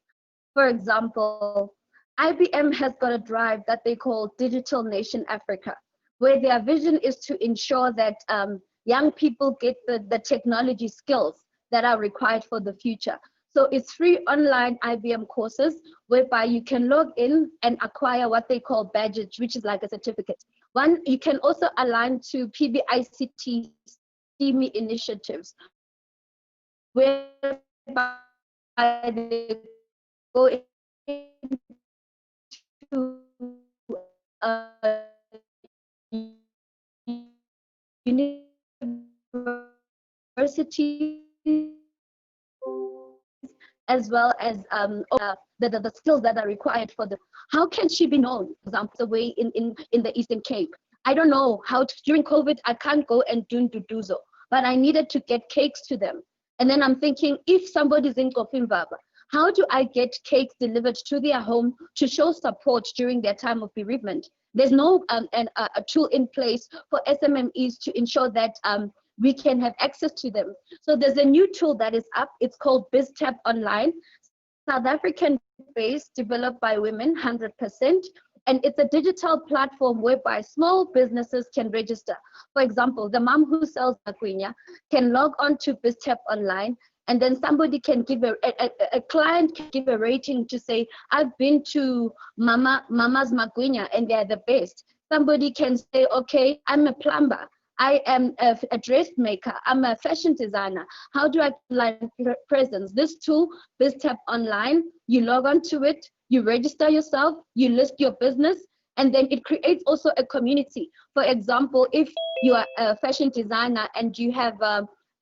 For example, IBM has got a drive that they call Digital Nation Africa, where their vision is to ensure that young people get the technology skills that are required for the future. So it's free online IBM courses whereby you can log in and acquire what they call badges, which is like a certificate. One, you can also align to PBICT STEAMI initiatives, whereby they go into universities as as well as the skills that are required for them. How can she be known, for example, the way in the Eastern Cape? I don't know how during COVID, I can't go and do so, but I needed to get cakes to them. And then I'm thinking, if somebody's in Kofimbaba, how do I get cakes delivered to their home to show support during their time of bereavement? There's no a tool in place for SMMEs to ensure that we can have access to them. So there's a new tool that is up. It's called BizTap Online, South African based, developed by women, 100%. And it's a digital platform whereby small businesses can register. For example, the mom who sells magwinya can log on to BizTap Online, and then somebody can give a client can give a rating to say, I've been to Mama's Magwinya and they're the best. Somebody can say, okay, I'm a plumber. I am a dressmaker. I'm a fashion designer. How do I online presence? This tool, BizTap Online, you log on to it, you register yourself, you list your business, and then it creates also a community. For example, if you are a fashion designer and you have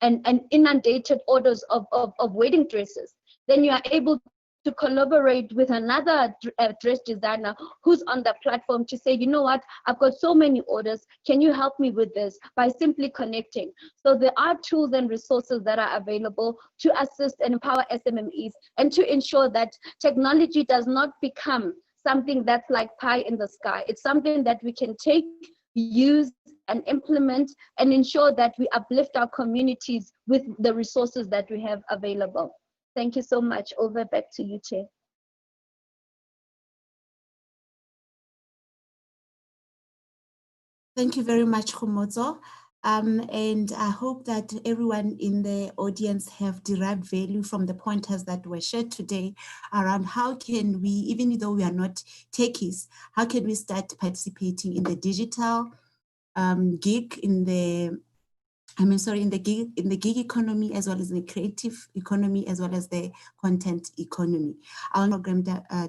an inundated orders of wedding dresses, then you are able to collaborate with another dress designer who's on the platform to say, you know what, I've got so many orders, can you help me with this, by simply connecting. So there are tools and resources that are available to assist and empower SMMEs and to ensure that technology does not become something that's like pie in the sky. It's something that we can take, use and implement and ensure that we uplift our communities with the resources that we have available. Thank you so much. Over back to you, Chair. Thank you very much, Khomotso. And I hope that everyone in the audience have derived value from the pointers that were shared today around how can we, even though we are not techies, how can we start participating in the digital gig, in the gig economy, as well as the creative economy, as well as the content economy. Our program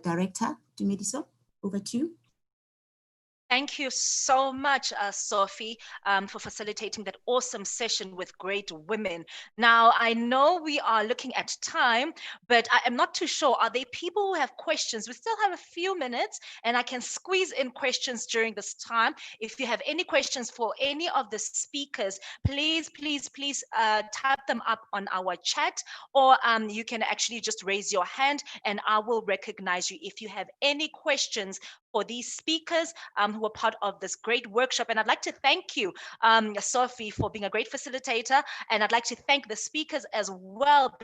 director, Dumediso, over to you. Thank you so much, Sophie, for facilitating that awesome session with great women. Now, I know we are looking at time, but I am not too sure. Are there people who have questions? We still have a few minutes, and I can squeeze in questions during this time. If you have any questions for any of the speakers, please type them up on our chat, or you can actually just raise your hand, and I will recognize you if you have any questions for these speakers who are part of this great workshop. And I'd like to thank you, Sophie, for being a great facilitator. And I'd like to thank the speakers as well.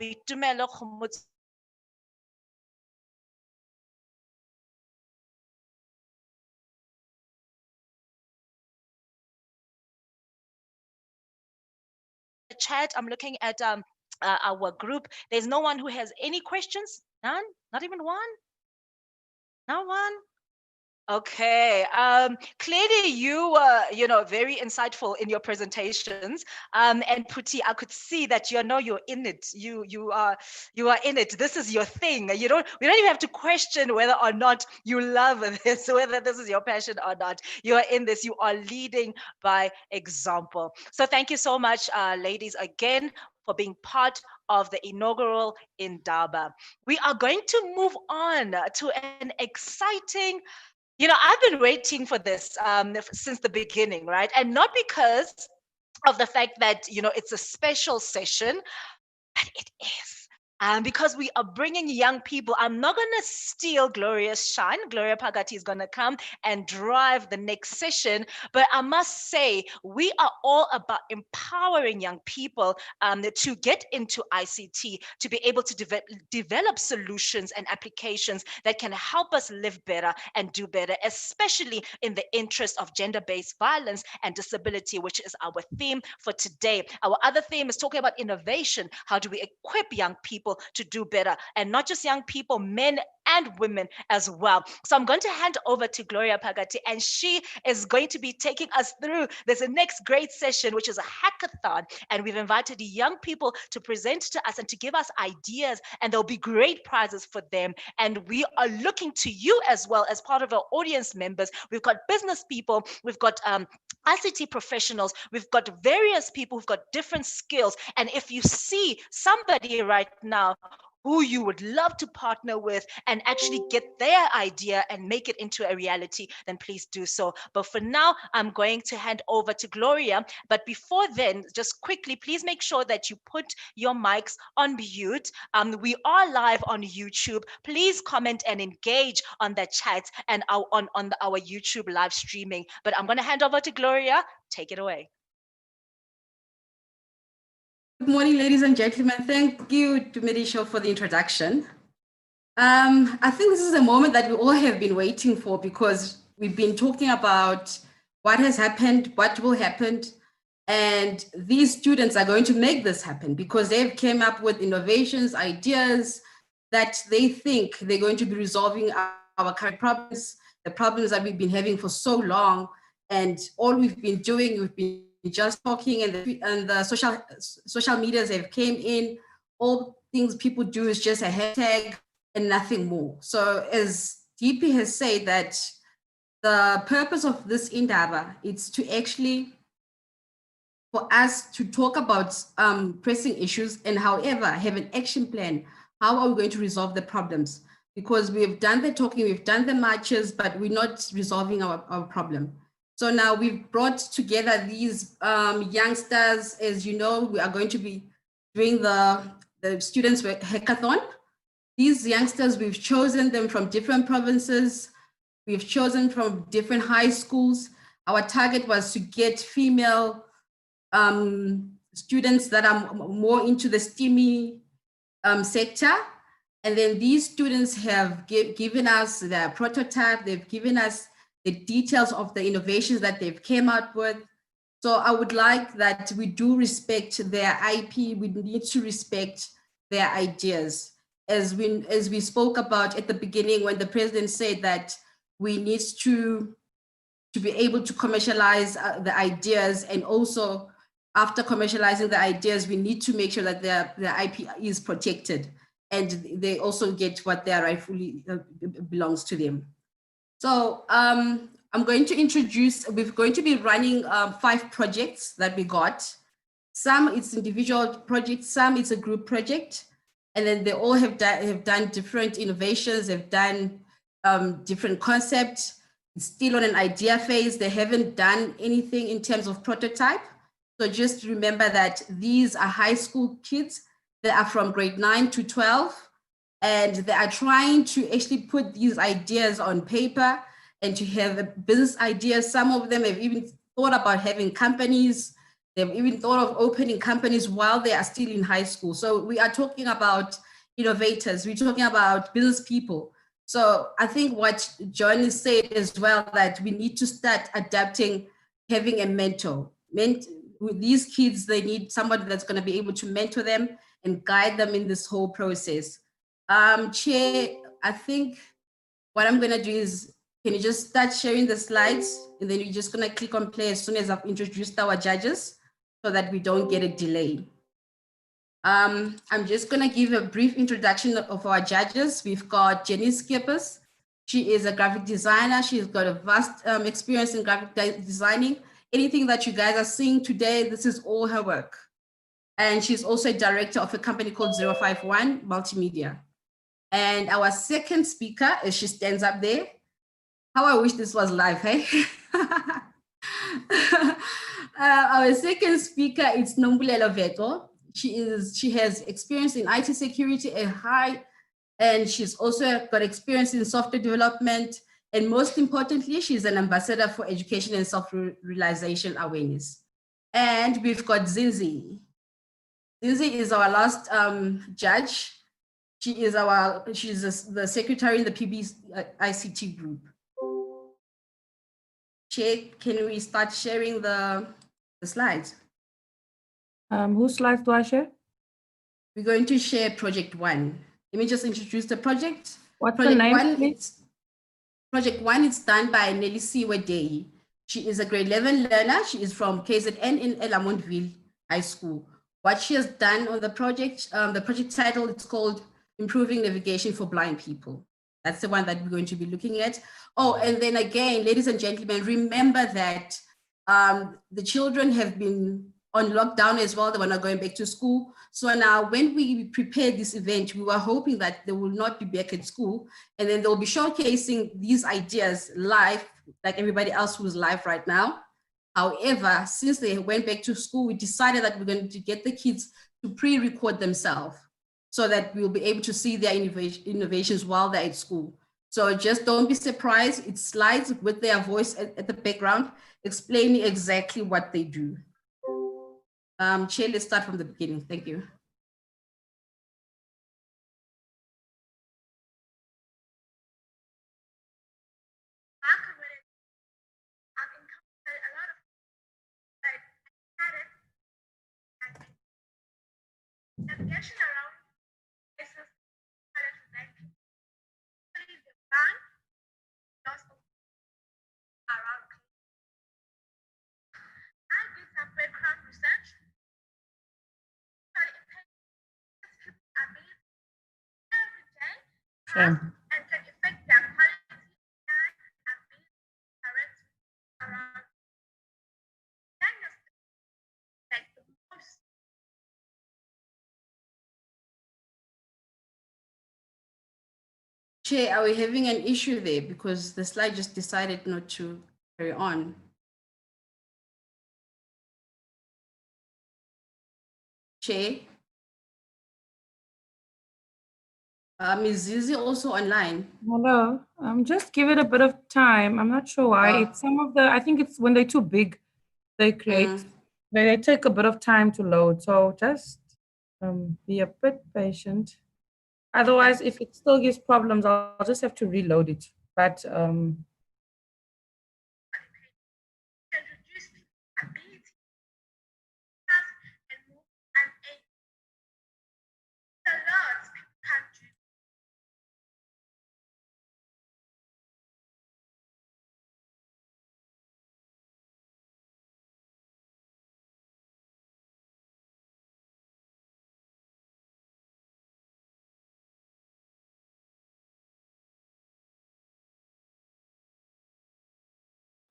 Chat, I'm looking at our group. There's no one who has any questions? None? Not even one? No one? Okay. Clearly, you were, very insightful in your presentations. And Puti, I could see that you're in it. You are in it. This is your thing. We don't even have to question whether or not you love this, whether this is your passion or not. You are in this. You are leading by example. So thank you so much, ladies, again for being part of the inaugural Indaba. We are going to move on to an exciting. I've been waiting for this since the beginning, right? And not because of the fact that, it's a special session, but it is. Because we are bringing young people. I'm not going to steal Gloria's shine. Gloria Pagati is going to come and drive the next session. But I must say, we are all about empowering young people to get into ICT, to be able to develop solutions and applications that can help us live better and do better, especially in the interest of gender-based violence and disability, which is our theme for today. Our other theme is talking about innovation. How do we equip young people to do better, and not just young people, men and women as well. So I'm going to hand over to Gloria Pagati, and she is going to be taking us through this next great session, which is a hackathon. And we've invited young people to present to us and to give us ideas, and there'll be great prizes for them. And we are looking to you as well as part of our audience members. We've got business people, we've got ICT professionals, we've got various people who've got different skills. And if you see somebody right now who you would love to partner with and actually get their idea and make it into a reality, then please do so. But for now, I'm going to hand over to Gloria. But before then, just quickly, please make sure that you put your mics on mute. We are live on YouTube. Please comment and engage on the chat and our YouTube live streaming. But I'm going to hand over to Gloria. Take it away. Good morning, ladies and gentlemen. Thank you to Medisho for the introduction. I think this is a moment that we all have been waiting for, because we've been talking about what has happened, what will happen, and these students are going to make this happen because they've came up with innovations, ideas that they think they're going to be resolving our current problems, the problems that we've been having for so long. And all we've been doing, we've been just talking, and the social medias have came in. All things people do is just a hashtag and nothing more. So as DP has said, that the purpose of this Indaba is to actually, for us to talk about pressing issues, and however, have an action plan. How are we going to resolve the problems? Because we've done the talking, we've done the marches, but we're not resolving our problem. So now we've brought together these youngsters. As you know, we are going to be doing the students' hackathon. These youngsters, we've chosen them from different provinces. We've chosen from different high schools. Our target was to get female students that are more into the STEAMy sector. And then these students have given us their prototype. They've given us the details of the innovations that they've came out with. So I would like that we do respect their IP. We need to respect their ideas. As we spoke about at the beginning, when the president said that we need to be able to commercialize the ideas, and also after commercializing the ideas, we need to make sure that their IP is protected and they also get what they rightfully belongs to them. So I'm going to introduce, we're going to be running 5 projects that we got. Some it's individual projects, some it's a group project. And then they all have done different innovations, they've done different concepts. It's still on an idea phase. They haven't done anything in terms of prototype. So just remember that these are high school kids. They are from grade 9 to 12. And they are trying to actually put these ideas on paper and to have a business ideas. Some of them have even thought about having companies. They've even thought of opening companies while they are still in high school. So we are talking about innovators. We're talking about business people. So I think what John said as well, that we need to start adapting, having a mentor. With these kids, they need somebody that's going to be able to mentor them and guide them in this whole process. Chair, I think what I'm going to do is, can you just start sharing the slides, and then you're just going to click on play as soon as I've introduced our judges, so that we don't get a delay. I'm just going to give a brief introduction of our judges. We've got Jenny Skippers. She is a graphic designer. She's got a vast experience in graphic designing. Anything that you guys are seeing today, this is all her work. And she's also a director of a company called 051 Multimedia. And our second speaker, as she stands up there, how I wish this was live, hey? Our second speaker is Nombulelo Veto. She has experience in IT security and she's also got experience in software development. And most importantly, she's an ambassador for education and self-realization awareness. And we've got Zinzi. Zinzi is our last judge. She's the secretary in the PB ICT group. Can we start sharing the slides? Whose slides do I share? We're going to share project 1. Let me just introduce the project. What's the name? Project 1 is done by Nelly Siwe. She is a grade 11 learner. She is from KZN in Elamontville High School. What she has done on the project title, it's called Improving Navigation for Blind People. That's the one that we're going to be looking at. Oh, and then again, ladies and gentlemen, remember that the children have been on lockdown as well. They were not going back to school. So now when we prepared this event, we were hoping that they will not be back at school, and then they'll be showcasing these ideas live, like everybody else who's live right now. However, since they went back to school, we decided that we're going to get the kids to pre-record themselves so that we'll be able to see their innovations while they're at school. So just don't be surprised. It's slides with their voice at the background, explaining exactly what they do. Chair, let's start from the beginning. Thank you. Navigation around places around. I did some background research. Every day and can affect their quality and be direct around. Like the most Chair, are we having an issue there? Because the slide just decided not to carry on. Chair? Ms. Zizi also online. Hello, just give it a bit of time. I'm not sure why. It's some of the, I think it's when they're too big, they create, they take a bit of time to load. So just be a bit patient. Otherwise, if it still gives problems, I'll just have to reload it. But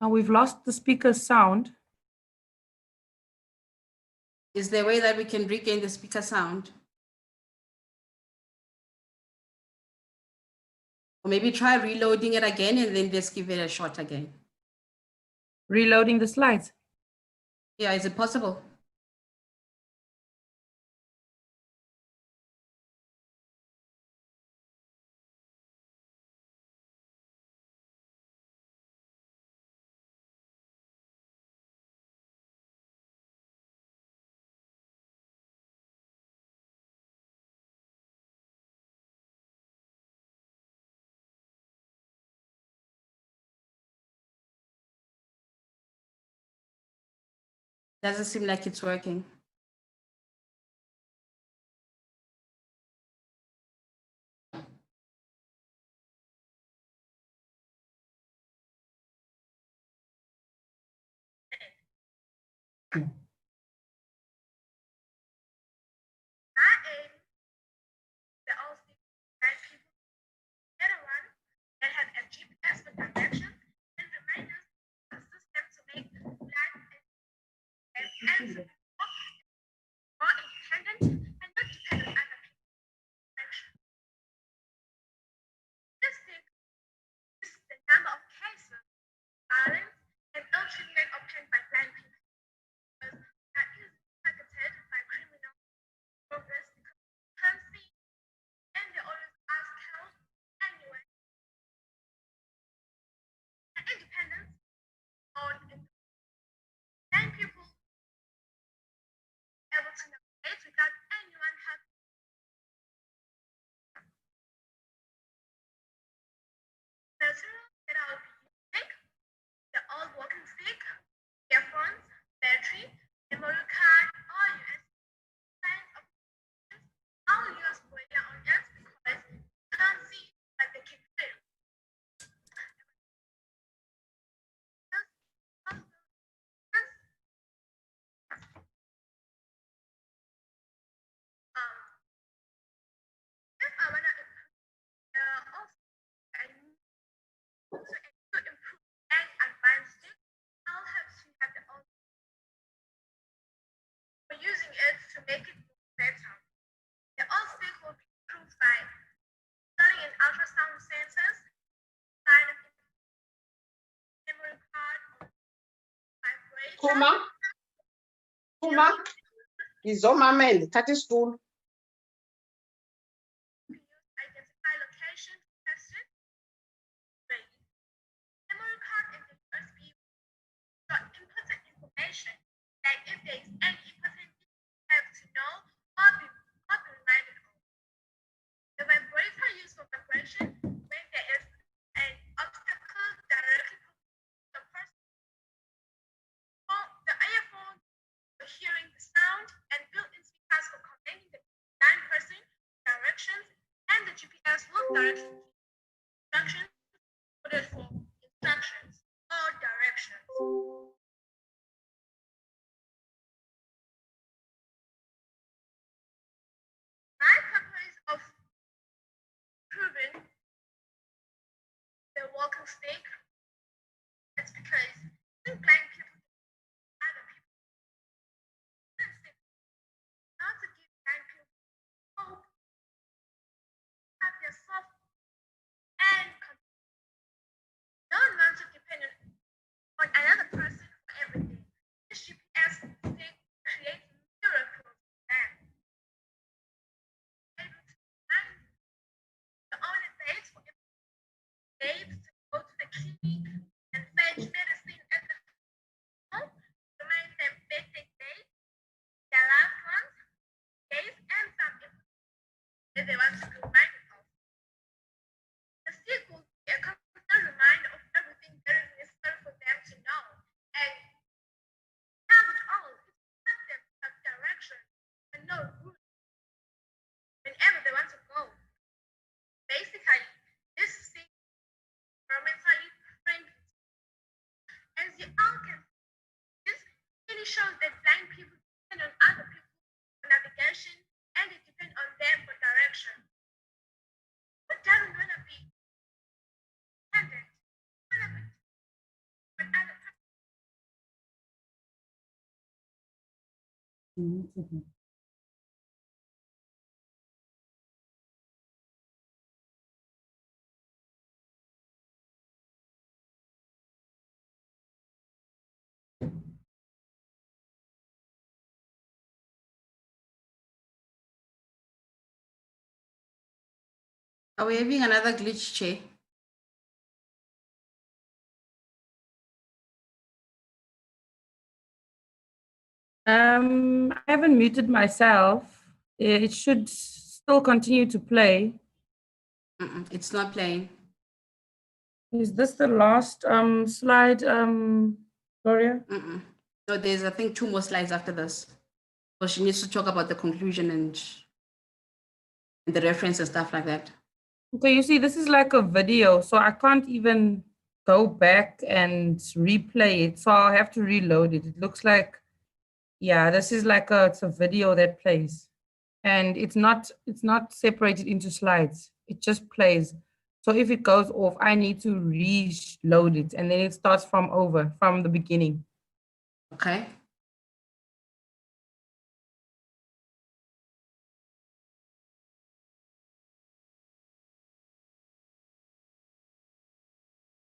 now we've lost the speaker's sound. Is there a way that we can regain the speaker sound? Or maybe try reloading it again and then just give it a shot again. Reloading the slides. Yeah, is it possible? Doesn't seem like it's working. that have a GPS for direction and reminders the system to make life and more independent and not dependent on other people. This is the number of cases, violence, and ill treatment obtained by blind people. That is targeted by criminal progress currency, and they always ask help anyway. Independence on blind people able to navigate without anyone having materials that I'll be using. They Uma, ngizomamela, thatha isitulo. Identify location, question, ready. Memory card and the USB got important information, like if there is any important thing you have to know or be reminded of. The vibrator used for vibration when there is an obstacle directly to the person. The earphone for hearing the sound and built-in speakers for commanding the blind person directions, and the GPS will direct instructions coded for instructions or directions. My purpose of proving the walking stick is because blind people other people not to give blind people hope, have their soft and don't want to depend on another person for everything. This GPS stick creates miracles for them. Able to find the only days for babes to go to the clinic and fetch medicine at the home, remind them basic days, their loved ones, days, and some that they want to be reminded of. The stick will be a constant reminder of everything that is necessary for them to know. And have it all, it's help them have direction and know route whenever they want to go. Basically, this stick is environmentally friendly. As you all can see, this really shows that blind people depend on other people for navigation and they depend on them for direction. Who doesn't want to be dependent on other people? Are we having another glitch, Chair? I haven't muted myself. It should still continue to play. It's not playing. Is this the last slide, Gloria? No, there's I think 2 more slides after this. So she needs to talk about the conclusion and the reference and stuff like that. Okay, you see, this is like a video, so I can't even go back and replay it. So I'll have to reload it. It looks like, yeah, this is like it's a video that plays. And it's not separated into slides. It just plays. So if it goes off, I need to reload it and then it starts from the beginning. Okay.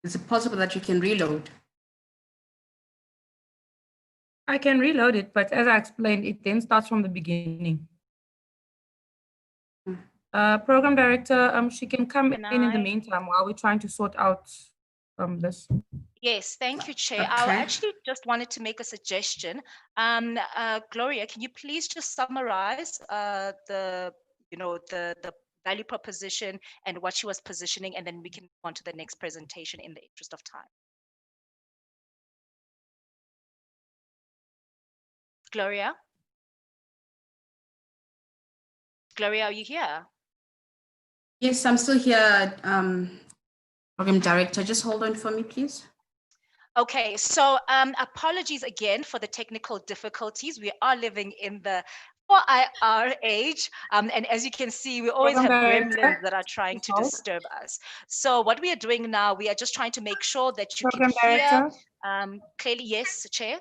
Is it possible that you can reload? I can reload it, but as I explained, it then starts from the beginning. Program director, she can come in the meantime while we're trying to sort out this. Yes, thank you, Chair. Okay. I actually just wanted to make a suggestion. Gloria, can you please just summarize the value proposition and what she was positioning, and then we can move on to the next presentation in the interest of time. Gloria? Gloria, are you here? Yes, I'm still here, program director. Just hold on for me, please. Okay, so apologies again for the technical difficulties. We are living in the 4IR age, and as you can see, we always have gremlins that are trying to disturb us. So what we are doing now, we are just trying to make sure that you can hear clearly. Yes, Chair.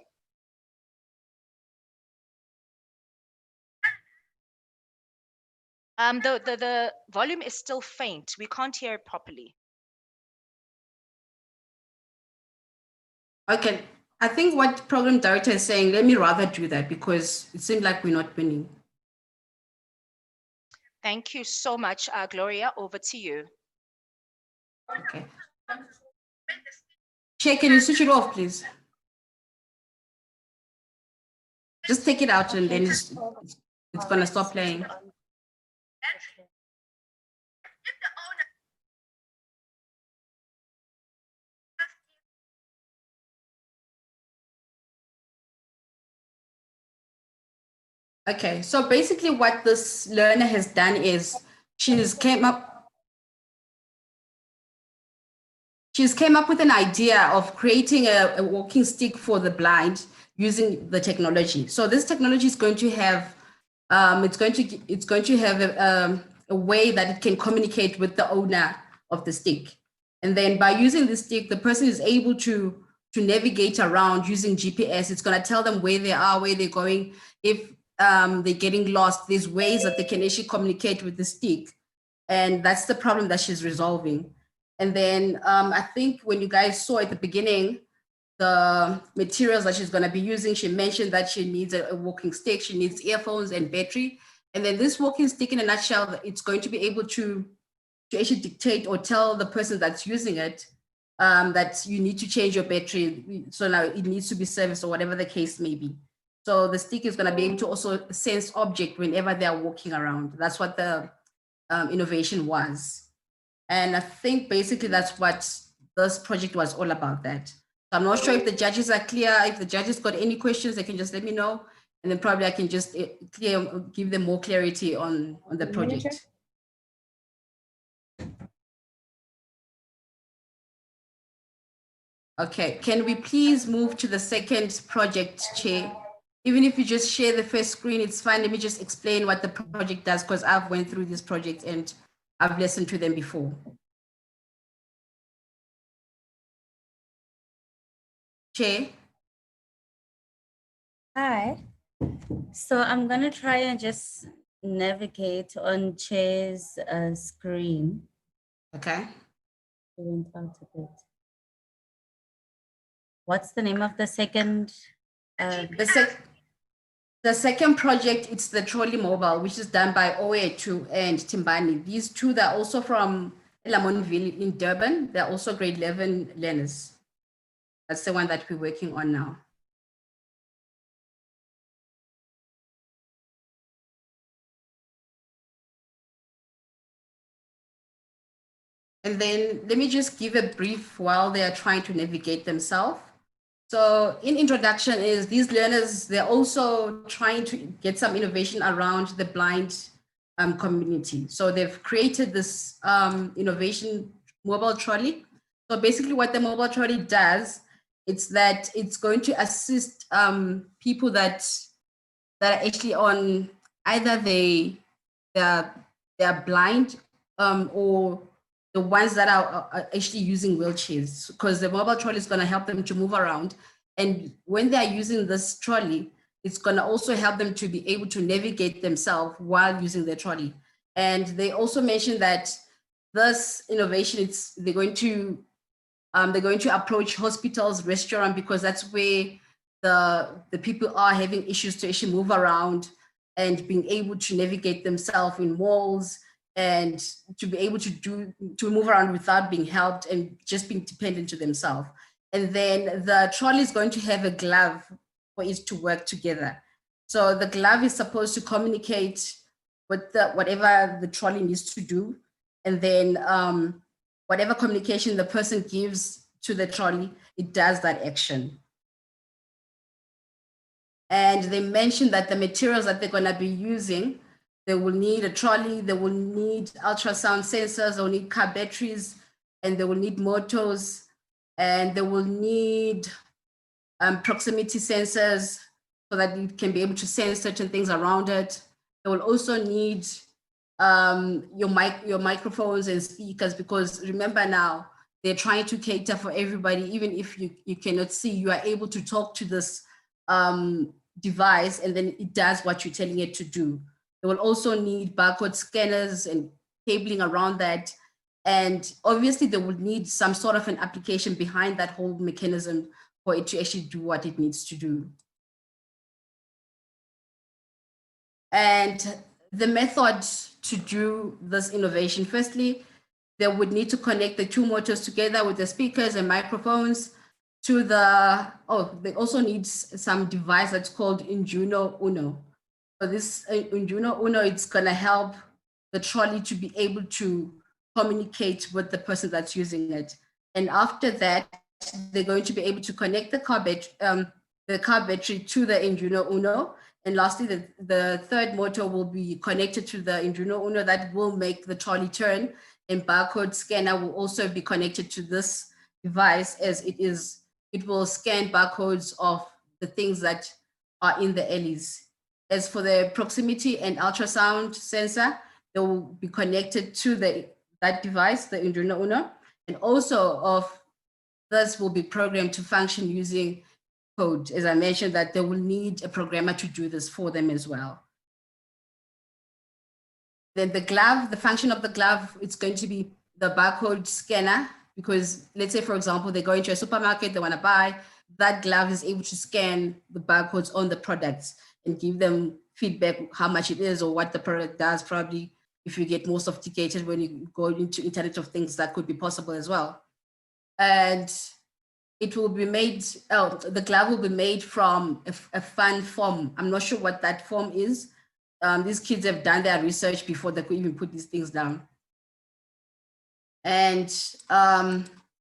The volume is still faint. We can't hear it properly. Okay, I think what program director is saying, let me rather do that because it seems like we're not winning. Thank you so much, Gloria. Over to you. Okay. Chair, can you switch it off, please? Just take it out and then it's going to stop playing. Okay, so basically what this learner has done is she's came up with an idea of creating a walking stick for the blind using the technology. So this technology is going to have it's going to have a way that it can communicate with the owner of the stick. And then by using the stick, the person is able to navigate around using GPS. It's going to tell them where they are, where they're going. If they're getting lost, there's ways that they can actually communicate with the stick. And that's the problem that she's resolving. And then I think when you guys saw at the beginning, the materials that she's going to be using, she mentioned that she needs a walking stick, she needs earphones and battery. And then this walking stick, in a nutshell, it's going to be able to actually dictate or tell the person that's using it that you need to change your battery. So now it needs to be serviced or whatever the case may be. So the stick is going to be able to also sense object whenever they're walking around. That's what the innovation was. And I think basically that's what this project was all about, that. So I'm not sure if the judges are clear. If the judges got any questions, they can just let me know. And then probably I can just give them more clarity on the project. Okay, can we please move to the second project, Chair? Even if you just share the first screen, it's fine. Let me just explain what the project does, because I've went through this project and I've listened to them before. Chair? Hi. So I'm going to try and just navigate on Chair's screen. Okay. What's the name of the second? The second project, it's the trolley mobile, which is done by OA2 and Timbani. These two, they're also from Lamontville in Durban. They're also grade 11 learners. That's the one that we're working on now. And then let me just give a brief while they are trying to navigate themselves. So in introduction is these learners, they're also trying to get some innovation around the blind community. So they've created this innovation mobile trolley. So basically what the mobile trolley does, it's that it's going to assist people that are actually on either they're blind or the ones that are actually using wheelchairs, because the mobile trolley is going to help them to move around. And when they're using this trolley, it's going to also help them to be able to navigate themselves while using their trolley. And they also mentioned that this innovation, they're going to approach hospitals, restaurants, because that's where the people are having issues to actually move around and being able to navigate themselves in malls, and to be able to move around without being helped and just being dependent to themselves. And then the trolley is going to have a glove for it to work together. So the glove is supposed to communicate with whatever the trolley needs to do. And then whatever communication the person gives to the trolley, it does that action. And they mentioned that the materials that they're going to be using, they will need a trolley, they will need ultrasound sensors, they'll need car batteries, and they will need motors, and they will need proximity sensors so that it can be able to sense certain things around it. They will also need your microphones and speakers, because remember now, they're trying to cater for everybody. Even if you cannot see, you are able to talk to this device, and then it does what you're telling it to do. They will also need barcode scanners and cabling around that. And obviously they will need some sort of an application behind that whole mechanism for it to actually do what it needs to do. And the method to do this innovation, firstly, they would need to connect the two motors together with the speakers and microphones to the, they also need some device that's called Inaugural Uno. So this Inaugural Uno, it's gonna help the trolley to be able to communicate with the person that's using it. And after that, they're going to be able to connect the car battery to the Inaugural Uno. And lastly, the third motor will be connected to the Inaugural Uno that will make the trolley turn, and barcode scanner will also be connected to this device, as it will scan barcodes of the things that are in the alleys. As for the proximity and ultrasound sensor, they will be connected to that device, the Inaugural Uno, and also of this will be programmed to function using code. As I mentioned, that they will need a programmer to do this for them as well. Then the glove, the function of the glove, it's going to be the barcode scanner, because let's say, for example, they go into a supermarket, they want to buy, that glove is able to scan the barcodes on the products and give them feedback how much it is or what the product does. Probably if you get more sophisticated when you go into Internet of Things, that could be possible as well. And it will be made, the glove will be made from a fun foam. I'm not sure what that foam is. These kids have done their research before they could even put these things down. And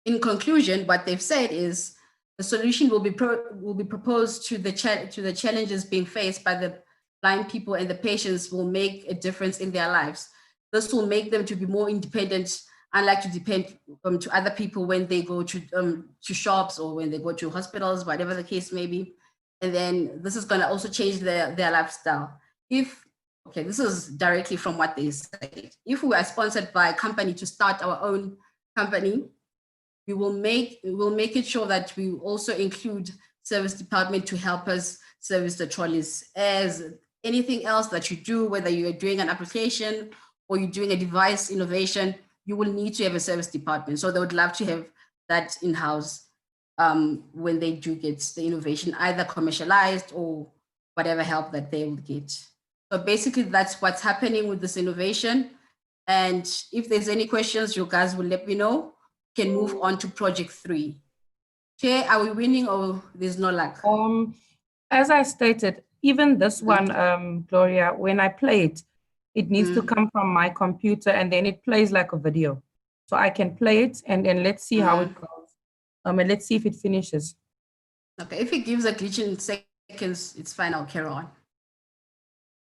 in conclusion, what they've said is the solution will be proposed to the challenges being faced by the blind people, and the patients will make a difference in their lives. This will make them to be more independent, unlike to depend to other people when they go to shops or when they go to hospitals, whatever the case may be. And then this is going to also change their lifestyle. This is directly from what they said. If we are sponsored by a company to start our own company, we will make it sure that we also include service department to help us service the trolleys. As anything else that you do, whether you're doing an application or you're doing a device innovation, you will need to have a service department. So they would love to have that in-house when they do get the innovation either commercialized or whatever help that they will get. So basically that's what's happening with this innovation. And if there's any questions, you guys will let me know. Can move on to project 3. Chair, are we winning or there's no luck? As I stated, even this one, Gloria, when I play it, it needs to come from my computer and then it plays like a video. So I can play it and then let's see how it goes. And let's see if it finishes. Okay, if it gives a glitch in seconds, it's fine, I'll carry on.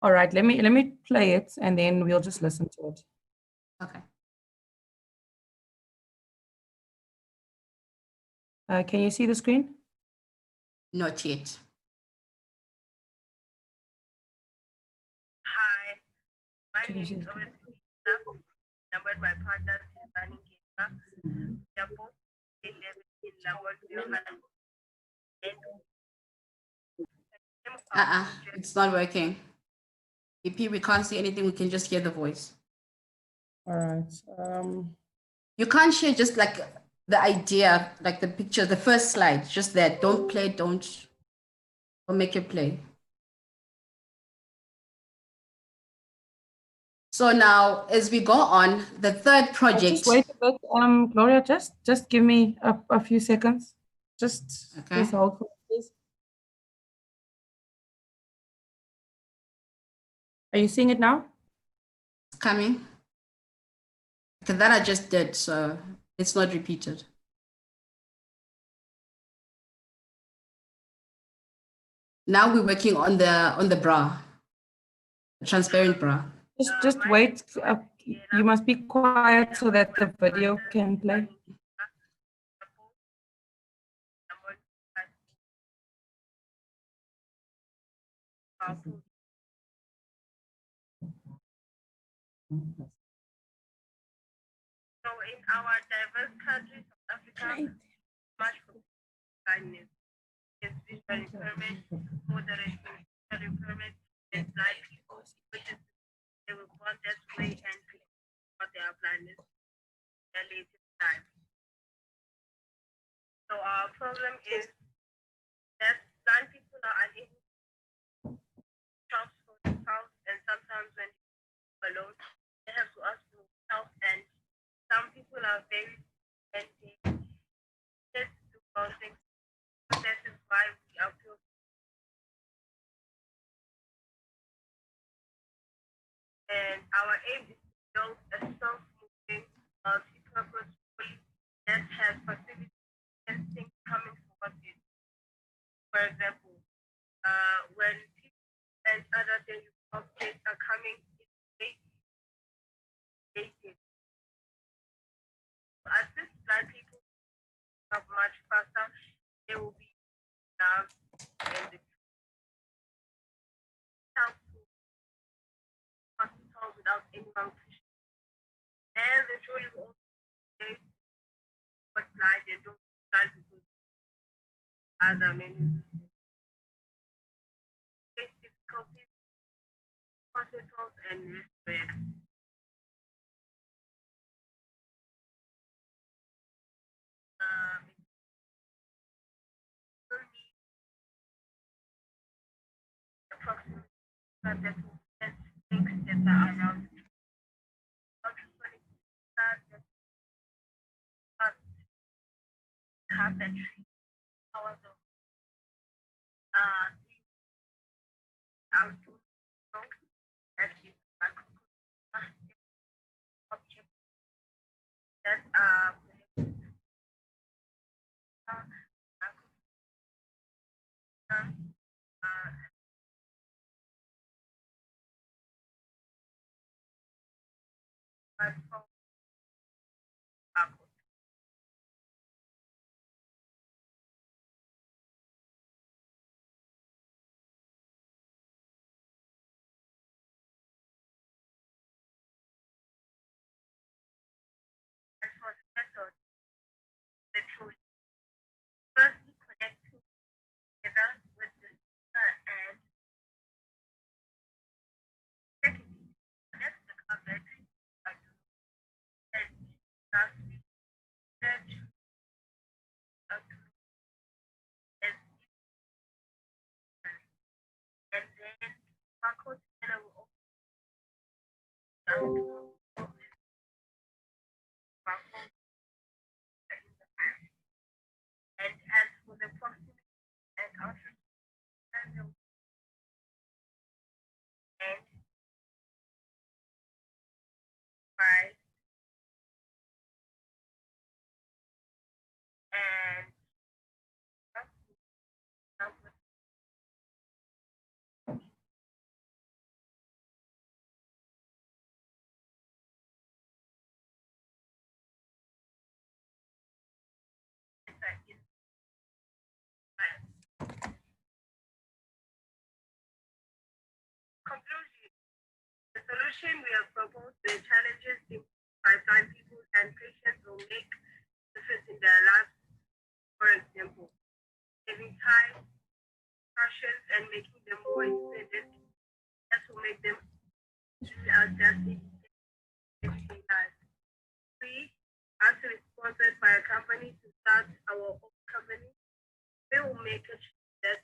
All right, let me play it and then we'll just listen to it. Okay. Can you see the screen? Not yet. Hi, my name is numbered by partners in running Kenya. We are both in It's not working. EP, we can't see anything, we can just hear the voice. All right. You can't share just like the idea, like the picture, the first slide, just that. Don't play, don't make it play. So now, as we go on, the third project. Just wait a bit, Gloria, just give me a few seconds. Just okay. Hold, please. Are you seeing it now? It's coming. Okay, that I just did, so it's not repeated. Now we're working on the bra, the transparent bra. Just wait. You must be quiet so that the video can play. So in our diverse countries of Africa, much kindness is visual impairment, moderate visual impairment, and blind people, which is they will want that way and for their blindness in their latest time. So our problem is our aim is to build a self-moving, multi-purpose policy that has facilities and things coming forward. For example, when people and other things of kids are coming in dating. As this blind people have much faster, they will be now and the helpful hospital without any malnutrition. And the children will also say what blind they don't blind because other many difficulties, hospitals and restaurants. Approximately that will test things that are around carpentry, however, outdoor that is object that firstly connect together with the and secondly connect the carpet and lastly search and then barcode together will open and as for the proximity and outreach and by and conclusion, the solution we have proposed to the challenges by blind people and patients will make difference in their lives. For example, saving time, passions, and making them more independent. That will make them adjust in everyday life. We actually sponsored by a company to start our own company. We will make it that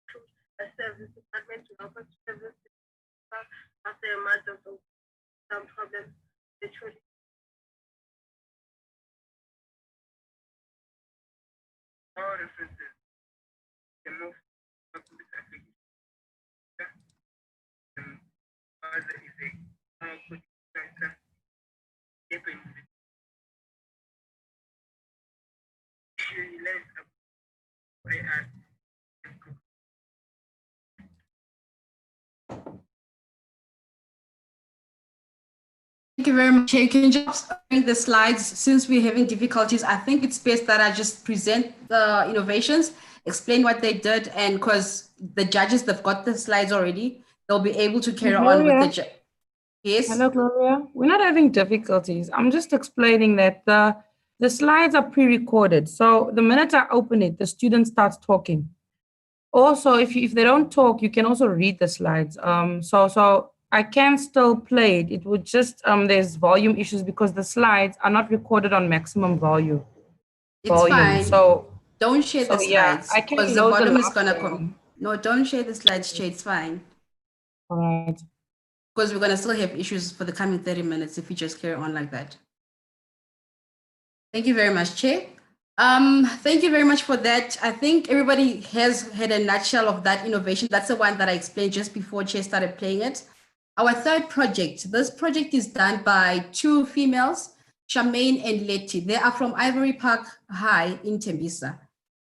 includes a service department to offer service after a month of some problems literally. All references can move up to this application. Other is a output center. Thank you very much. You can just bring the slides since we're having difficulties. I think it's best that I just present the innovations, explain what they did, and because the judges, they've got the slides already, they'll be able to carry on with the Yes. Hello, Gloria. We're not having difficulties. I'm just explaining that the slides are pre-recorded. So the minute I open it, the student starts talking. Also, if they don't talk, you can also read the slides. So I can still play it. It would just there's volume issues because the slides are not recorded on maximum volume. It's fine. So don't share the slides I can because the load volume is last gonna one. come. No, don't share the slides, Che. It's fine. All right. Because we're gonna still have issues for the coming 30 minutes if we just carry on like that. Thank you very much, Che. Thank you very much for that. I think everybody has had a nutshell of that innovation. That's the one that I explained just before Che started playing it. Our third project, this project is done by two females, Charmaine and Letty. They are from Ivory Park High in Tembisa.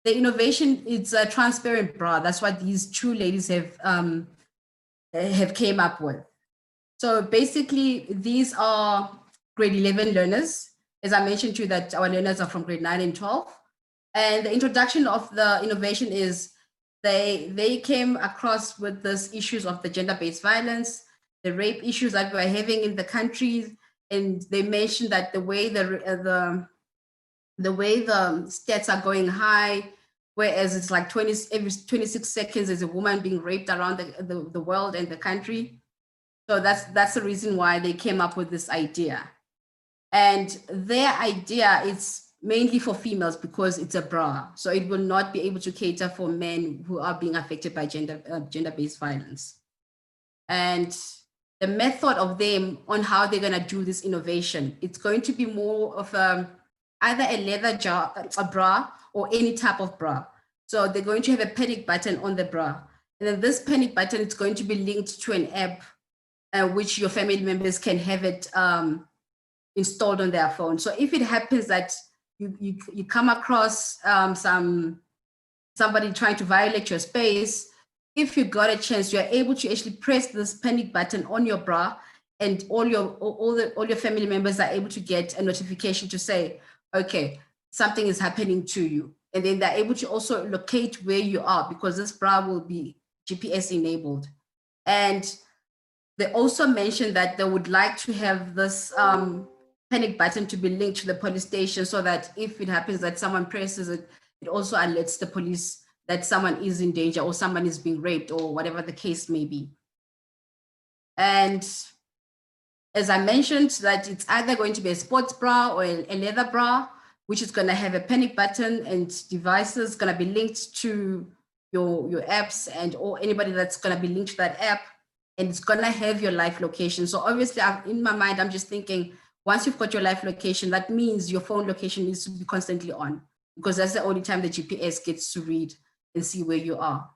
The innovation is a transparent bra. That's what these two ladies have came up with. So basically, these are grade 11 learners. As I mentioned to you, that our learners are from grade 9 and 12. And the introduction of the innovation is they came across with these issues of the gender-based violence, the rape issues that we're having in the country, and they mentioned that the way the stats are going high, whereas it's like every 26 seconds there's a woman being raped around the world and the country. So that's the reason why they came up with this idea. And their idea is mainly for females because it's a bra. So it will not be able to cater for men who are being affected by gender-based violence. And the method of them on how they're gonna do this innovation, it's going to be more of either a leather bra or any type of bra. So they're going to have a panic button on the bra. And then this panic button is going to be linked to an app which your family members can have it installed on their phone. So if it happens that you come across somebody trying to violate your space, if you got a chance, you are able to actually press this panic button on your bra, and all your family members are able to get a notification to say, okay, something is happening to you. And then they're able to also locate where you are because this bra will be GPS enabled. And they also mentioned that they would like to have this panic button to be linked to the police station so that if it happens that someone presses it, it also alerts the police that someone is in danger or someone is being raped or whatever the case may be. And as I mentioned, that it's either going to be a sports bra or a leather bra, which is going to have a panic button and devices going to be linked to your apps or anybody that's going to be linked to that app. And it's going to have your live location. So obviously, in my mind, I'm just thinking, once you've got your live location, that means your phone location needs to be constantly on because that's the only time the GPS gets to read and see where you are.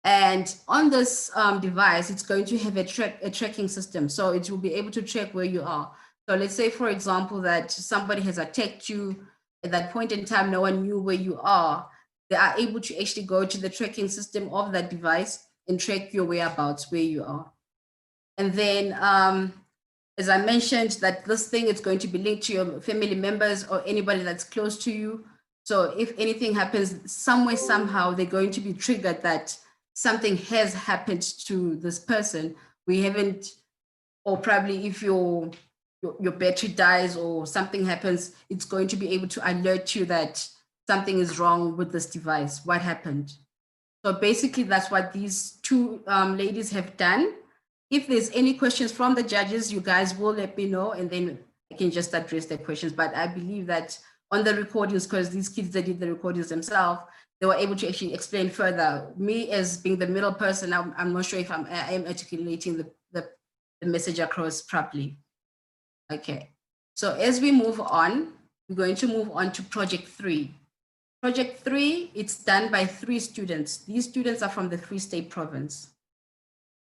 And on this device, it's going to have a tracking system. So it will be able to track where you are. So let's say, for example, that somebody has attacked you. At that point in time, no one knew where you are. They are able to actually go to the tracking system of that device and track your whereabouts, where you are. And then, as I mentioned, that this thing is going to be linked to your family members or anybody that's close to you. So if anything happens somewhere, somehow, they're going to be triggered that something has happened to this person. We haven't, or probably if your battery dies or something happens, it's going to be able to alert you that something is wrong with this device. What happened? So basically, that's what these two ladies have done. If there's any questions from the judges, you guys will let me know, and then I can just address the questions. But I believe that on the recordings, because these kids that did the recordings themselves, they were able to actually explain further. Me as being the middle person, I'm not sure if I am articulating the message across properly. Okay, so as we move on, we're going to move on to project 3. Project 3, it's done by 3 students. These students are from the Free State Province.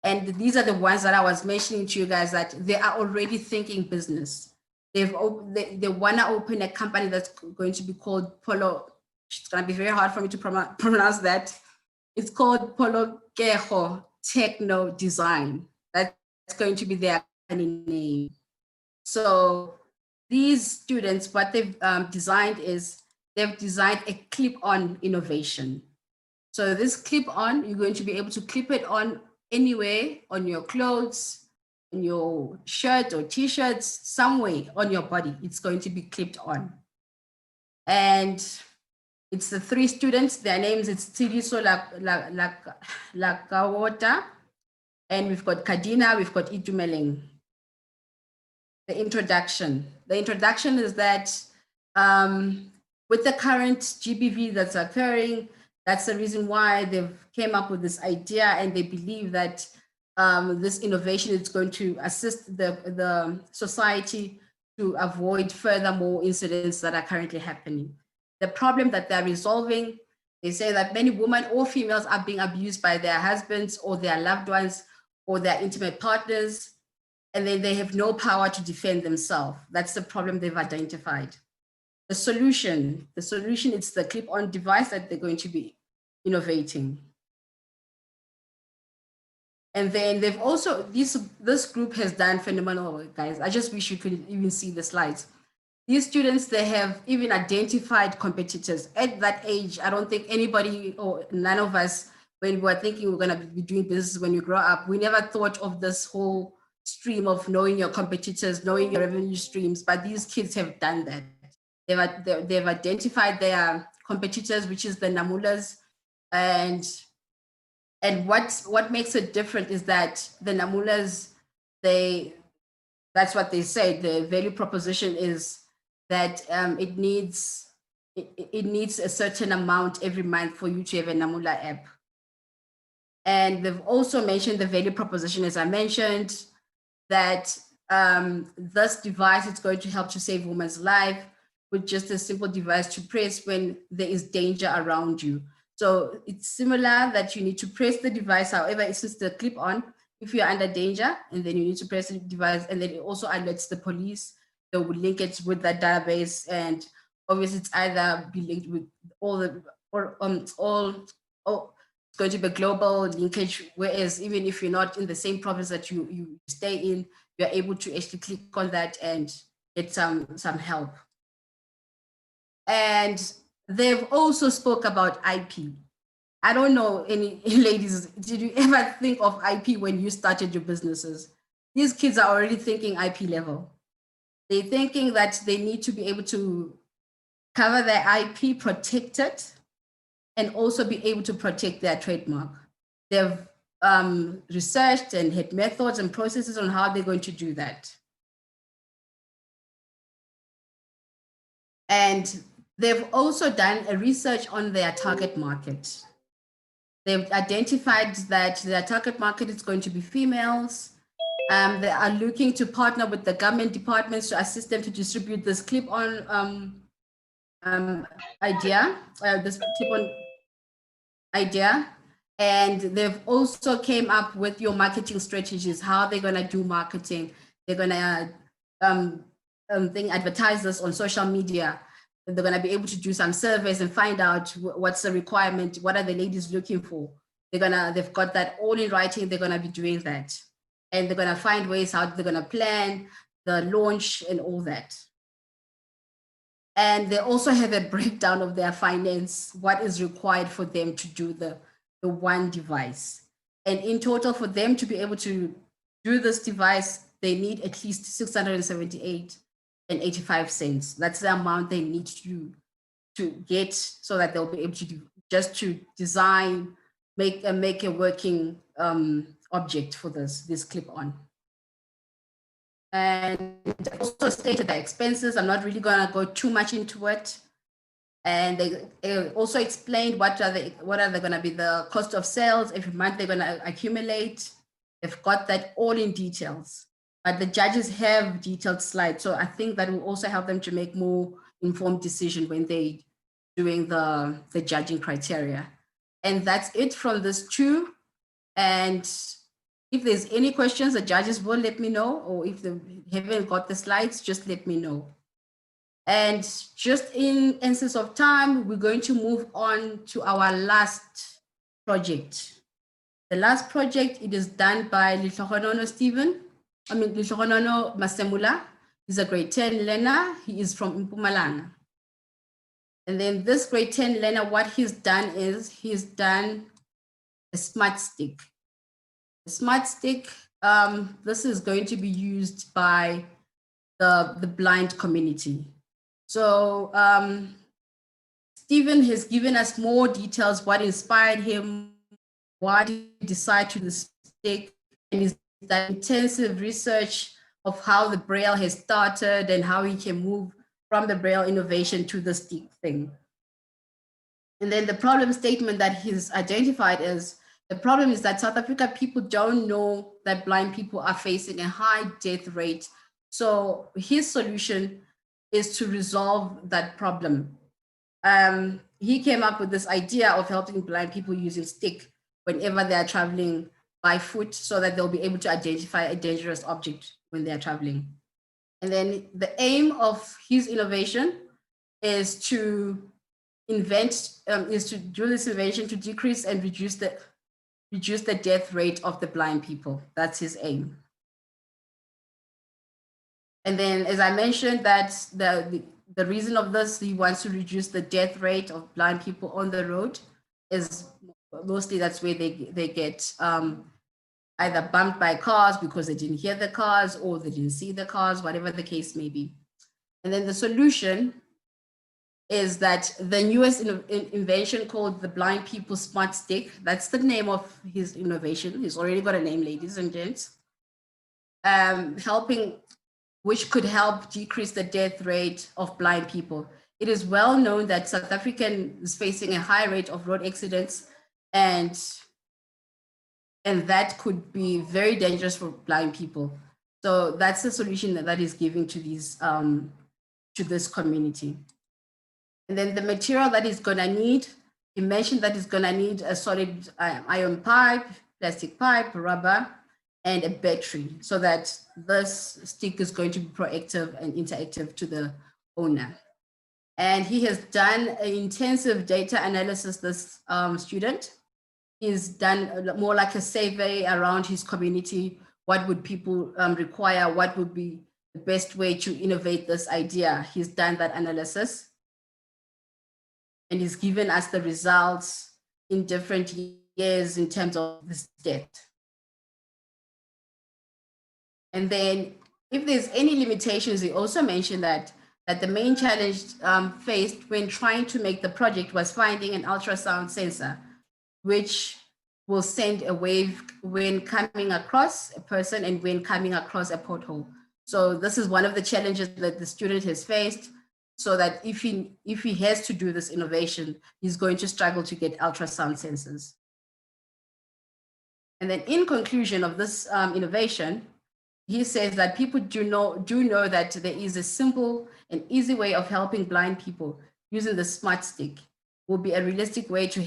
And these are the ones that I was mentioning to you guys that they are already thinking business. They want to open a company that's going to be called Polo. It's going to be very hard for me to pronounce that. It's called Polokeho Techno Design. That's going to be their company name. So these students, what they've designed is they've designed a clip-on innovation. So this clip-on, you're going to be able to clip it on anywhere, on your clothes, on your shirt or t-shirts, somewhere on your body. It's going to be clipped on. And it's the 3 students. Their names is Tiriso Lakawota, and we've got Kadina, we've got Itumeleng. The introduction. The introduction is that with the current GBV that's occurring, that's the reason why they've came up with this idea, and they believe that this innovation is going to assist the society to avoid furthermore incidents that are currently happening. The problem that they're resolving, they say that many women or females are being abused by their husbands or their loved ones or their intimate partners, and then they have no power to defend themselves. That's the problem they've identified. The solution is the clip-on device that they're going to be innovating. And then they've also, this group has done phenomenal work, guys. I just wish you could even see the slides. These students, they have even identified competitors. At that age, I don't think anybody or none of us, when we were thinking we're gonna be doing business when we grow up, we never thought of this whole stream of knowing your competitors, knowing your revenue streams, but these kids have done that. They've identified their competitors, which is the Namulas, and what makes it different is that the Namulas, that's what they say, the value proposition is that it needs a certain amount every month for you to have a Namula app. And they've also mentioned the value proposition, as I mentioned, that this device is going to help to save women's life with just a simple device to press when there is danger around you. So it's similar that you need to press the device, however, it's just a clip on if you're under danger, and then you need to press the device, and then it also alerts the police. They will link it with that database, and obviously it's either be linked with it's going to be a global linkage, whereas even if you're not in the same province that you stay in, you're able to actually click on that and get some help. And they've also spoke about IP. I don't know, any ladies, did you ever think of IP when you started your businesses? These kids are already thinking IP level. They're thinking that they need to be able to cover their IP, protect it, and also be able to protect their trademark. They've researched and had methods and processes on how they're going to do that. And they've also done a research on their target market. They've identified that their target market is going to be females. They are looking to partner with the government departments to assist them to distribute this clip-on idea, And they've also came up with your marketing strategies, how they're gonna do marketing. They're gonna advertise this on social media. They're gonna be able to do some surveys and find out what's the requirement, what are the ladies looking for. They've got that all in writing, they're gonna be doing that. And they're gonna find ways how they're gonna plan the launch and all that. And they also have a breakdown of their finance, what is required for them to do the one device. And in total, for them to be able to do this device, they need at least 678.85 cents. That's the amount they need to get so that they'll be able to do, just to design, make a working object for this clip-on. And also stated the expenses. I'm not really gonna go too much into it. And they also explained what are they gonna be the cost of sales every month they're gonna accumulate. They've got that all in details, but the judges have detailed slides. So I think that will also help them to make more informed decision when they doing the judging criteria. And that's it from this too. And if there's any questions, the judges will let me know, or if they haven't got the slides, just let me know. And just in essence of time, we're going to move on to our last project. The last project, it is done by Lihlogonono Lihlogonono Masemula. He's a grade 10 learner. He is from Mpumalanga. And then this grade 10 learner, what he's done is he's done a smart stick. A smart stick, this is going to be used by the blind community. So Stephen has given us more details, what inspired him, why did he decide to do the stick, and he's done intensive research of how the Braille has started and how he can move from the Braille innovation to the stick thing. And then the problem statement that he's identified is, the problem is that South Africa people don't know that blind people are facing a high death rate. So his solution is to resolve that problem. He came up with this idea of helping blind people using stick whenever they are traveling by foot so that they'll be able to identify a dangerous object when they're traveling. And then the aim of his innovation is to do this innovation to decrease and reduce the death rate of the blind people. That's his aim. And then, as I mentioned, that the reason of this, he wants to reduce the death rate of blind people on the road, is mostly that's where they get either bumped by cars because they didn't hear the cars or they didn't see the cars, whatever the case may be. And then the solution is that the newest invention called the Blind People Smart Stick, that's the name of his innovation. He's already got a name, ladies and gents. Which could help decrease the death rate of blind people. It is well known that South Africa is facing a high rate of road accidents, and that could be very dangerous for blind people. So that's the solution that is giving to these to this community. And then the material that is gonna need, he mentioned that it's gonna need a solid iron pipe, plastic pipe, rubber, and a battery, so that this stick is going to be proactive and interactive to the owner. And he has done an intensive data analysis, this student. He's done more like a survey around his community. What would people require? What would be the best way to innovate this idea? He's done that analysis. And he's given us the results in different years in terms of this death. And then if there's any limitations, he also mentioned that the main challenge faced when trying to make the project was finding an ultrasound sensor, which will send a wave when coming across a person and when coming across a pothole. So this is one of the challenges that the student has faced, so that if he has to do this innovation, he's going to struggle to get ultrasound sensors. And then in conclusion of this innovation, he says that people do know that there is a simple and easy way of helping blind people using the smart stick. Will be a realistic way to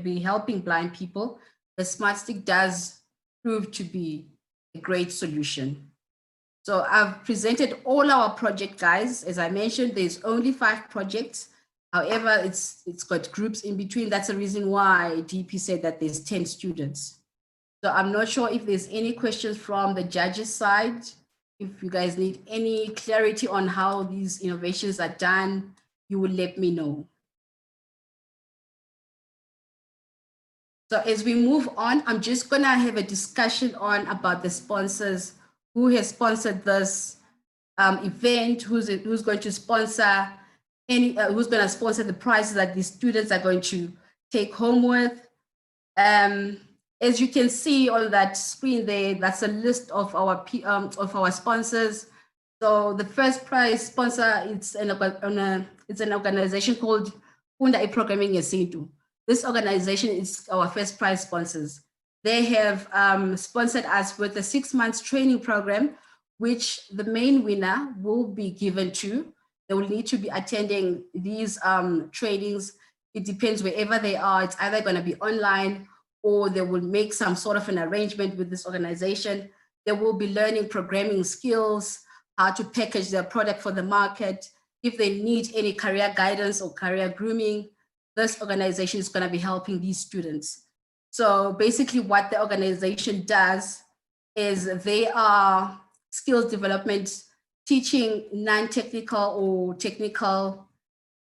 be helping blind people. The smart stick does prove to be a great solution. So I've presented all our project guys. As I mentioned, there's only 5 projects. However, it's got groups in between. That's the reason why DP said that there's 10 students. So I'm not sure if there's any questions from the judges' side. If you guys need any clarity on how these innovations are done, you will let me know. So as we move on, I'm just gonna have a discussion about the sponsors, who has sponsored this event, who's going to sponsor who's gonna sponsor the prizes that the students are going to take home with. As you can see on that screen there, that's a list of our sponsors. So the first prize sponsor, it's an organization called Funda Programming Yesintu. This organization is our first prize sponsors. They have sponsored us with a 6 months training program, which the main winner will be given to. They will need to be attending these trainings. It depends wherever they are. It's either going to be online, or they will make some sort of an arrangement with this organization. They will be learning programming skills, how to package their product for the market. If they need any career guidance or career grooming, this organization is going to be helping these students. So basically what the organization does is they are skills development, teaching non-technical or technical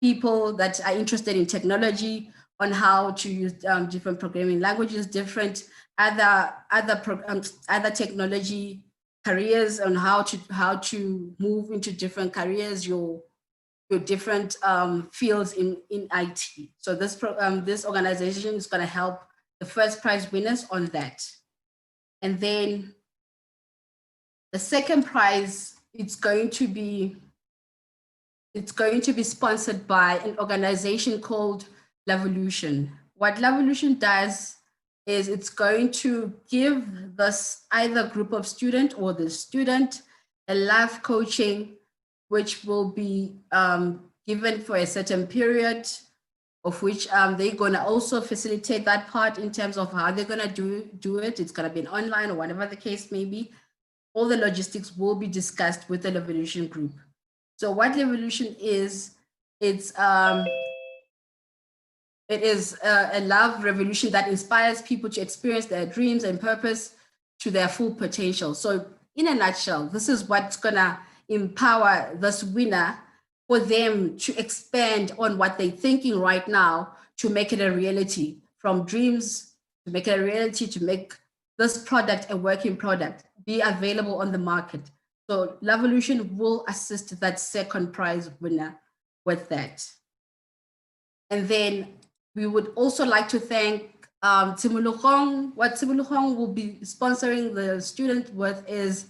people that are interested in technology on how to use different programming languages, different other technology careers, on how to move into different careers, your different fields in IT. So this organization is going to help the first prize winners on that. And then the second prize, it's going to be sponsored by an organization called L'Evolution. What L'Evolution does is it's going to give this either group of student or the student a life coaching, which will be given for a certain period, of which they're going to also facilitate that part in terms of how they're going to do it. It's going to be an online or whatever the case may be. All the logistics will be discussed with the Revolution group. So what Revolution is, it is a love revolution that inspires people to experience their dreams and purpose to their full potential. So in a nutshell, this is what's gonna empower this winner for them to expand on what they're thinking right now to make it a reality, from dreams to make it a reality, to make this product a working product, be available on the market. So Revolution will assist that second prize winner with that. And then we would also like to thank Timulukong. What Timulukong will be sponsoring the student with is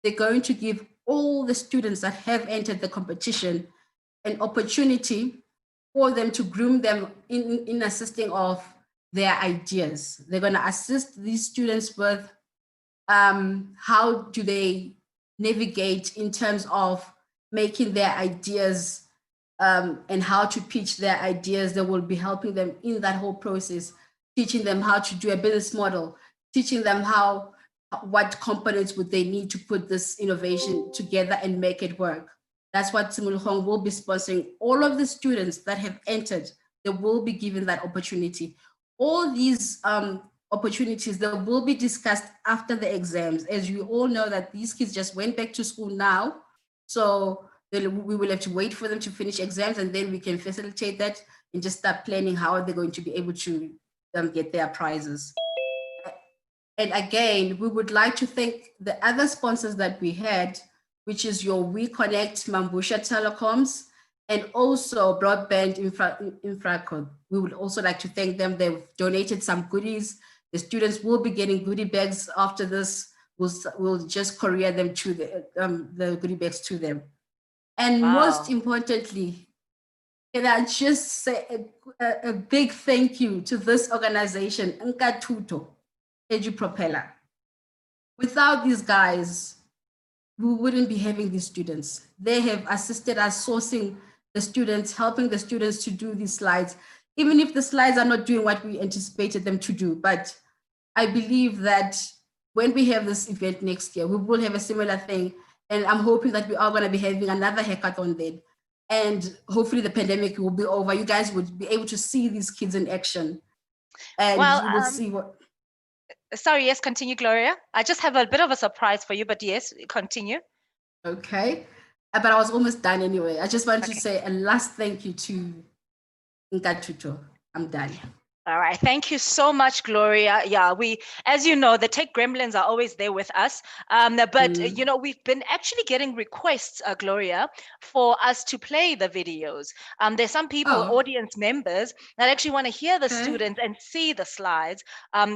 they're going to give all the students that have entered the competition an opportunity for them to groom them in assisting of their ideas. They're going to assist these students with how do they navigate in terms of making their ideas and how to pitch their ideas. They will be helping them in that whole process, teaching them how to do a business model, teaching them what components would they need to put this innovation together and make it work. That's what Timulukong will be sponsoring. All of the students that have entered, they will be given that opportunity. All these opportunities that will be discussed after the exams. As you all know that these kids just went back to school now. So we will have to wait for them to finish exams, and then we can facilitate that and just start planning how they're going to be able to get their prizes. And again, we would like to thank the other sponsors that we had, which is your WeConnect, Mambusha Telecoms, and also Broadband Infracode. We would also like to thank them. They've donated some goodies. The students will be getting goodie bags after this. We'll just courier them to the goodie bags to them. And most importantly, can I just say a big thank you to this organization, Nkatuto Edu Propeller. Without these guys, we wouldn't be having these students. They have assisted us sourcing the students, helping the students to do these slides, even if the slides are not doing what we anticipated them to do. But I believe that when we have this event next year, we will have a similar thing. And I'm hoping that we are going to be having another hackathon then. And hopefully the pandemic will be over. You guys would be able to see these kids in action. And you will see what... Sorry, yes, continue, Gloria. I just have a bit of a surprise for you, but yes, continue. Okay. But I was almost done anyway. I just wanted to say a last thank you to Nkatuto. I'm done. All right. Thank you so much, Gloria. Yeah, as you know, the tech gremlins are always there with us. But, you know, we've been actually getting requests, Gloria, for us to play the videos. There's some people, audience members, that actually want to hear the students and see the slides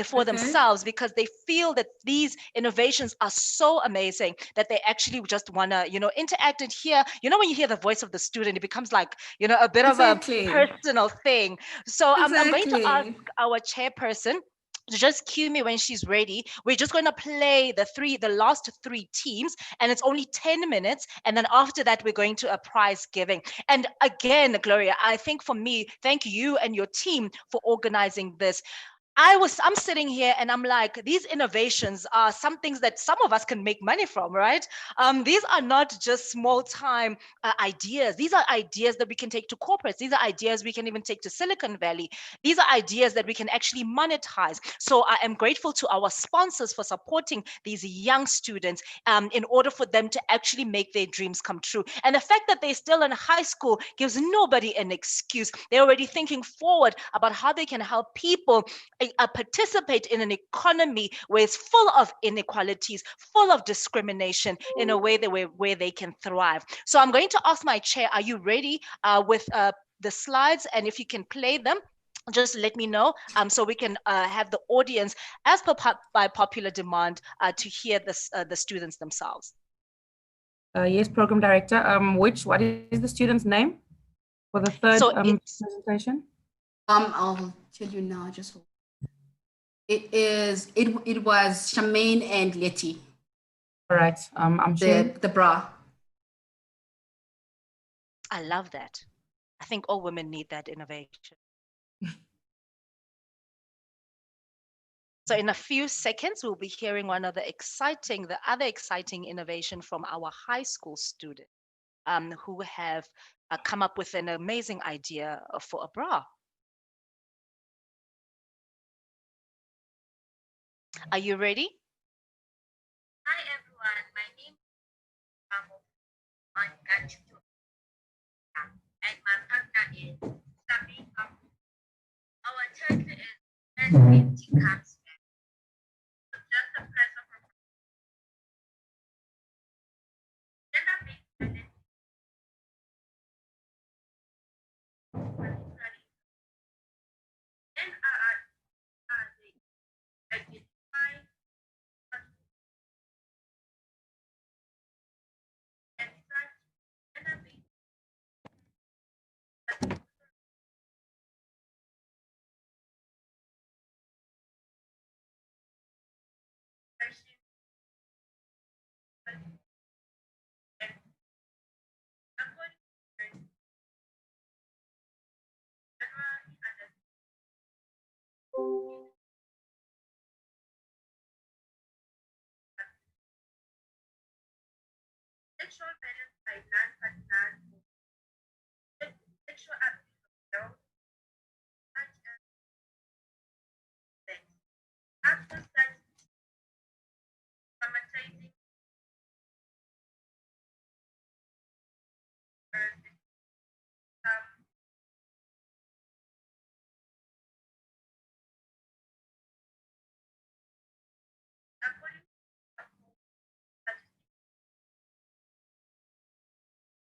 for themselves, because they feel that these innovations are so amazing that they actually just want to, you know, interact and hear. You know, when you hear the voice of the student, it becomes like, you know, a bit of a personal thing. So I'm going to ask our chairperson to just cue me when she's ready. We're just going to play the last three teams, and it's only 10 minutes. And then after that, we're going to a prize giving. And again, Gloria, I think for me, thank you and your team for organizing this. I'm sitting here and I'm like, these innovations are some things that some of us can make money from, right? These are not just small time ideas. These are ideas that we can take to corporates. These are ideas we can even take to Silicon Valley. These are ideas that we can actually monetize. So I am grateful to our sponsors for supporting these young students in order for them to actually make their dreams come true. And the fact that they're still in high school gives nobody an excuse. They're already thinking forward about how they can help people participate in an economy where it's full of inequalities, full of discrimination, in a way that where they can thrive. So I'm going to ask my chair, are you ready with the slides? And if you can play them, just let me know so we can have the audience, as by popular demand, to hear the students themselves. Yes, Program Director. What is the student's name for the third presentation? I'll tell you now. Just hold. It was Charmaine and Letty. All right. I'm sharing the bra. I love that. I think all women need that innovation. So in a few seconds, we'll be hearing the other exciting innovation from our high school students who have come up with an amazing idea for a bra. Are you ready? Hi everyone, my name is Ramo on Kachuto, and my partner is Sabi Kamu. Our title is When Empty Comes Back. So just a pleasure from gender-based identify and such gender-based sexual violence by non-partners, sexual abuse of girls, such as sex. After such traumatizing according to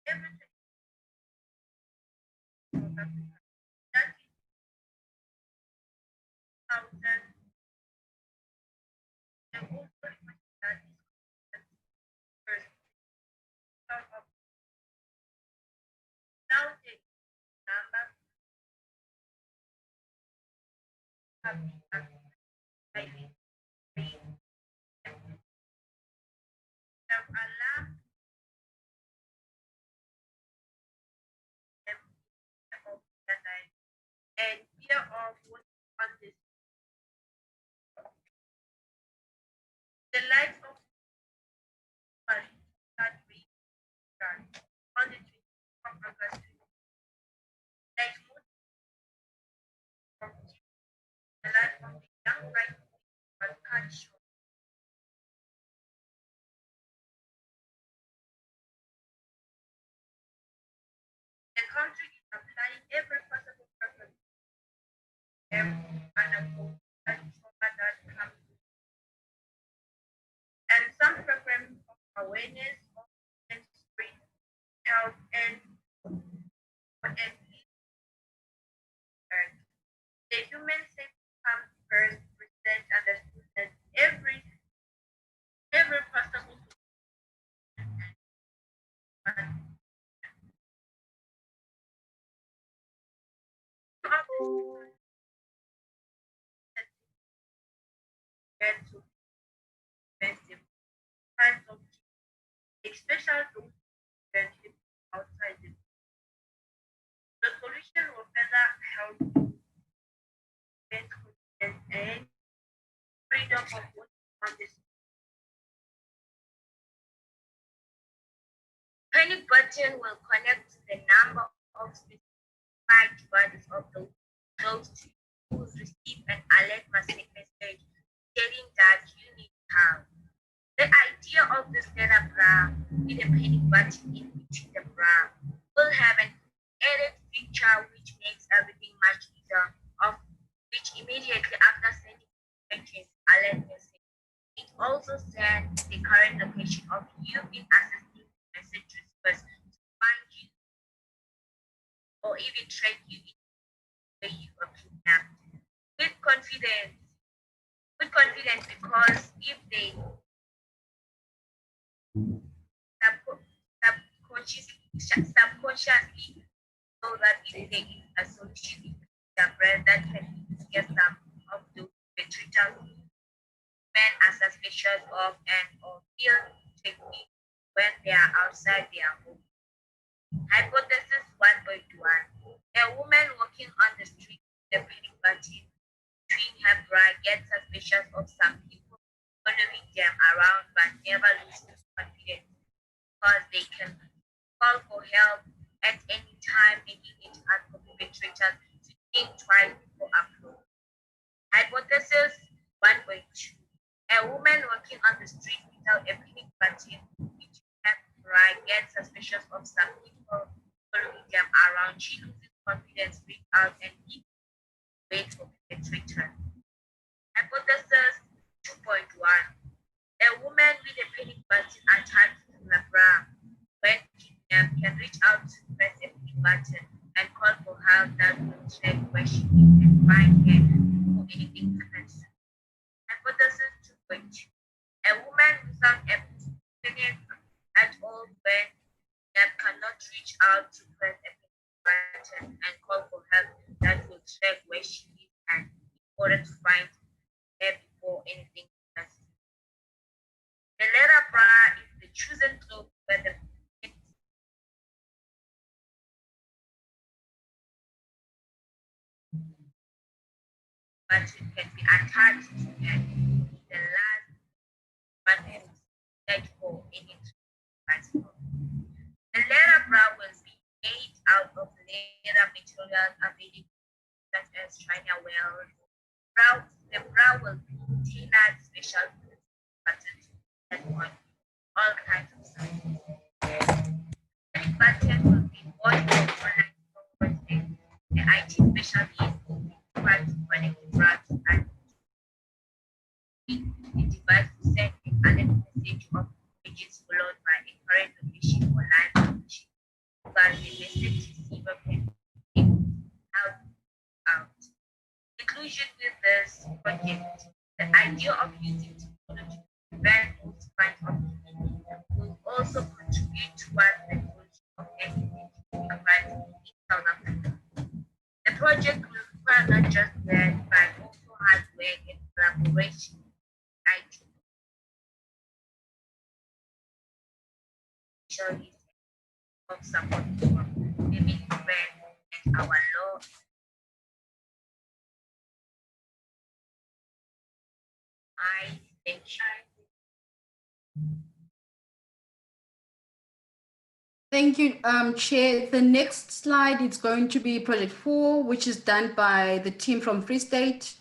everything that is 1,000, the whole that is first of now the number have been have alarmed them of the night and fear of what on this. The light of that we on the 20th of August, like most of the life of the young right was cut short. The country is applying every possible purpose and that comes. And some programs of awareness of spring health and the human safety comes first, research understood that every possible get to expensive kinds of especially those that live outside the solution will further help prevent confidence and freedom of working on this. Panic button will connect to the number of specified devices of those who receive an alert message stating that you need help. The idea of this data bra with a panic button in between the bra will have an added feature which makes everything much easier, of which immediately after sending messages alert message, it also sends the current location of you in accessing the message receivers to find you or even track you in where you are kidnapped. With confidence because if they subconsciously know that if there is a solution in their brain that can get some of the treaters men are suspicious of and or feel technique when they are outside their home. Hypothesis 1.1. A woman walking on the street with a panic button between her bra get suspicious of some people following them around but never lose confidence because they can call for help at any time, making it hard for perpetrators to think twice before upload. Hypothesis 1.2. A woman walking on the street without a panic button, which can get suspicious of some people following them around. She loses confidence, freaks out, and keeps wait for perpetrators. Hypothesis 2.1. A woman with a panic button attached to her bra when kidnapped can reach out to press a panic button and call for help that will check where she is and find her before anything happens. Hypothesis 2.2. A woman without a panic at all when kidnapped cannot reach out to press a panic button and call for help that will check where she is and in order to find her before anything happens. The leather bra is the chosen cloth where the button can be attached to the last button set for any bicycle. The leather bra will be made out of leather materials available such as China well. The bra will be tailored special buttons that on all kinds of sizes. The button will be bought from online stores and the IT specialist required to connect the bra to and the device to send an alert message of images followed by a current location or live location. But the message receiver can out. Conclusion with this project, the idea of using technology to prevent those kinds of things will also contribute towards the goals of human rights in South Africa. The project will require not just land but also hard work and collaboration with IT. Of support from the big brand and our law. I thank you. Thank you, Chair. The next slide is going to be Project 4, which is done by the team from Free State,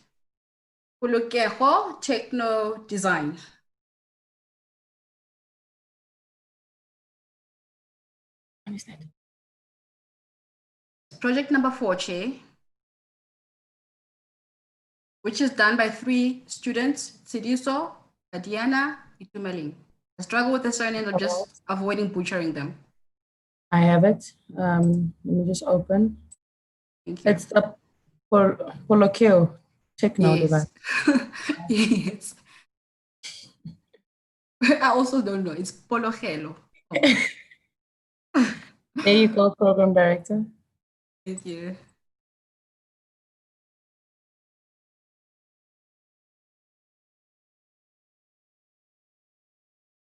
Polokeho Techno Design. Project number 4, Chair, which is done by 3 students, Sidiso, Adiana, Itumeling. I struggle with the surnames, I'm just avoiding butchering them. I have it. Let me just open. It's the Polokeo Techno device. Yes. I also don't know. It's Pologelo. There you go, Program Director. Thank you.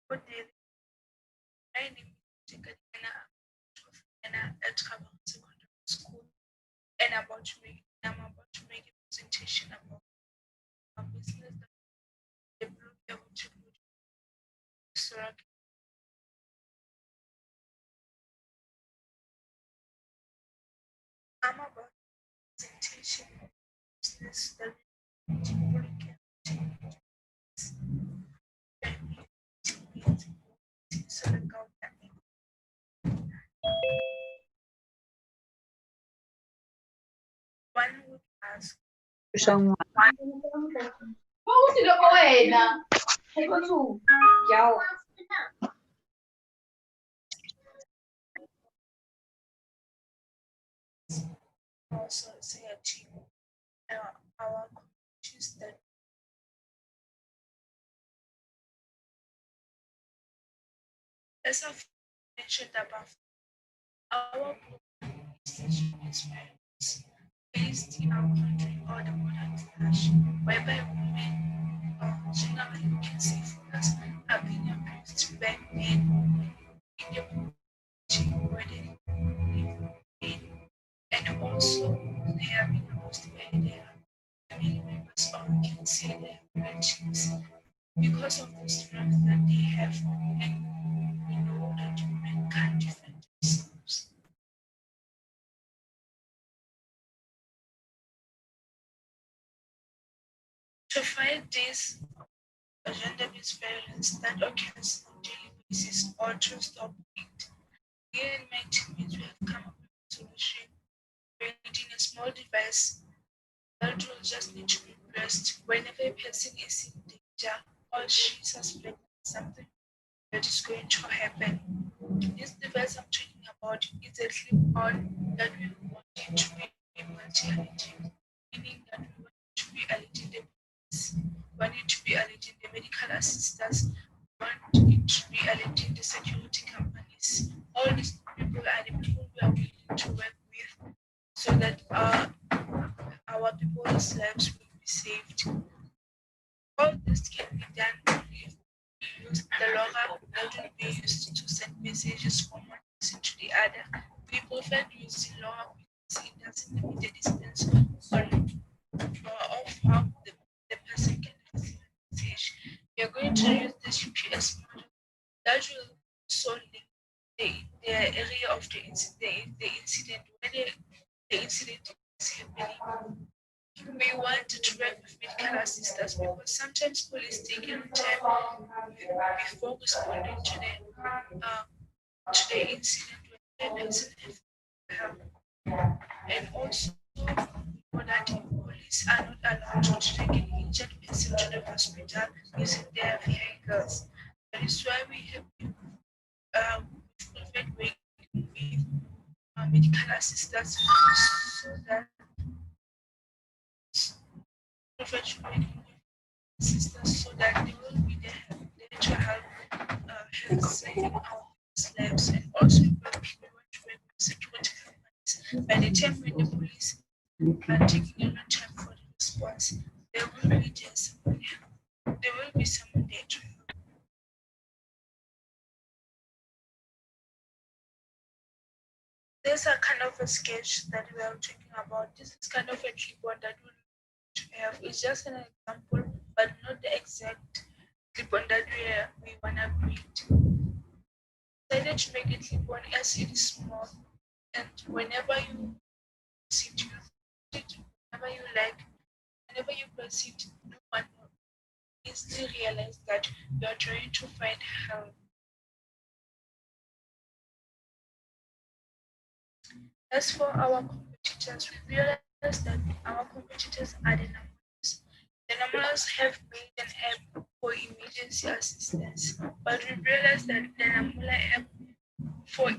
My name is at Kabang Secondary School, and I'm about to make a presentation about our business that the Blue Level Technology. I'm about presentation of business that one would ask, also say achieve our conditions that as I've mentioned above, our is based in our country or the modern slash, whereby women generally we can say for us have been abused by men in the community where they live in, and also they have been abused by their family members or can see their ratings because of the strength that they have, and we know that women can't defend themselves. To fight this gender-based violence that occurs on a daily basis or to stop it, here in my teammates, we have come up with a solution, creating a small device that will just need to be pressed whenever a person is in danger or she suspects something that is going to happen. This device I'm talking about is a clip-on that we want it to be multi-alerting, meaning that we want it to be alerting the police, we want it to be alerting the medical assistants, we want it to be alerting the security companies. All these people are the people we are willing to work with so that our people's lives will be saved. All this can be done if we use the logger that will be used to send messages from one person to the other. We prefer using logger because it doesn't limit the distance of how the person can receive a message. We are going to use the GPS model that will also link the area of the incident where the incident is happening. We want to work with medical assistance because sometimes police take a time before responding to the incident when the person has help. And also, for that, police are not allowed to take an injured person to the hospital using their vehicles. That is why we have preferred working with medical assistance so that assistance so that they will be there to help saving our lives and also we want to work with security companies. By the time when the police are taking a long time for the response, there will be someone there to help. There's a kind of a sketch that we are talking about. This is kind of a clipboard that we have. It's just an example, but not the exact clipboard that we wanna create. Decided to make it clipboard as it is small, and whenever you sit, you it whenever you like, whenever you press it, no one will easily realize that you are trying to find help. As for our competitors, we realized that our competitors are the numbers. The numbers have made an app for emergency assistance, but we realized that the Namula app, for you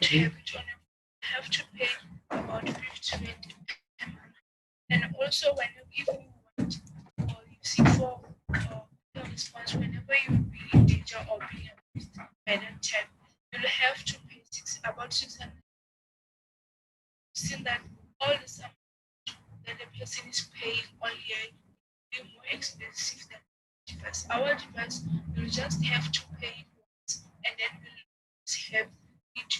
to have it on, you have to pay about 50 per month. And also, whenever you want or you seek for a response, whenever you be in danger or being abused by an attack, you'll have to pay about 600. Seeing that all the sum that the person is paying all year will be more expensive than the device. Our device, you just have to pay it once and then we'll have it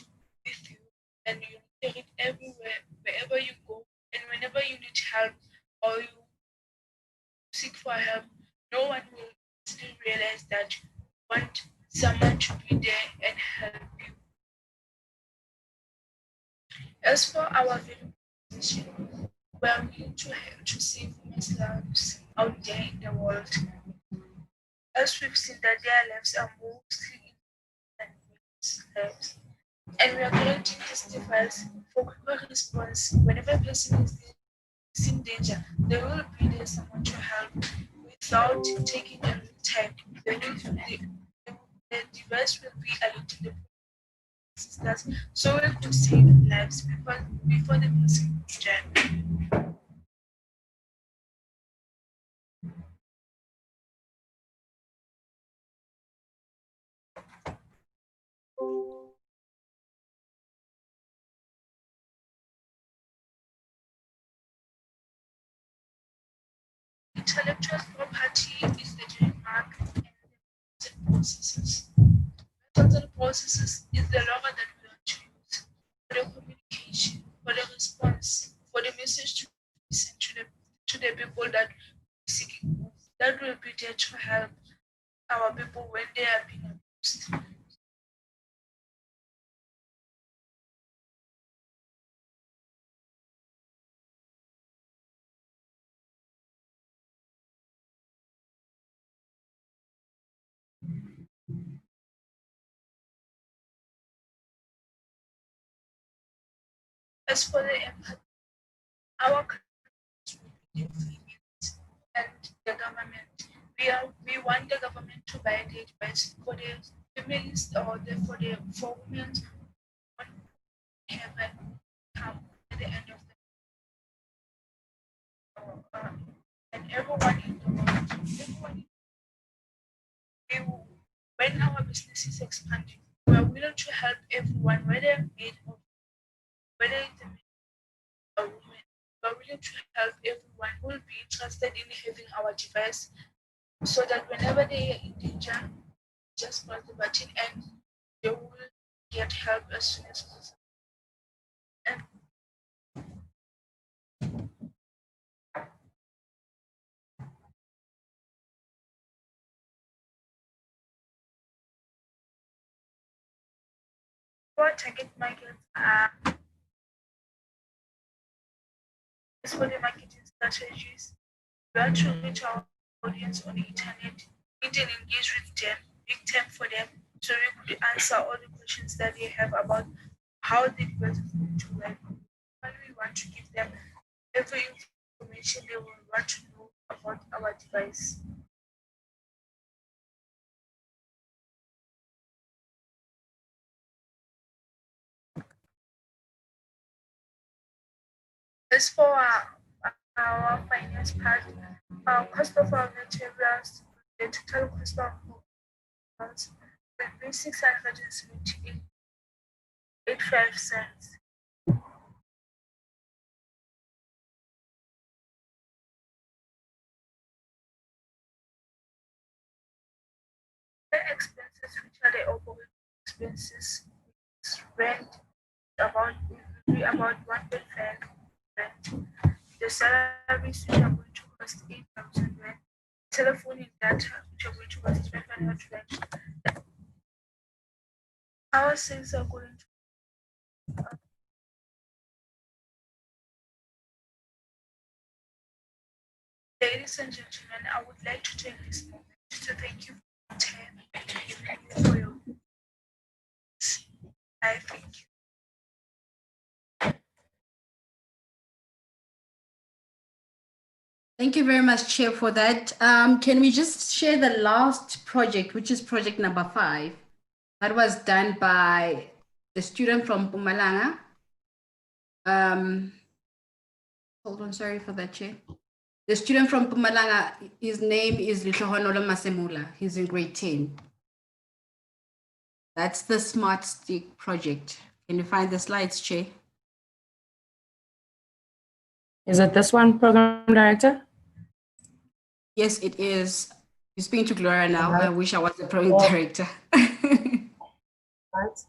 with you and you take it everywhere, wherever you go, and whenever you need help or you seek for help, no one will still realize that you want someone to be there and help you. As for our value proposition, we are willing to help to save women's lives out there in the world. As we've seen that their lives are mostly in women's lives. And we are creating this device for quicker response. Whenever a person is in danger, there will be there someone to help without taking a long time. The device will be alerting the sisters so we could save lives before the person died. Intellectual property is the trademark and the processes. Methods and processes is the logger that we want to use for the communication, for the response, for the message to be sent to the people that seeking jobs that will be there to help our people when they are being abused. As for the empathy, our countries will be and the government. We want the government to buy the advice for the feminists or for women who have an income at the end of the and everyone in the world. When our business is expanding, we are willing to help everyone, whether made or whether it's a man or woman. We are willing to help everyone who will be interested in having our device so that whenever they are in danger, just press the button and they will get help as soon as possible. And our target markets are as for the marketing strategies, we are to reach our audience on the internet, meet and engage with them, make time for them so we could answer all the questions that they have about how the device is going to work. And we want to give them every information they will want to know about our device. As for our finance part, cost of our materials, the total cost of materials will be 678.85 cents. The expenses, which are the overall expenses, rent about 1.5 rent. The salaries which are going to cost 8,000 rand. Telephone and data which are going to cost 500 rand. Our sales are going to Ladies and gentlemen, I would like to take this moment to thank you for your time and to give you for your I thank you. Thank you very much, Chair, for that. Can we just share the last project, which is project number 5, that was done by the student from Mpumalanga. Hold on, sorry for that, Chair. The student from Mpumalanga, his name is Lihlohonolo Masemula. He's in grade 10. That's the Smart Stick project. Can you find the slides, Chair? Is it this one, Program Director? Yes, it is. You're speaking to Gloria now. I wish I was the program director. Right.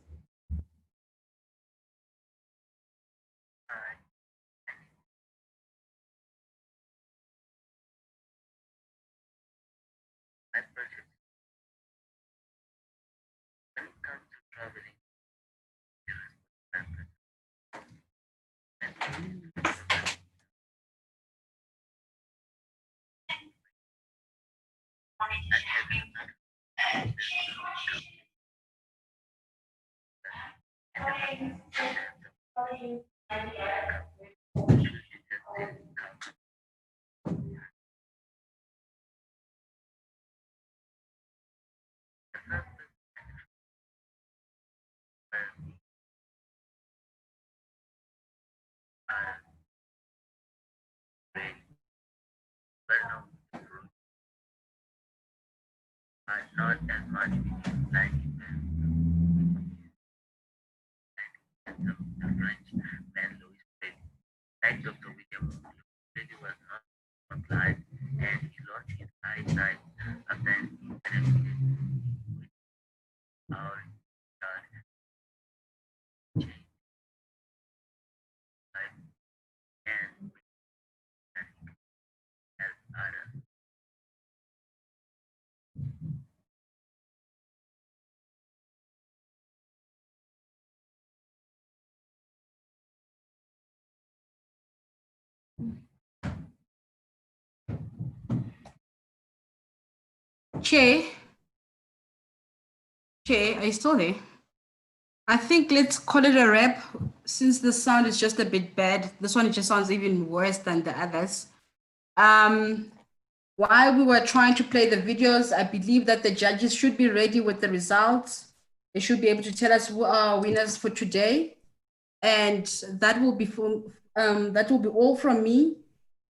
Not as much like the French man Louis Freire. Like Dr. William Freire was not applied and he lost his eyesight after an incident with our changed life and as others. Chair, are you still there? I think let's call it a wrap since the sound is just a bit bad. This one just sounds even worse than the others. While we were trying to play the videos, I believe that the judges should be ready with the results. They should be able to tell us who are our winners for today. And that will be all from me.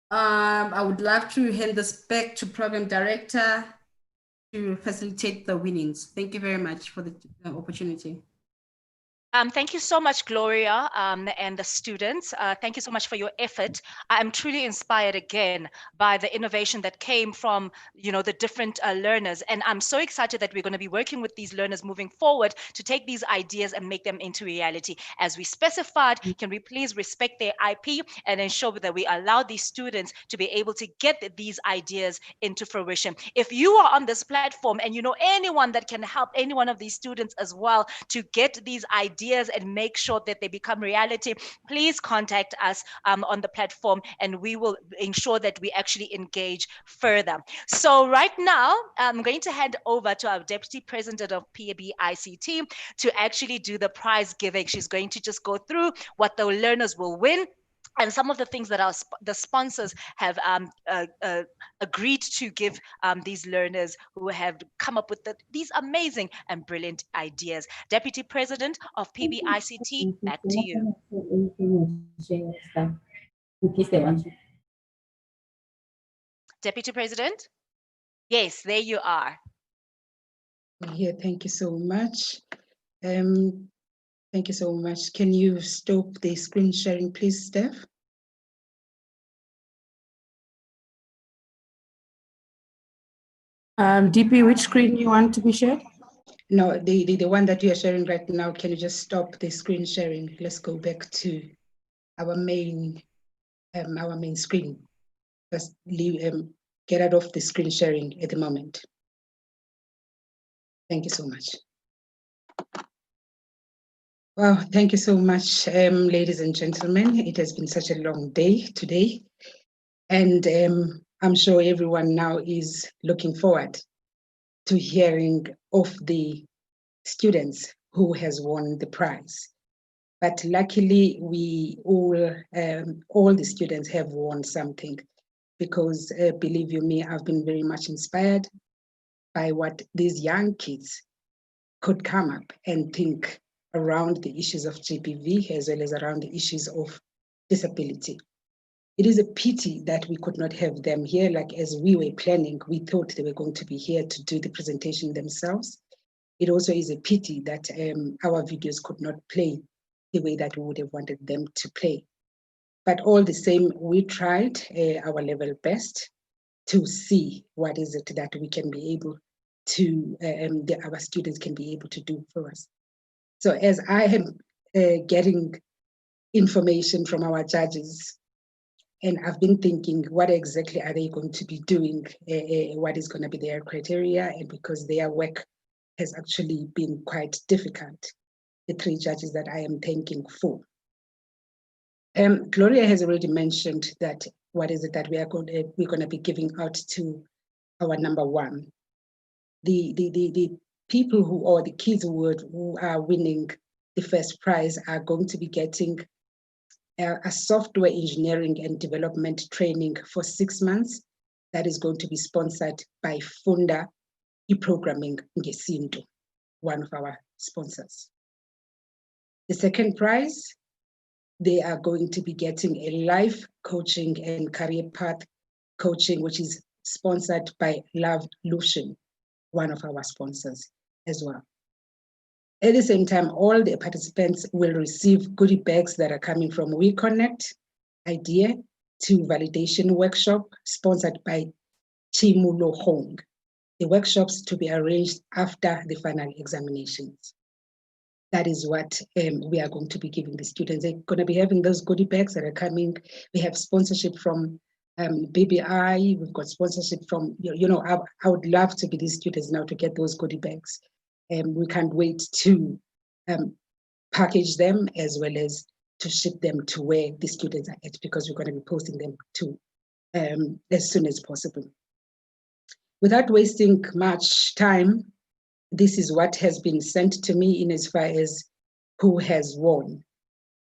I would love to hand this back to Program Director to facilitate the winnings. Thank you very much for the opportunity. Thank you so much, Gloria, and the students. Thank you so much for your effort. I'm truly inspired again by the innovation that came from, the different learners. And I'm so excited that we're going to be working with these learners moving forward to take these ideas and make them into reality. As we specified, can we please respect their IP and ensure that we allow these students to be able to get these ideas into fruition? If you are on this platform and you know anyone that can help any one of these students as well to get these ideas and make sure that they become reality, please contact us on the platform and we will ensure that we actually engage further. So right now, I'm going to hand over to our Deputy President of Pbict to actually do the prize giving. She's going to just go through what the learners will win and some of the things that the sponsors have agreed to give these learners who have come up with these amazing and brilliant ideas. Deputy President of Pbict, back to you. Deputy President? Yes, there you are. Yeah, thank you so much. Thank you so much. Can you stop the screen sharing, please, Steph? DP, which screen you want to be shared? No, the one that you are sharing right now. Can you just stop the screen sharing? Let's go back to our main screen. Just leave, get out of the screen sharing at the moment. Thank you so much. Well, thank you so much, ladies and gentlemen. It has been such a long day today. And I'm sure everyone now is looking forward to hearing of the students who has won the prize. But luckily, we all the students have won something because believe you me, I've been very much inspired by what these young kids could come up and think around the issues of GBV as well as around the issues of disability. It is a pity that we could not have them here. Like as we were planning, we thought they were going to be here to do the presentation themselves. It also is a pity that our videos could not play the way that we would have wanted them to play. But all the same, we tried our level best to see what is it that we can be able to, our students can be able to do for us. So as I am getting information from our judges, and I've been thinking, what exactly are they going to be doing? What is going to be their criteria? And because their work has actually been quite difficult, the three judges that I am thanking for. Gloria has already mentioned that what is it that we're going to be giving out to our number one. The people who, or the kids who are winning the first prize are going to be getting a software engineering and development training for 6 months that is going to be sponsored by Funda eProgramming Ngesinto, one of our sponsors. The second prize, they are going to be getting a life coaching and career path coaching, which is sponsored by Love Lucian, one of our sponsors as well. At the same time, all the participants will receive goodie bags that are coming from WeConnect Idea to Validation Workshop, sponsored by Chimulo Hong. The workshops to be arranged after the final examinations. That is what we are going to be giving the students. They're going to be having those goodie bags that are coming. We have sponsorship from BBI. We've got sponsorship from, I would love to be these students now to get those goodie bags. We can't wait to package them as well as to ship them to where the students are at, because we're going to be posting them to as soon as possible. Without wasting much time, this is what has been sent to me in as far as who has won.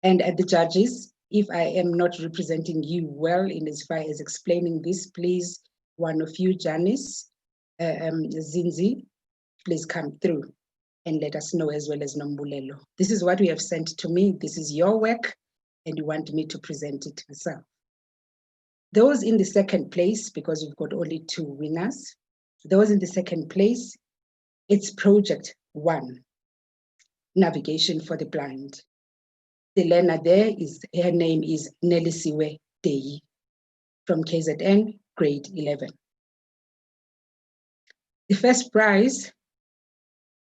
And at the judges, if I am not representing you well in as far as explaining this, please, one of you, Janice, Zinzi, please come through and let us know, as well as Nombulelo. This is what we have sent to me. This is your work, and you want me to present it myself. Those in the second place, because we've got only 2 winners, those in the second place, it's Project 1, Navigation for the Blind. The learner there her name is Nelisiwe Deyi from KZN, grade 11. The first prize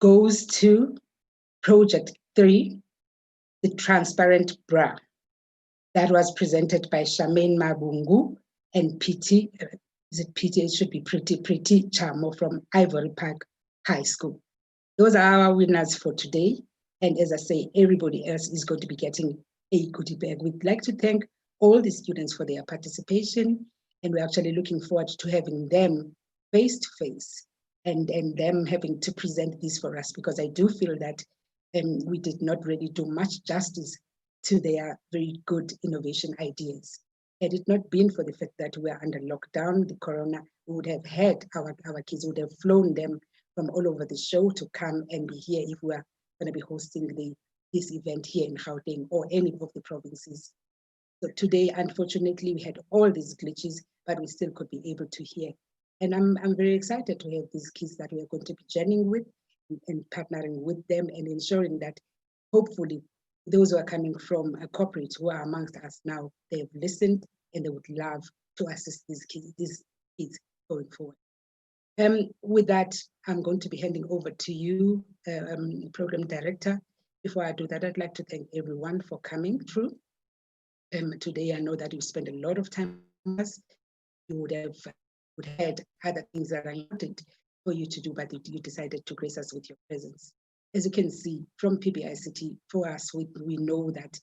goes to Project 3, the Transparent Bra. That was presented by Charmaine Mabungu and Piti, is it Piti? It should be Pretty Chamo from Ivory Park High School. Those are our winners for today. And as I say, everybody else is going to be getting a goodie bag. We'd like to thank all the students for their participation. And we're actually looking forward to having them face to face and them having to present this for us, because I do feel that we did not really do much justice to their very good innovation ideas. Had it not been for the fact that we are under lockdown, the corona, we would have had our kids, would have flown them from all over the show to come and be here if we are going to be hosting this event here in Gauteng or any of the provinces. So today, unfortunately, we had all these glitches, but we still could be able to hear. And I'm very excited to have these kids that we are going to be journeying with and partnering with them and ensuring that hopefully those who are coming from a corporate who are amongst us now, they have listened and they would love to assist these kids going forward. With that, I'm going to be handing over to you, Program Director. Before I do that, I'd like to thank everyone for coming through. Today, I know that you spent a lot of time with us. You would have had other things that I wanted for you to do, but you decided to grace us with your presence. As you can see from PBICT, for us, we know that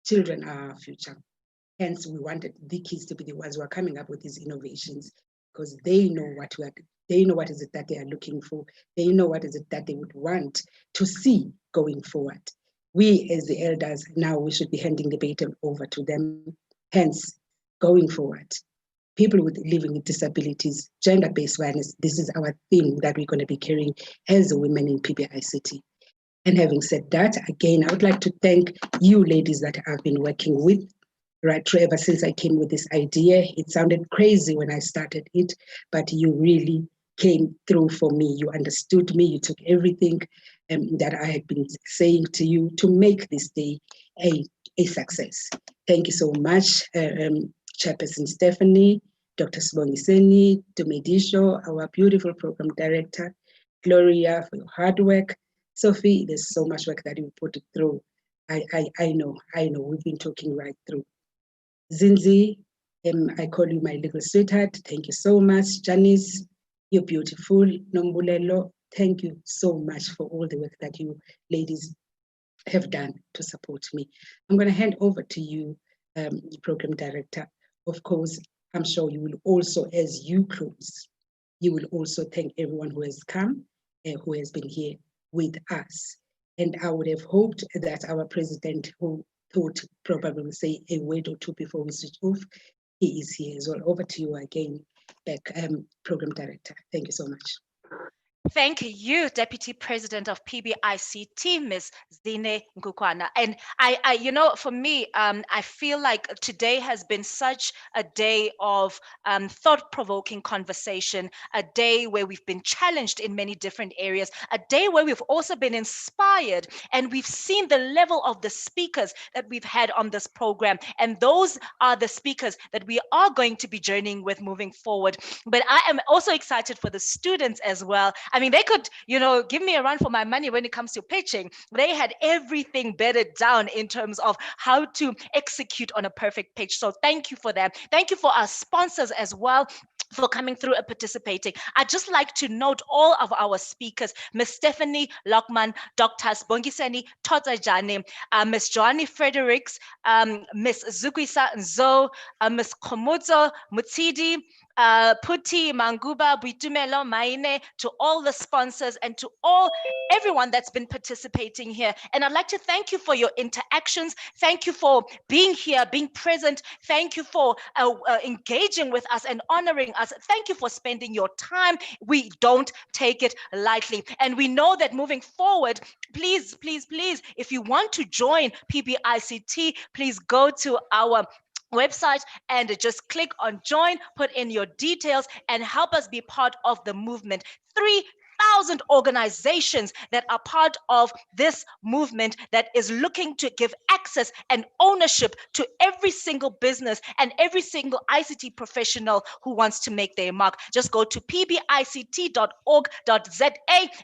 children are our future. Hence, we wanted the kids to be the ones who are coming up with these innovations, because they know what is it that they are looking for. They know what is it that they would want to see going forward. We, as the elders, now we should be handing the baton over to them. Hence, going forward, people with living with disabilities, gender-based violence, this is our theme that we're going to be carrying as women in PBICT. And having said that, again, I would like to thank you ladies that I've been working with right through ever since I came with this idea. It sounded crazy when I started it, but you really came through for me. You understood me. You took everything that I had been saying to you to make this day a success. Thank you so much, Chairperson Stephanie, Dr. Sibongiseni, Tumedisho, our beautiful program director, Gloria, for your hard work. Sophie, there's so much work that you put it through. I know, we've been talking right through. Zinzi, I call you my little sweetheart. Thank you so much. Janice, you're beautiful. Nombulelo, thank you so much for all the work that you ladies have done to support me. I'm going to hand over to you, Program Director. Of course, I'm sure you will also, as you close, you will also thank everyone who has come and who has been here with us. And I would have hoped that our president, who thought probably will say a word or two before we switch off, he is here as well. Over to you again, back, Program Director. Thank you so much. Thank you, Deputy President of PBICT, Ms. Zine Ngukwana. And for me, I feel like today has been such a day of thought-provoking conversation, a day where we've been challenged in many different areas, a day where we've also been inspired, and we've seen the level of the speakers that we've had on this program. And those are the speakers that we are going to be journeying with moving forward. But I am also excited for the students as well. I mean, they could, give me a run for my money when it comes to pitching. They had everything bedded down in terms of how to execute on a perfect pitch. So thank you for that. Thank you for our sponsors as well for coming through and participating. I'd just like to note all of our speakers, Ms. Stephanie Lockman, Dr. Sibongiseni Todzajane, Ms. Joannie Fredericks, Ms. Zukwisa Nzo, Ms. Komudzo Mutsidi, Puti, Manguba, Buitumelo, Maine, to all the sponsors and to everyone that's been participating here. And I'd like to thank you for your interactions. Thank you for being here, being present. Thank you for engaging with us and honoring us. Thank you for spending your time. We don't take it lightly. And we know that moving forward, please, please, please, if you want to join PBICT, please go to our website and just click on join, put in your details, and help us be part of the movement. 3,000 organizations that are part of this movement that is looking to give access and ownership to every single business and every single ICT professional who wants to make their mark. Just go to pbict.org.za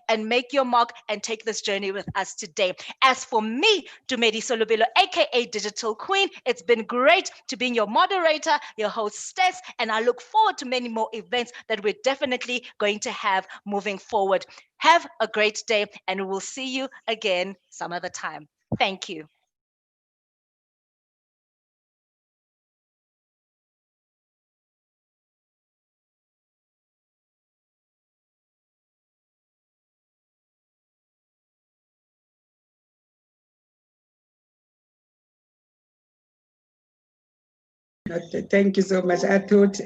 and make your mark and take this journey with us today. As for me, Dumedi Solubelo, aka Digital Queen, it's been great to be your moderator, your hostess, and I look forward to many more events that we're definitely going to have moving forward. Have a great day, and we'll see you again some other time. Thank you. Thank you so much. I thought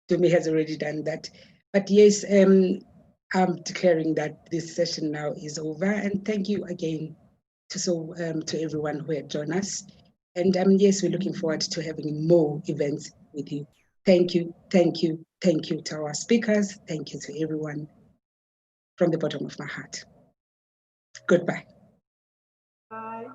Tumi has already done that. But yes, I'm declaring that this session now is over. And thank you again to everyone who had joined us. And yes, we're looking forward to having more events with you. Thank you, thank you, thank you to our speakers. Thank you to everyone from the bottom of my heart. Goodbye. Bye.